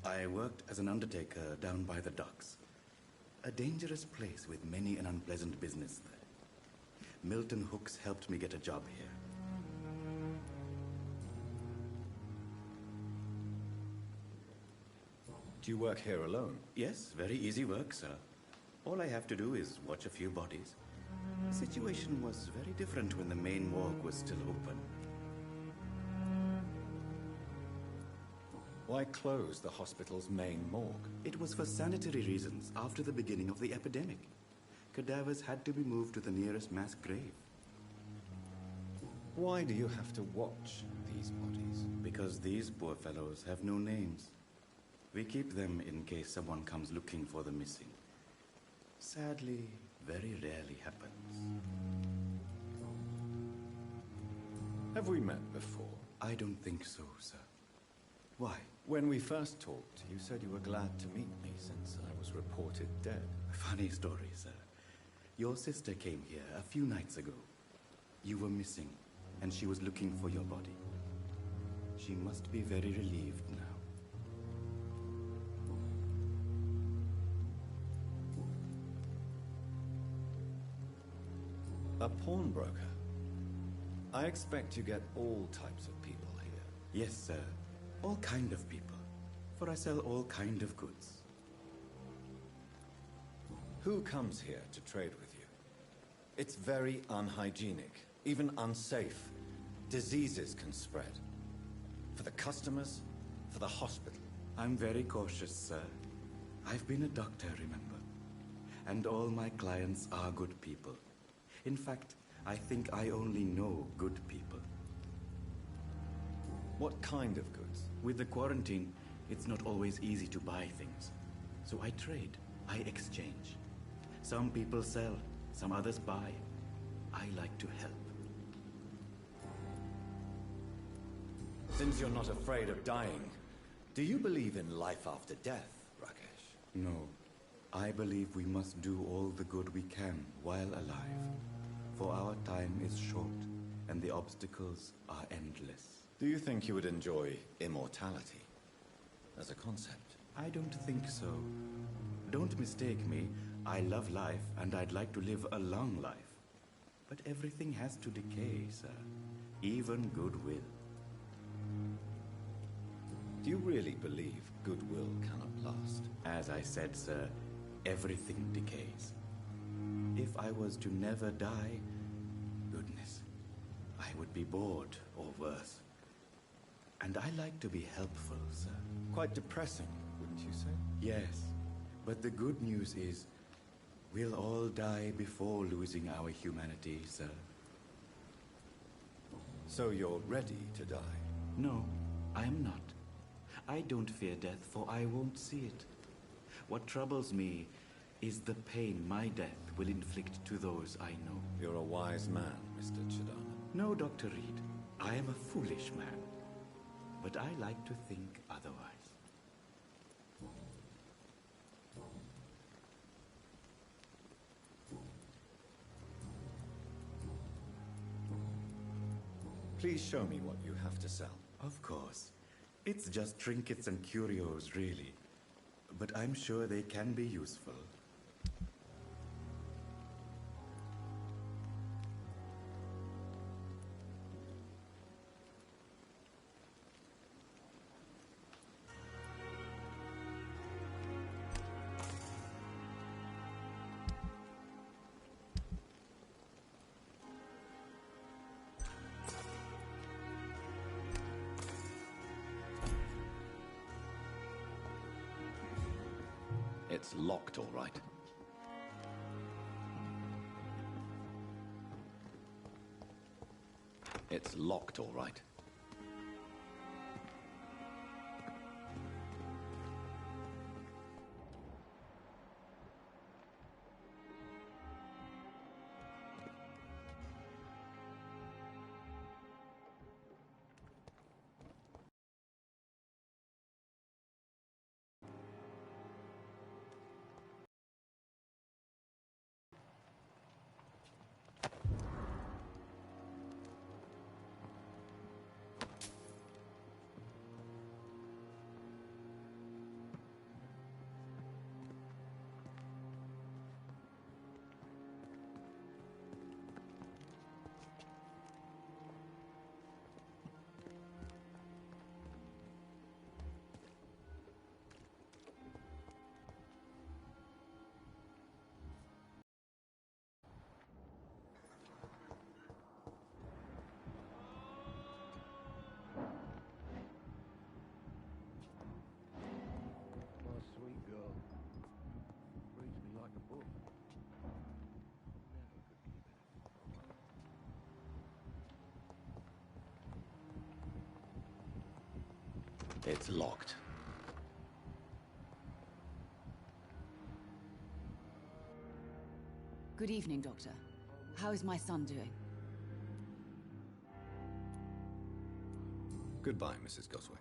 I worked as an undertaker down by the docks. A dangerous place with many an unpleasant business there. Milton Hooks helped me get a job here. Do you work here alone? Yes, very easy work, sir. All I have to do is watch a few bodies. The situation was very different when the main morgue was still open. Why close the hospital's main morgue? It was for sanitary reasons after the beginning of the epidemic. Cadavers had to be moved to the nearest mass grave. Why do you have to watch these bodies? Because these poor fellows have no names. We keep them in case someone comes looking for the missing. Sadly, very rarely happens. Have we met before? I don't think so, sir. Why? When we first talked, you said you were glad to meet me since I was reported dead. Funny story, sir. Your sister came here a few nights ago. You were missing, and she was looking for your body. She must be very relieved now. A pawnbroker? I expect you get all types of people here. Yes, sir. All kind of people. For I sell all kind of goods. Who comes here to trade with you? It's very unhygienic, even unsafe. Diseases can spread. For the customers, for the hospital. I'm very cautious, sir. I've been a doctor, remember? And all my clients are good people. In fact, I think I only know good people. What kind of goods? With the quarantine, it's not always easy to buy things. So I trade, I exchange. Some people sell, some others buy. I like to help. Since you're not afraid of dying, do you believe in life after death, Rakesh? No. I believe we must do all the good we can while alive. For our time is short, and the obstacles are endless. Do you think you would enjoy immortality as a concept? I don't think so. Don't mistake me. I love life, and I'd like to live a long life. But everything has to decay, sir. Even goodwill. Do you really believe goodwill cannot last? As I said, sir, everything decays. If I was to never die, goodness, I would be bored or worse. And I like to be helpful, sir. Quite depressing, wouldn't you say? Yes, but the good news is, we'll all die before losing our humanity, sir. So you're ready to die? No, I am not. I don't fear death, for I won't see it. What troubles me is the pain my death will inflict to those I know. You're a wise man, Mr. Chidana. No, Dr. Reed. I am a foolish man. But I like to think otherwise. Please show me what you have to sell. Of course. It's just trinkets and curios, really. But I'm sure they can be useful. It's locked, all right. It's locked, all right. My sweet girl. Reads me like a book. Never could keep it. It's locked. Good evening, Doctor. How is my son doing? Goodbye, Mrs. Gosway.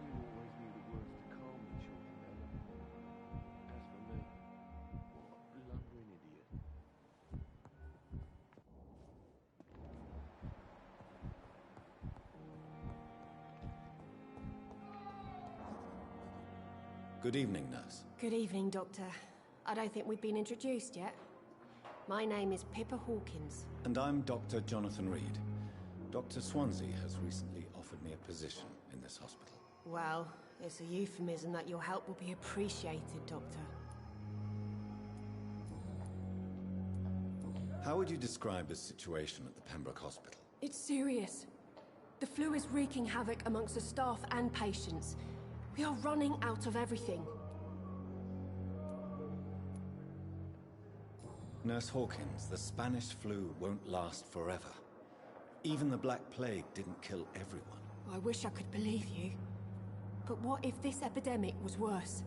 You always knew the words to calm the children, Ellen. As for me, what a blundering idiot. Good evening, nurse. Good evening, Doctor. I don't think we've been introduced yet. My name is Pippa Hawkins. And I'm Dr. Jonathan Reed. Dr. Swansea has recently offered me a position in this hospital. Well, it's a euphemism that your help will be appreciated, Doctor. How would you describe the situation at the Pembroke Hospital? It's serious. The flu is wreaking havoc amongst the staff and patients. We are running out of everything. Nurse Hawkins, the Spanish flu won't last forever. Even the Black Plague didn't kill everyone. I wish I could believe you. But what if this epidemic was worse?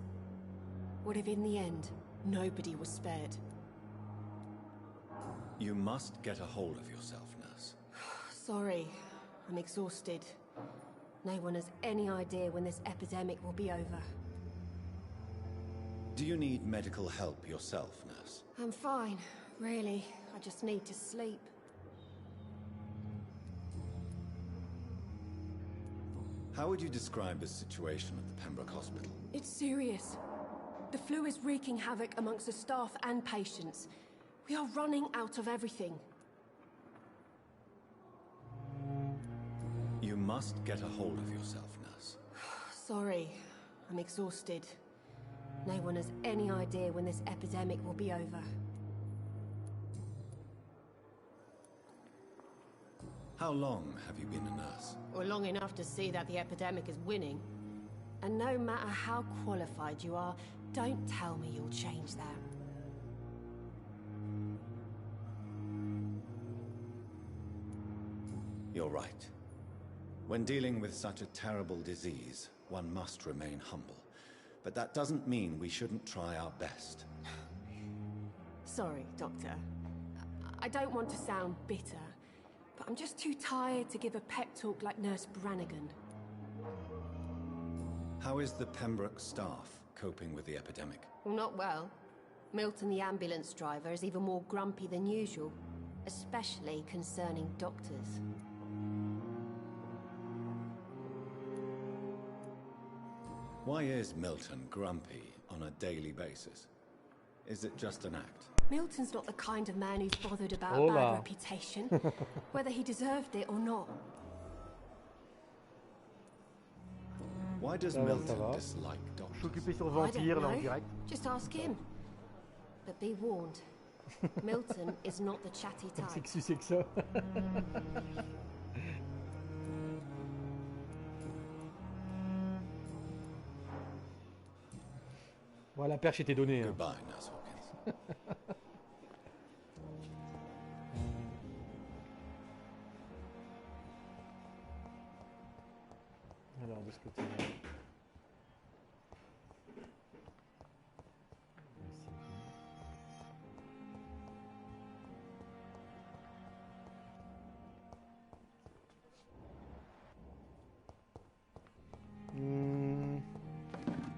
What if in the end, nobody was spared? You must get a hold of yourself, nurse. Sorry, I'm exhausted. No one has any idea when this epidemic will be over. Do you need medical help yourself, nurse? I'm fine, really. I just need to sleep. How would you describe the situation at the Pembroke Hospital? It's serious. The flu is wreaking havoc amongst the staff and patients. We are running out of everything. You must get a hold of yourself, nurse. Sorry, I'm exhausted. No one has any idea when this epidemic will be over. How long have you been a nurse? Or long enough to see that the epidemic is winning. And no matter how qualified you are, don't tell me you'll change that. You're right. When dealing with such a terrible disease, one must remain humble. But that doesn't mean we shouldn't try our best. Sorry, Doctor. I don't want to sound bitter, but I'm just too tired to give a pep talk like Nurse Brannigan. How is the Pembroke staff coping with the epidemic? Well, not well. Milton, the ambulance driver, is even more grumpy than usual, especially concerning doctors. Why is Milton grumpy on a daily basis? Is it just an act? Milton's not the kind of man who's bothered about a Hola. bad reputation, whether he deserved it or not. Why does Ça va, Milton ça va. dislike Je doctors? suis occupé sur I don't Vampyre là en know. direct. Just ask him. But be warned, Milton is not the chatty type. C'est que c'est que ça. Voilà, la perche était donnée. Hein. Goodbye, Nurse Hawkins. Alors, de ce côté-là.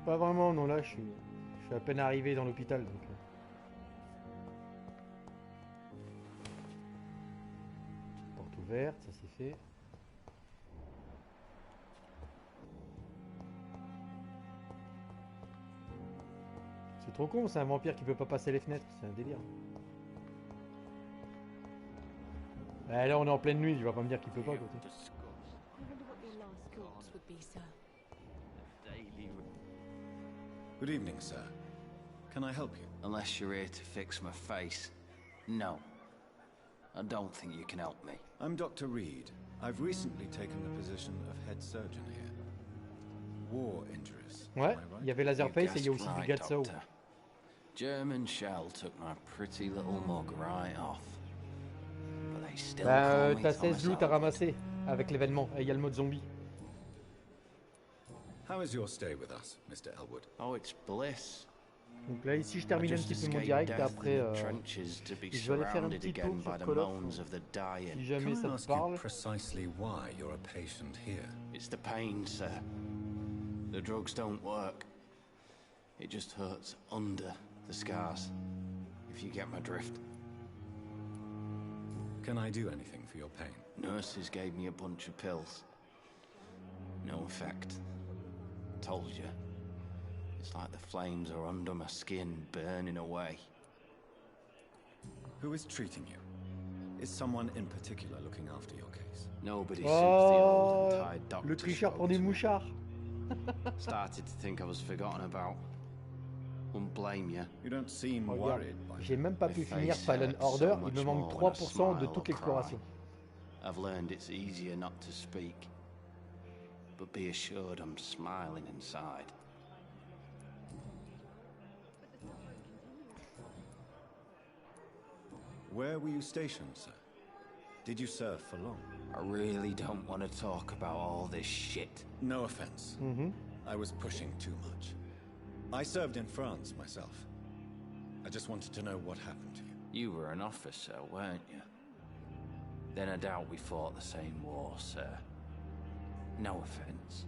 Pas vraiment, non, là je suis à peine arrivé dans l'hôpital donc. Porte ouverte, ça c'est fait. C'est trop con, c'est un vampire qui peut pas passer les fenêtres, c'est un délire. Ah, là on est en pleine nuit, tu vas pas me dire qu'il peut pas à côté. Good evening, sir. Can I help you? Unless you're here to fix my face. No. I don't think you can help me. I'm Dr. Reed. I've recently taken the position of head surgeon here. War injuries. Ouais, il y avait Laserface et il y a aussi du Gatso. German shell took my pretty little mug right off. But they still Bah, t'as 16 loot à ramasser avec l'événement et il y a le mode zombie. How is your stay with us, Mr. Elwood? Oh, it's bliss. Donc là ici je termine un petit peu mon direct et après je vais aller faire un petit tour sur Call of si jamais ça te parle. Precisely why you're a patient here? It's the pain, sir. The drugs don't work. It just hurts under the scars. If you get my drift. Can I do anything for your pain? Nurses gave me a bunch of pills. No effect. Told you. It's like the flames are under my skin, burning away. Who is treating you? Is someone in particular looking after your case? Nobody suits the old and Oh, tired doctor. le tricheur pour des mouchards. Started to think I was forgotten about. Wouldn't blame you. You don't seem Regarde, worried by j'ai même pas pu My finir face Fallen hurts Order, so il me much manque more when I 3% de smile toute or l'exploration. cry. I've learned it's easier not to speak. But be assured I'm smiling inside. Where were you stationed, sir? Did you serve for long? I really don't want to talk about all this shit. No offense. I was pushing too much. I served in France myself. I just wanted to know what happened to you. You were an officer, weren't you? Then I doubt we fought the same war, sir. No offense.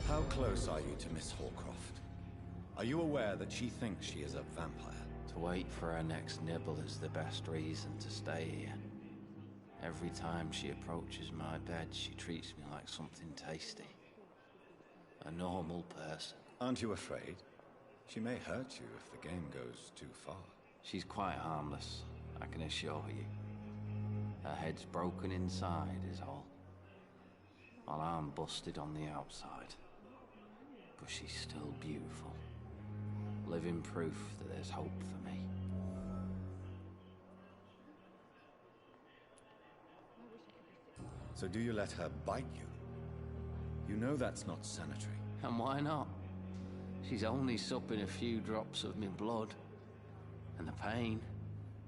How close are you to Miss Hallcroft? Are you aware that she thinks she is a vampire? To wait for her next nibble is the best reason to stay here. Every time she approaches my bed, she treats me like something tasty. A normal person. Aren't you afraid? She may hurt you if the game goes too far. She's quite harmless, I can assure you. Her head's broken inside is all. While I'm busted on the outside. But she's still beautiful. Living proof that there's hope for me. So do you let her bite you? You know that's not sanitary. And why not? She's only supping a few drops of me blood. And the pain,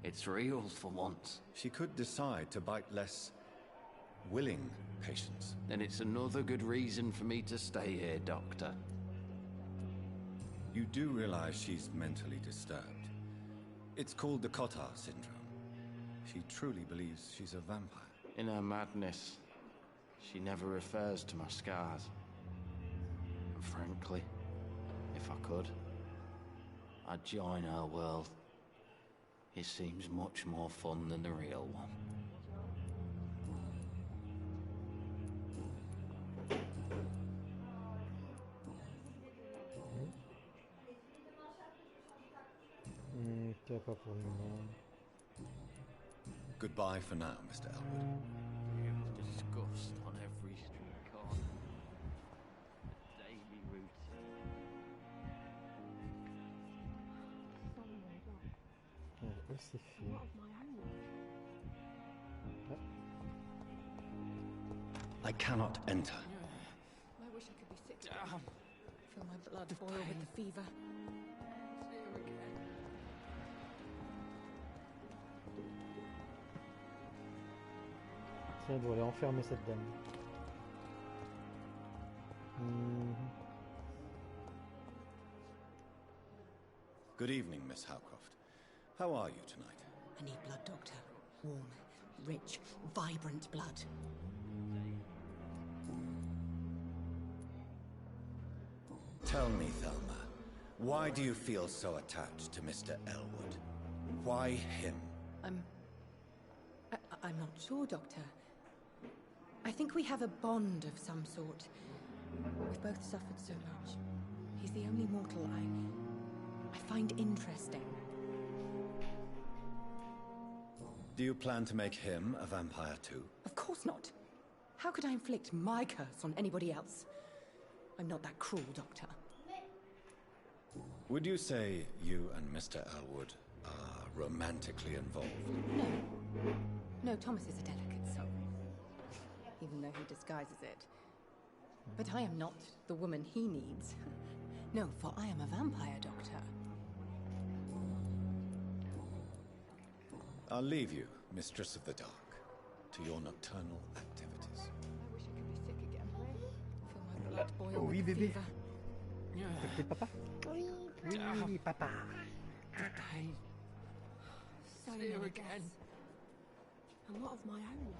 it's real for once. She could decide to bite less willing patients. Then it's another good reason for me to stay here, Doctor. You do realize she's mentally disturbed. It's called the Cotard syndrome. She truly believes she's a vampire. In her madness, she never refers to my scars. And frankly, if I could, I'd join her world. It seems much more fun than the real one. Pas pour le moment. Goodbye for now, Mr. Elwood. Disgust on every street corner. Daily routine. Ouais, c'est fait. Ah. I cannot enter. I wish I could be sick again. Feel my blood boil with the fever. Tiens, elle doit aller enfermer cette dame. Good evening, Miss Howcroft. How are you tonight? I need blood, Doctor. Warm, rich, vibrant blood. Tell me, Thelma, why do you feel so attached to Mr. Elwood? Why him? I'm not sure, Doctor. I think we have a bond of some sort. We've both suffered so much. He's the only mortal I find interesting. Do you plan to make him a vampire too? Of course not. How could I inflict my curse on anybody else? I'm not that cruel, Doctor. Would you say you and Mr. Elwood are romantically involved? No. No, Thomas is a delicate soul. Even though he disguises it. But I am not the woman he needs. No, for I am a vampire, Doctor. I'll leave you, Mistress of the Dark, to your nocturnal activities. I wish I could be sick again. Feel my blood boil Oui, with bébé. fever. T'es papa? Oui, papa. So many deaths. And what of my own?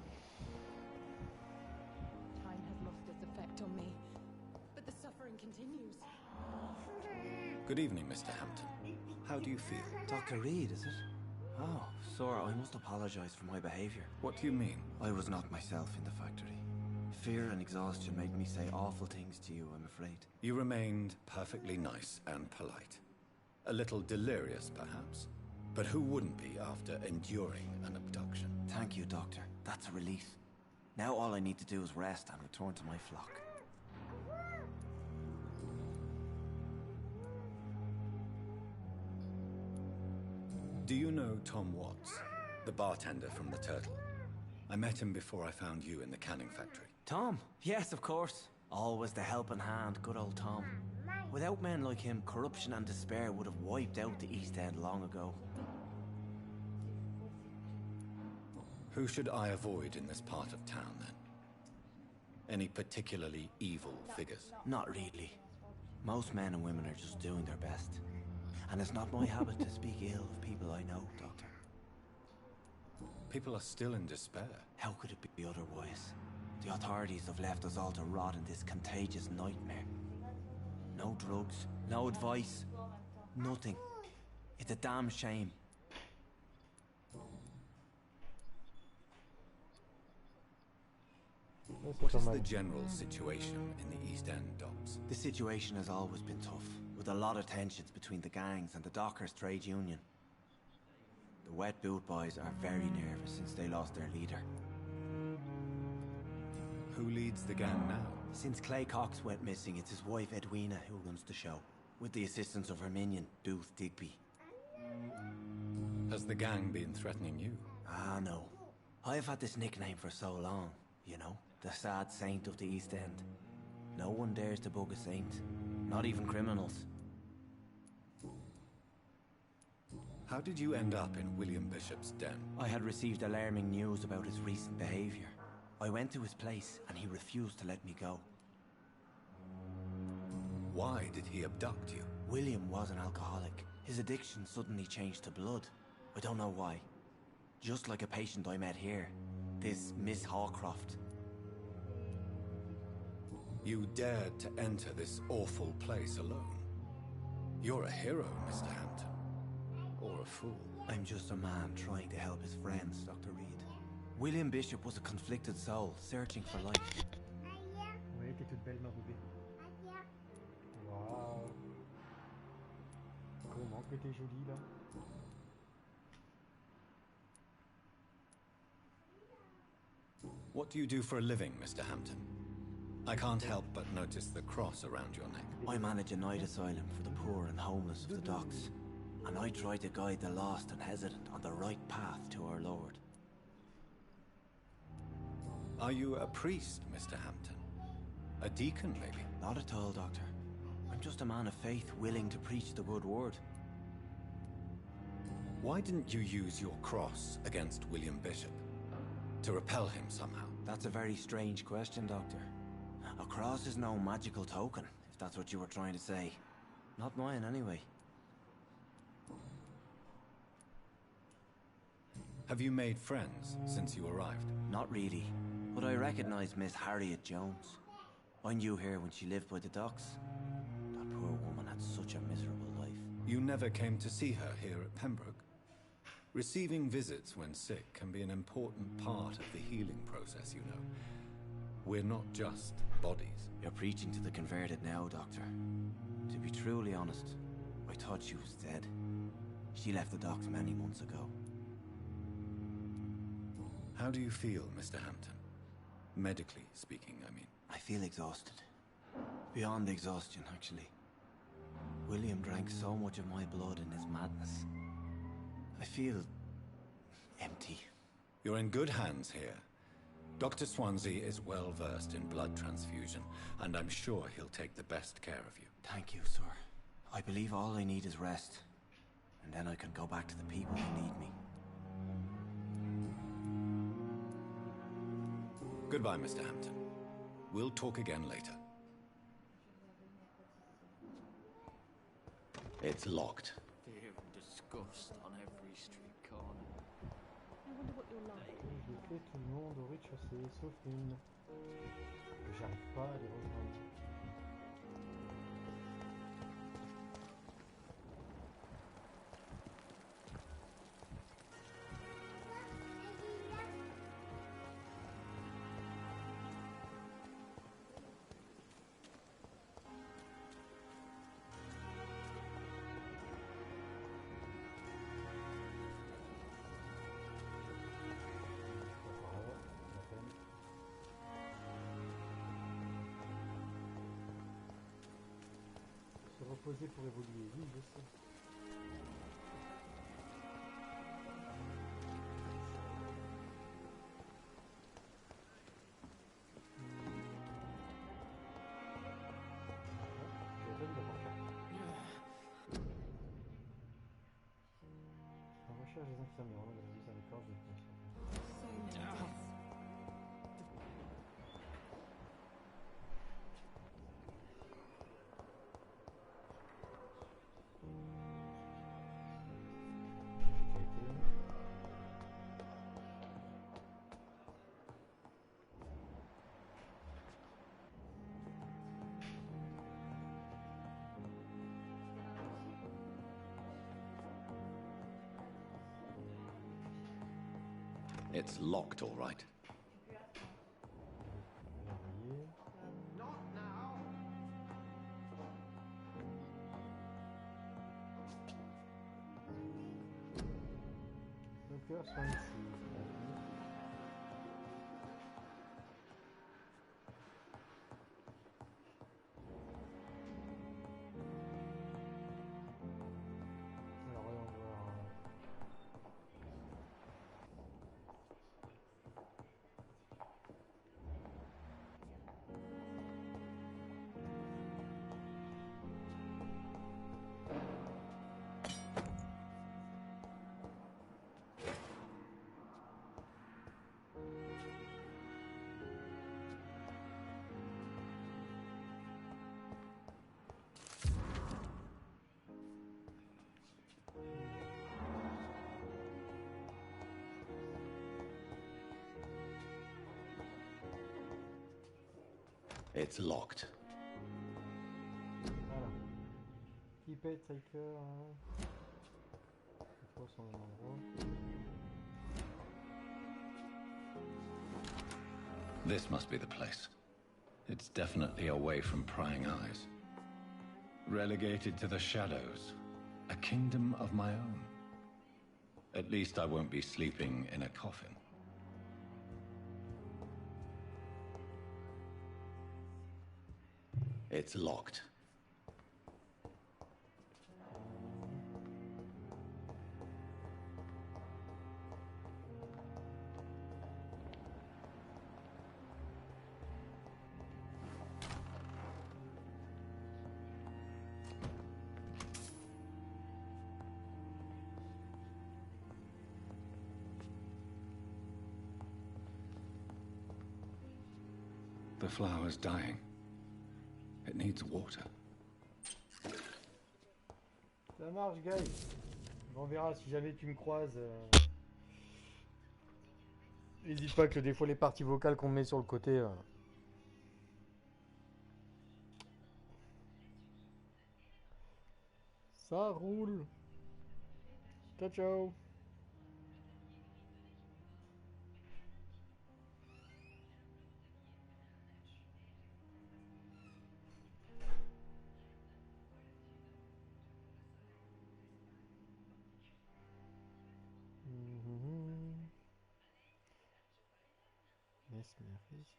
Time has lost its effect on me. But the suffering continues. Good evening, Mr. Hampton. How do you feel? Dr. Reed, is it? Oh, sir, I must apologize for my behavior. What do you mean? I was not myself in the factory. Fear and exhaustion made me say awful things to you, I'm afraid. You remained perfectly nice and polite. A little delirious, perhaps. But who wouldn't be after enduring an abduction? Thank you, Doctor. That's a relief. Now all I need to do is rest and return to my flock. Do you know Tom Watts, the bartender from the Turtle? I met him before I found you in the canning factory. Tom? Yes, of course. Always the helping hand, good old Tom. Without men like him, corruption and despair would have wiped out the East End long ago. Who should I avoid in this part of town, then? Any particularly evil figures? Not really. Most men and women are just doing their best. And it's not my habit to speak ill of people I know, Doctor. People are still in despair. How could it be otherwise? The authorities have left us all to rot in this contagious nightmare. No drugs, no advice, nothing. It's a damn shame. What is the general situation in the East End docks? The situation has always been tough, with a lot of tensions between the gangs and the Dockers' trade union. The Wet Boot Boys are very nervous since they lost their leader. Who leads the gang now? Since Clay Cox went missing, it's his wife Edwina who runs the show, with the assistance of her minion, Booth Digby. Has the gang been threatening you? Ah, no. I've had this nickname for so long, you know, the sad saint of the East End. No one dares to bug a saint, not even criminals. How did you end up in William Bishop's den? I had received alarming news about his recent behavior. I went to his place and he refused to let me go. Why did he abduct you? William was an alcoholic. His addiction suddenly changed to blood. I don't know why. Just like a patient I met here. This Miss Hawcroft. You dared to enter this awful place alone. You're a hero, Mr. Hampton. Or a fool. I'm just a man trying to help his friends, Dr. Reed. William Bishop was a conflicted soul, searching for life. Oui, t'es toute belle, ma bébé. Waouh. Comment que t'es jolie, là. What do you do for a living, Mr. Hampton? I can't help but notice the cross around your neck. I manage a night asylum for the poor and homeless of the docks. And I try to guide the lost and hesitant on the right path to our Lord. Are you a priest, Mr. Hampton? A deacon, maybe? Not at all, Doctor. I'm just a man of faith willing to preach the good word. Why didn't you use your cross against William Bishop? To repel him somehow? That's a very strange question, Doctor. A cross is no magical token, if that's what you were trying to say. Not mine, anyway. Have you made friends since you arrived? Not really, but I recognize Miss Harriet Jones. I knew her when she lived by the docks. That poor woman had such a miserable life. You never came to see her here at Pembroke? Receiving visits when sick can be an important part of the healing process, you know. We're not just bodies. You're preaching to the converted now, Doctor. To be truly honest, I thought she was dead. She left the docks many months ago. How do you feel, Mr. Hampton? Medically speaking, I mean. I feel exhausted. Beyond exhaustion, actually. William drank so much of my blood in his madness. I feel empty. You're in good hands here. Dr. Swansea is well versed in blood transfusion, and I'm sure he'll take the best care of you. Thank you, sir. I believe all I need is rest, and then I can go back to the people who need me. Goodbye, Mr. Hampton. We'll talk again later. It's locked. Fear and disgust on every street corner. I wonder what you're like. J'ai fait tout le monde au rez-de-chaussée, sauf une. Que j'arrive pas à les rejoindre. Se reposer pour évoluer, oui, je sais. En recherche des infirmières, on a vu ça avec l'ordre de It's locked, all right. Not now. Docteur Swansea. Alors voyons voir. It's locked. Voilà. Keep it, Taker. Il faut son endroit. This must be the place. It's definitely away from prying eyes. Relegated to the shadows. A kingdom of my own. At least I won't be sleeping in a coffin. It's locked. The flower's dying. It needs water. Ça marche, guys. On verra si jamais tu me croises. N'hésite pas que des fois les parties vocales qu'on met sur le côté. Ça roule. Ciao, ciao. Mesmerise.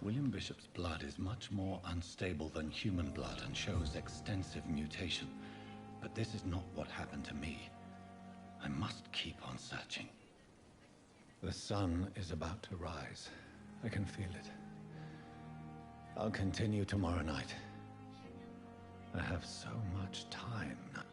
William Bishop's blood is much more unstable than human blood and shows extensive mutation. But this is not what happened to me. I must keep on searching. The sun is about to rise. I can feel it. I'll continue tomorrow night. I have so much time now.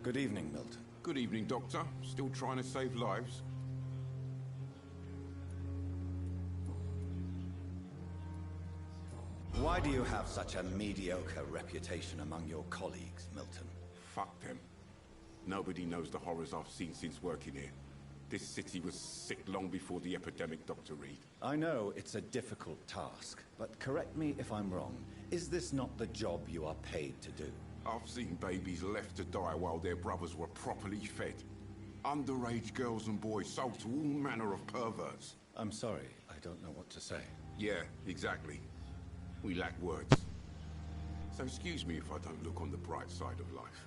Good evening, Milton. Good evening, Doctor. Still trying to save lives? Why do you have such a mediocre reputation among your colleagues, Milton? Fuck them. Nobody knows the horrors I've seen since working here. This city was sick long before the epidemic, Dr. Reed. I know it's a difficult task, but correct me if I'm wrong. Is this not the job you are paid to do? I've seen babies left to die while their brothers were properly fed. Underage girls and boys sold to all manner of perverts. I'm sorry, I don't know what to say. Yeah, exactly. We lack words. So excuse me if I don't look on the bright side of life.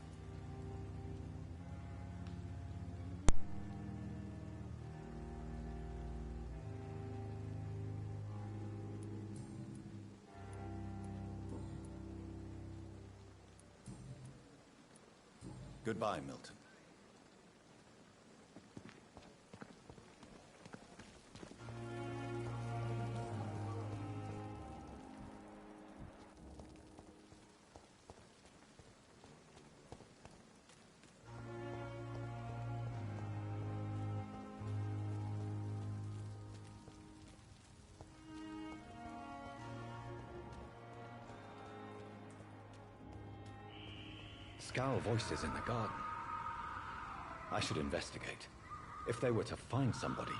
Goodbye, Milton. Scowl voices in the garden. I should investigate. If they were to find somebody.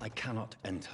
I cannot enter.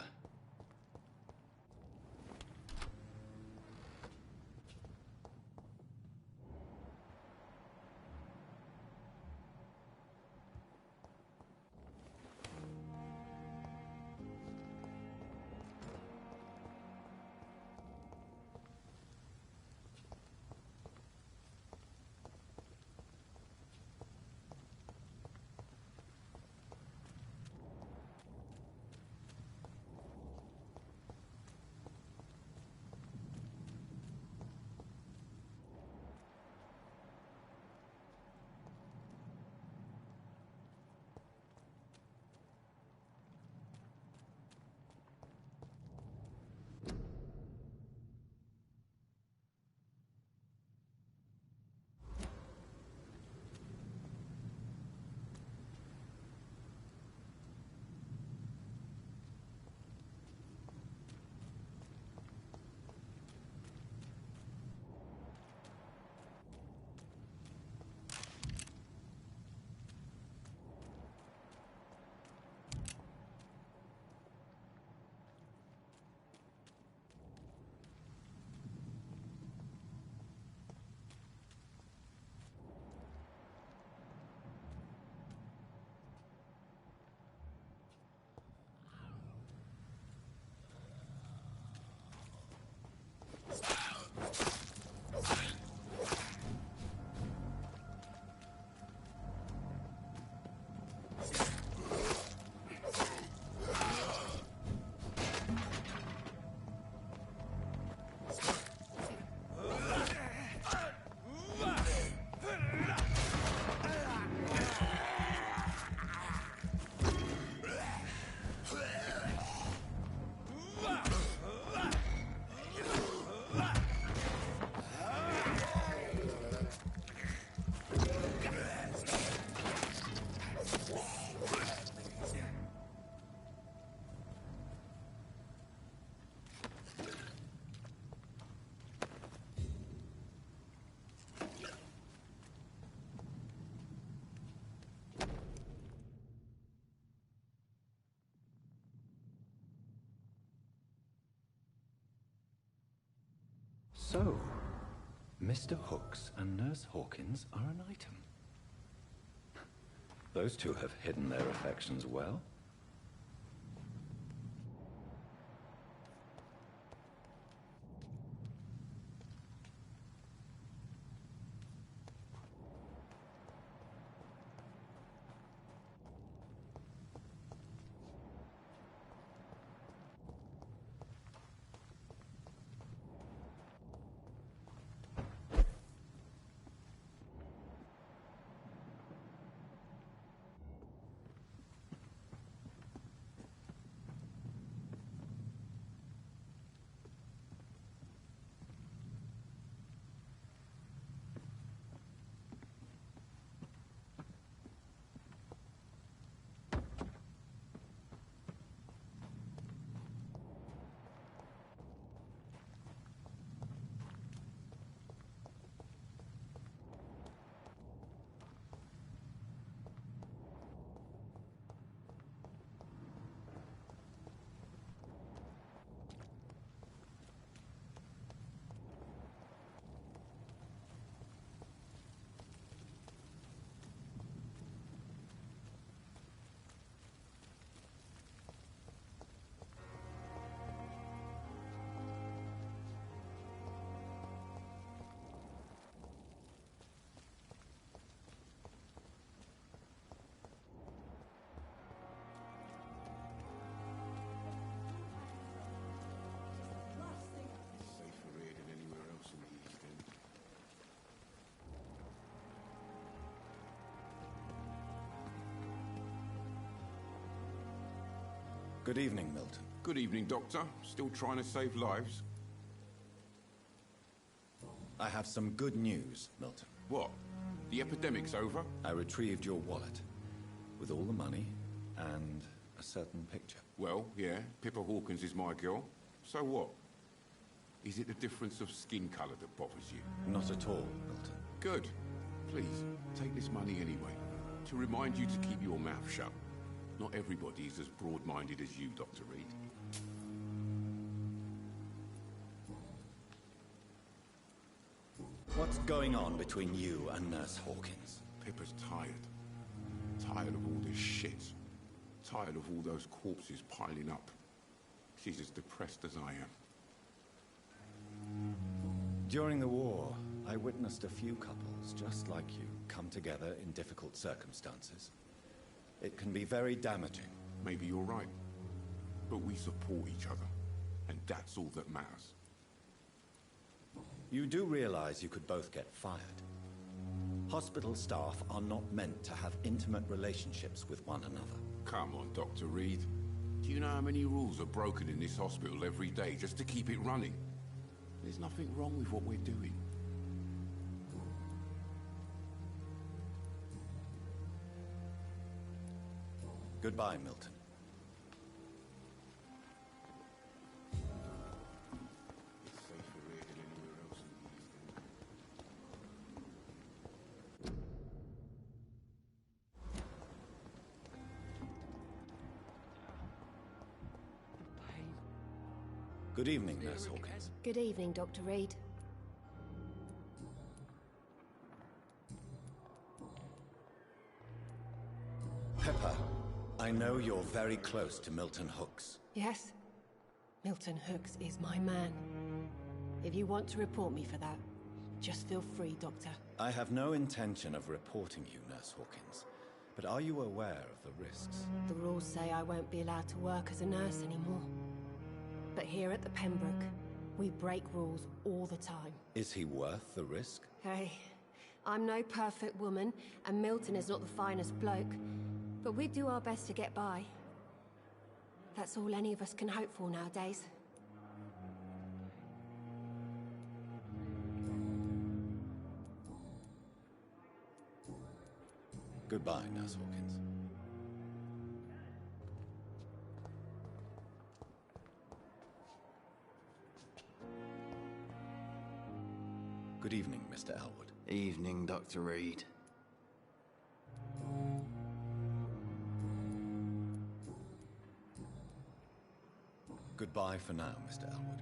So, Mr. Hooks and Nurse Hawkins are an item. Those two have hidden their affections well. Safer here than anywhere else in the East End. Good evening, Milton. Good evening, Doctor. Still trying to save lives? I have some good news, Milton. What? The epidemic's over? I retrieved your wallet, with all the money and a certain picture. Well, yeah, Pippa Hawkins is my girl. So what? Is it the difference of skin colour that bothers you? Not at all, Milton. Good. Please, take this money anyway, to remind you to keep your mouth shut. Not everybody is as broad-minded as you, Dr. Reed. What's going on between you and Nurse Hawkins? Pippa's tired. Tired of all this shit. Tired of all those corpses piling up. She's as depressed as I am. During the war, I witnessed a few couples, just like you, come together in difficult circumstances. It can be very damaging. Maybe you're right. But we support each other. And that's all that matters. You do realize you could both get fired. Hospital staff are not meant to have intimate relationships with one another. Come on, Dr. Reed. Do you know how many rules are broken in this hospital every day just to keep it running? There's nothing wrong with what we're doing. Goodbye, Milton. It's safer here than anywhere else in the East End. Good evening, Nurse Hawkins. Good evening, Dr. Reed. Pepper, I know you're very close to Milton Hooks. Yes? Milton Hooks is my man. If you want to report me for that, just feel free, Doctor. I have no intention of reporting you, Nurse Hawkins. But are you aware of the risks? The rules say I won't be allowed to work as a nurse anymore. But here at the Pembroke, we break rules all the time. Is he worth the risk? Hey, I'm no perfect woman, and Milton is not the finest bloke. But we do our best to get by. That's all any of us can hope for nowadays. Goodbye, Nurse Hawkins. Good evening, Mr. Elwood. Evening, Dr. Reed. Goodbye for now, Mr. Elwood.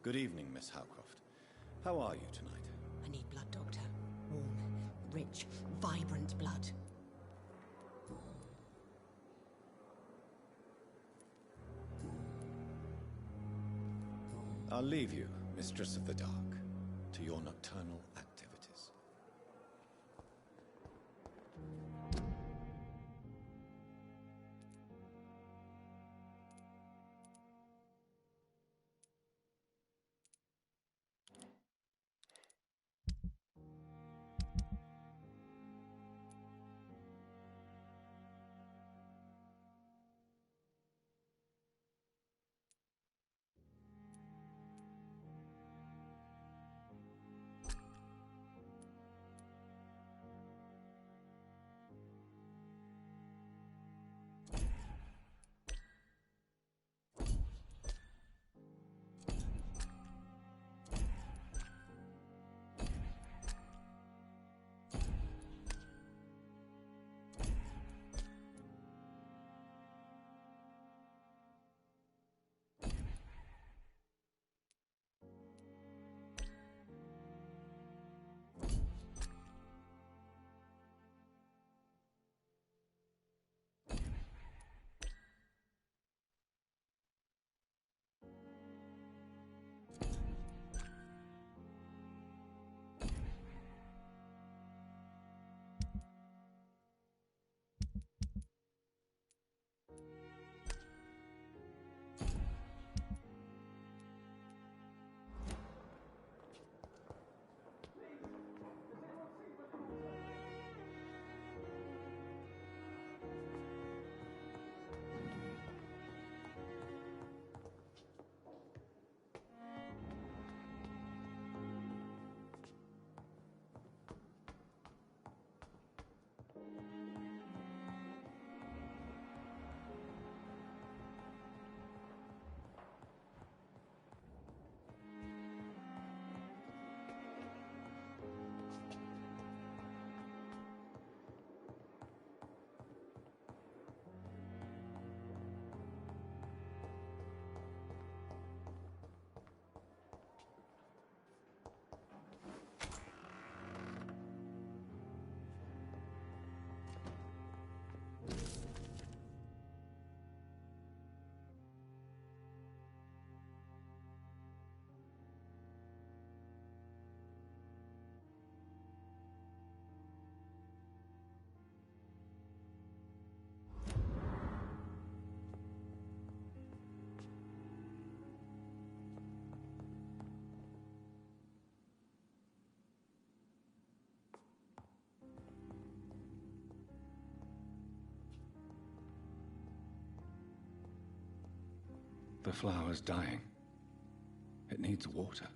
Good evening, Miss Howcroft. How are you tonight? I need blood, Doctor. Warm, rich, vibrant blood. I'll leave you, Mistress of the Dark, to your nocturnal activities. The flower's dying. It needs water.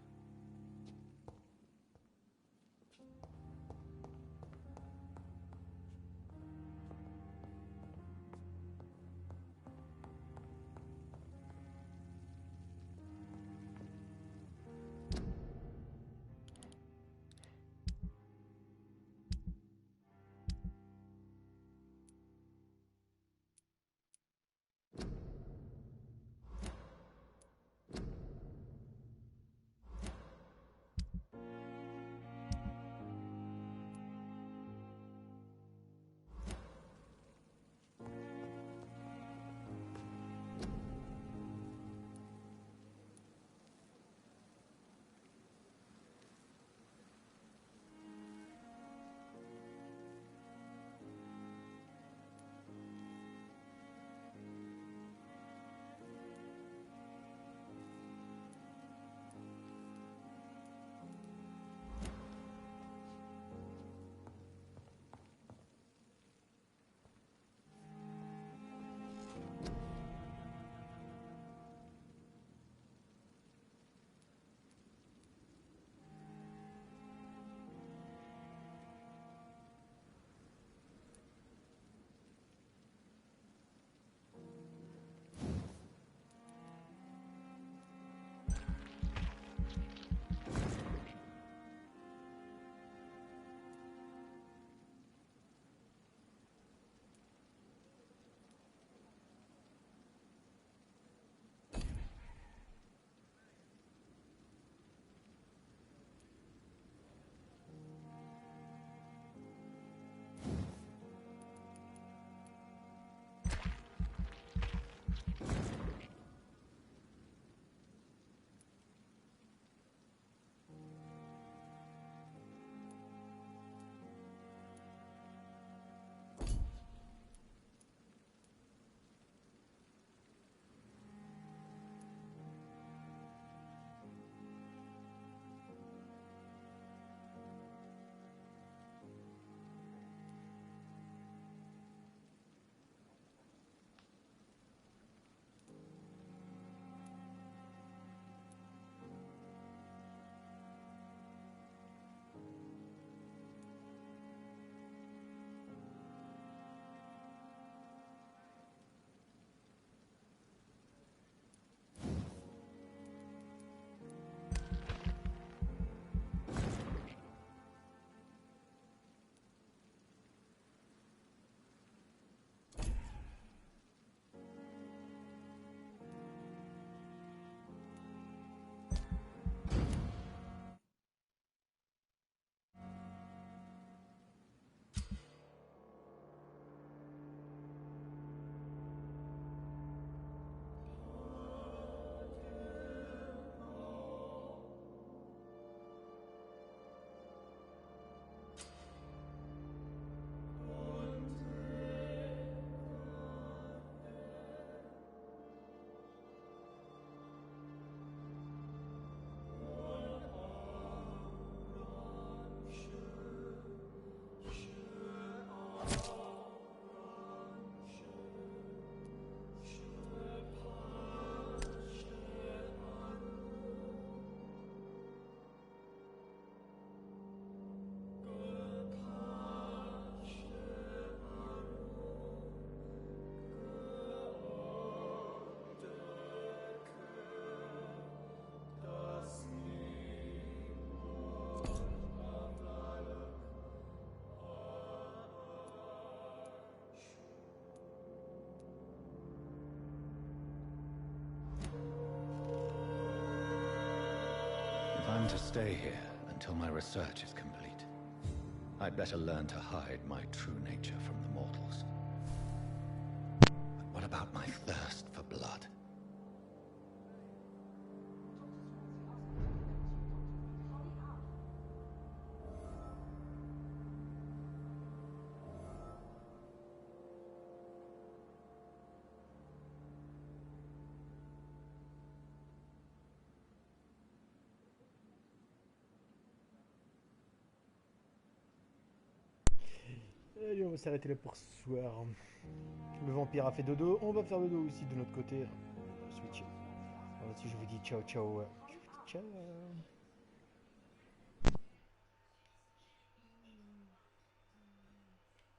I'm to stay here until my research is complete, I'd better learn to hide my true nature from the mortals. But what about my thirst for blood? Allez, on va s'arrêter là pour ce soir. Le vampire a fait dodo, on va faire dodo aussi de notre côté. Switch. Alors, si je vous dis ciao ciao, je vous dis ciao.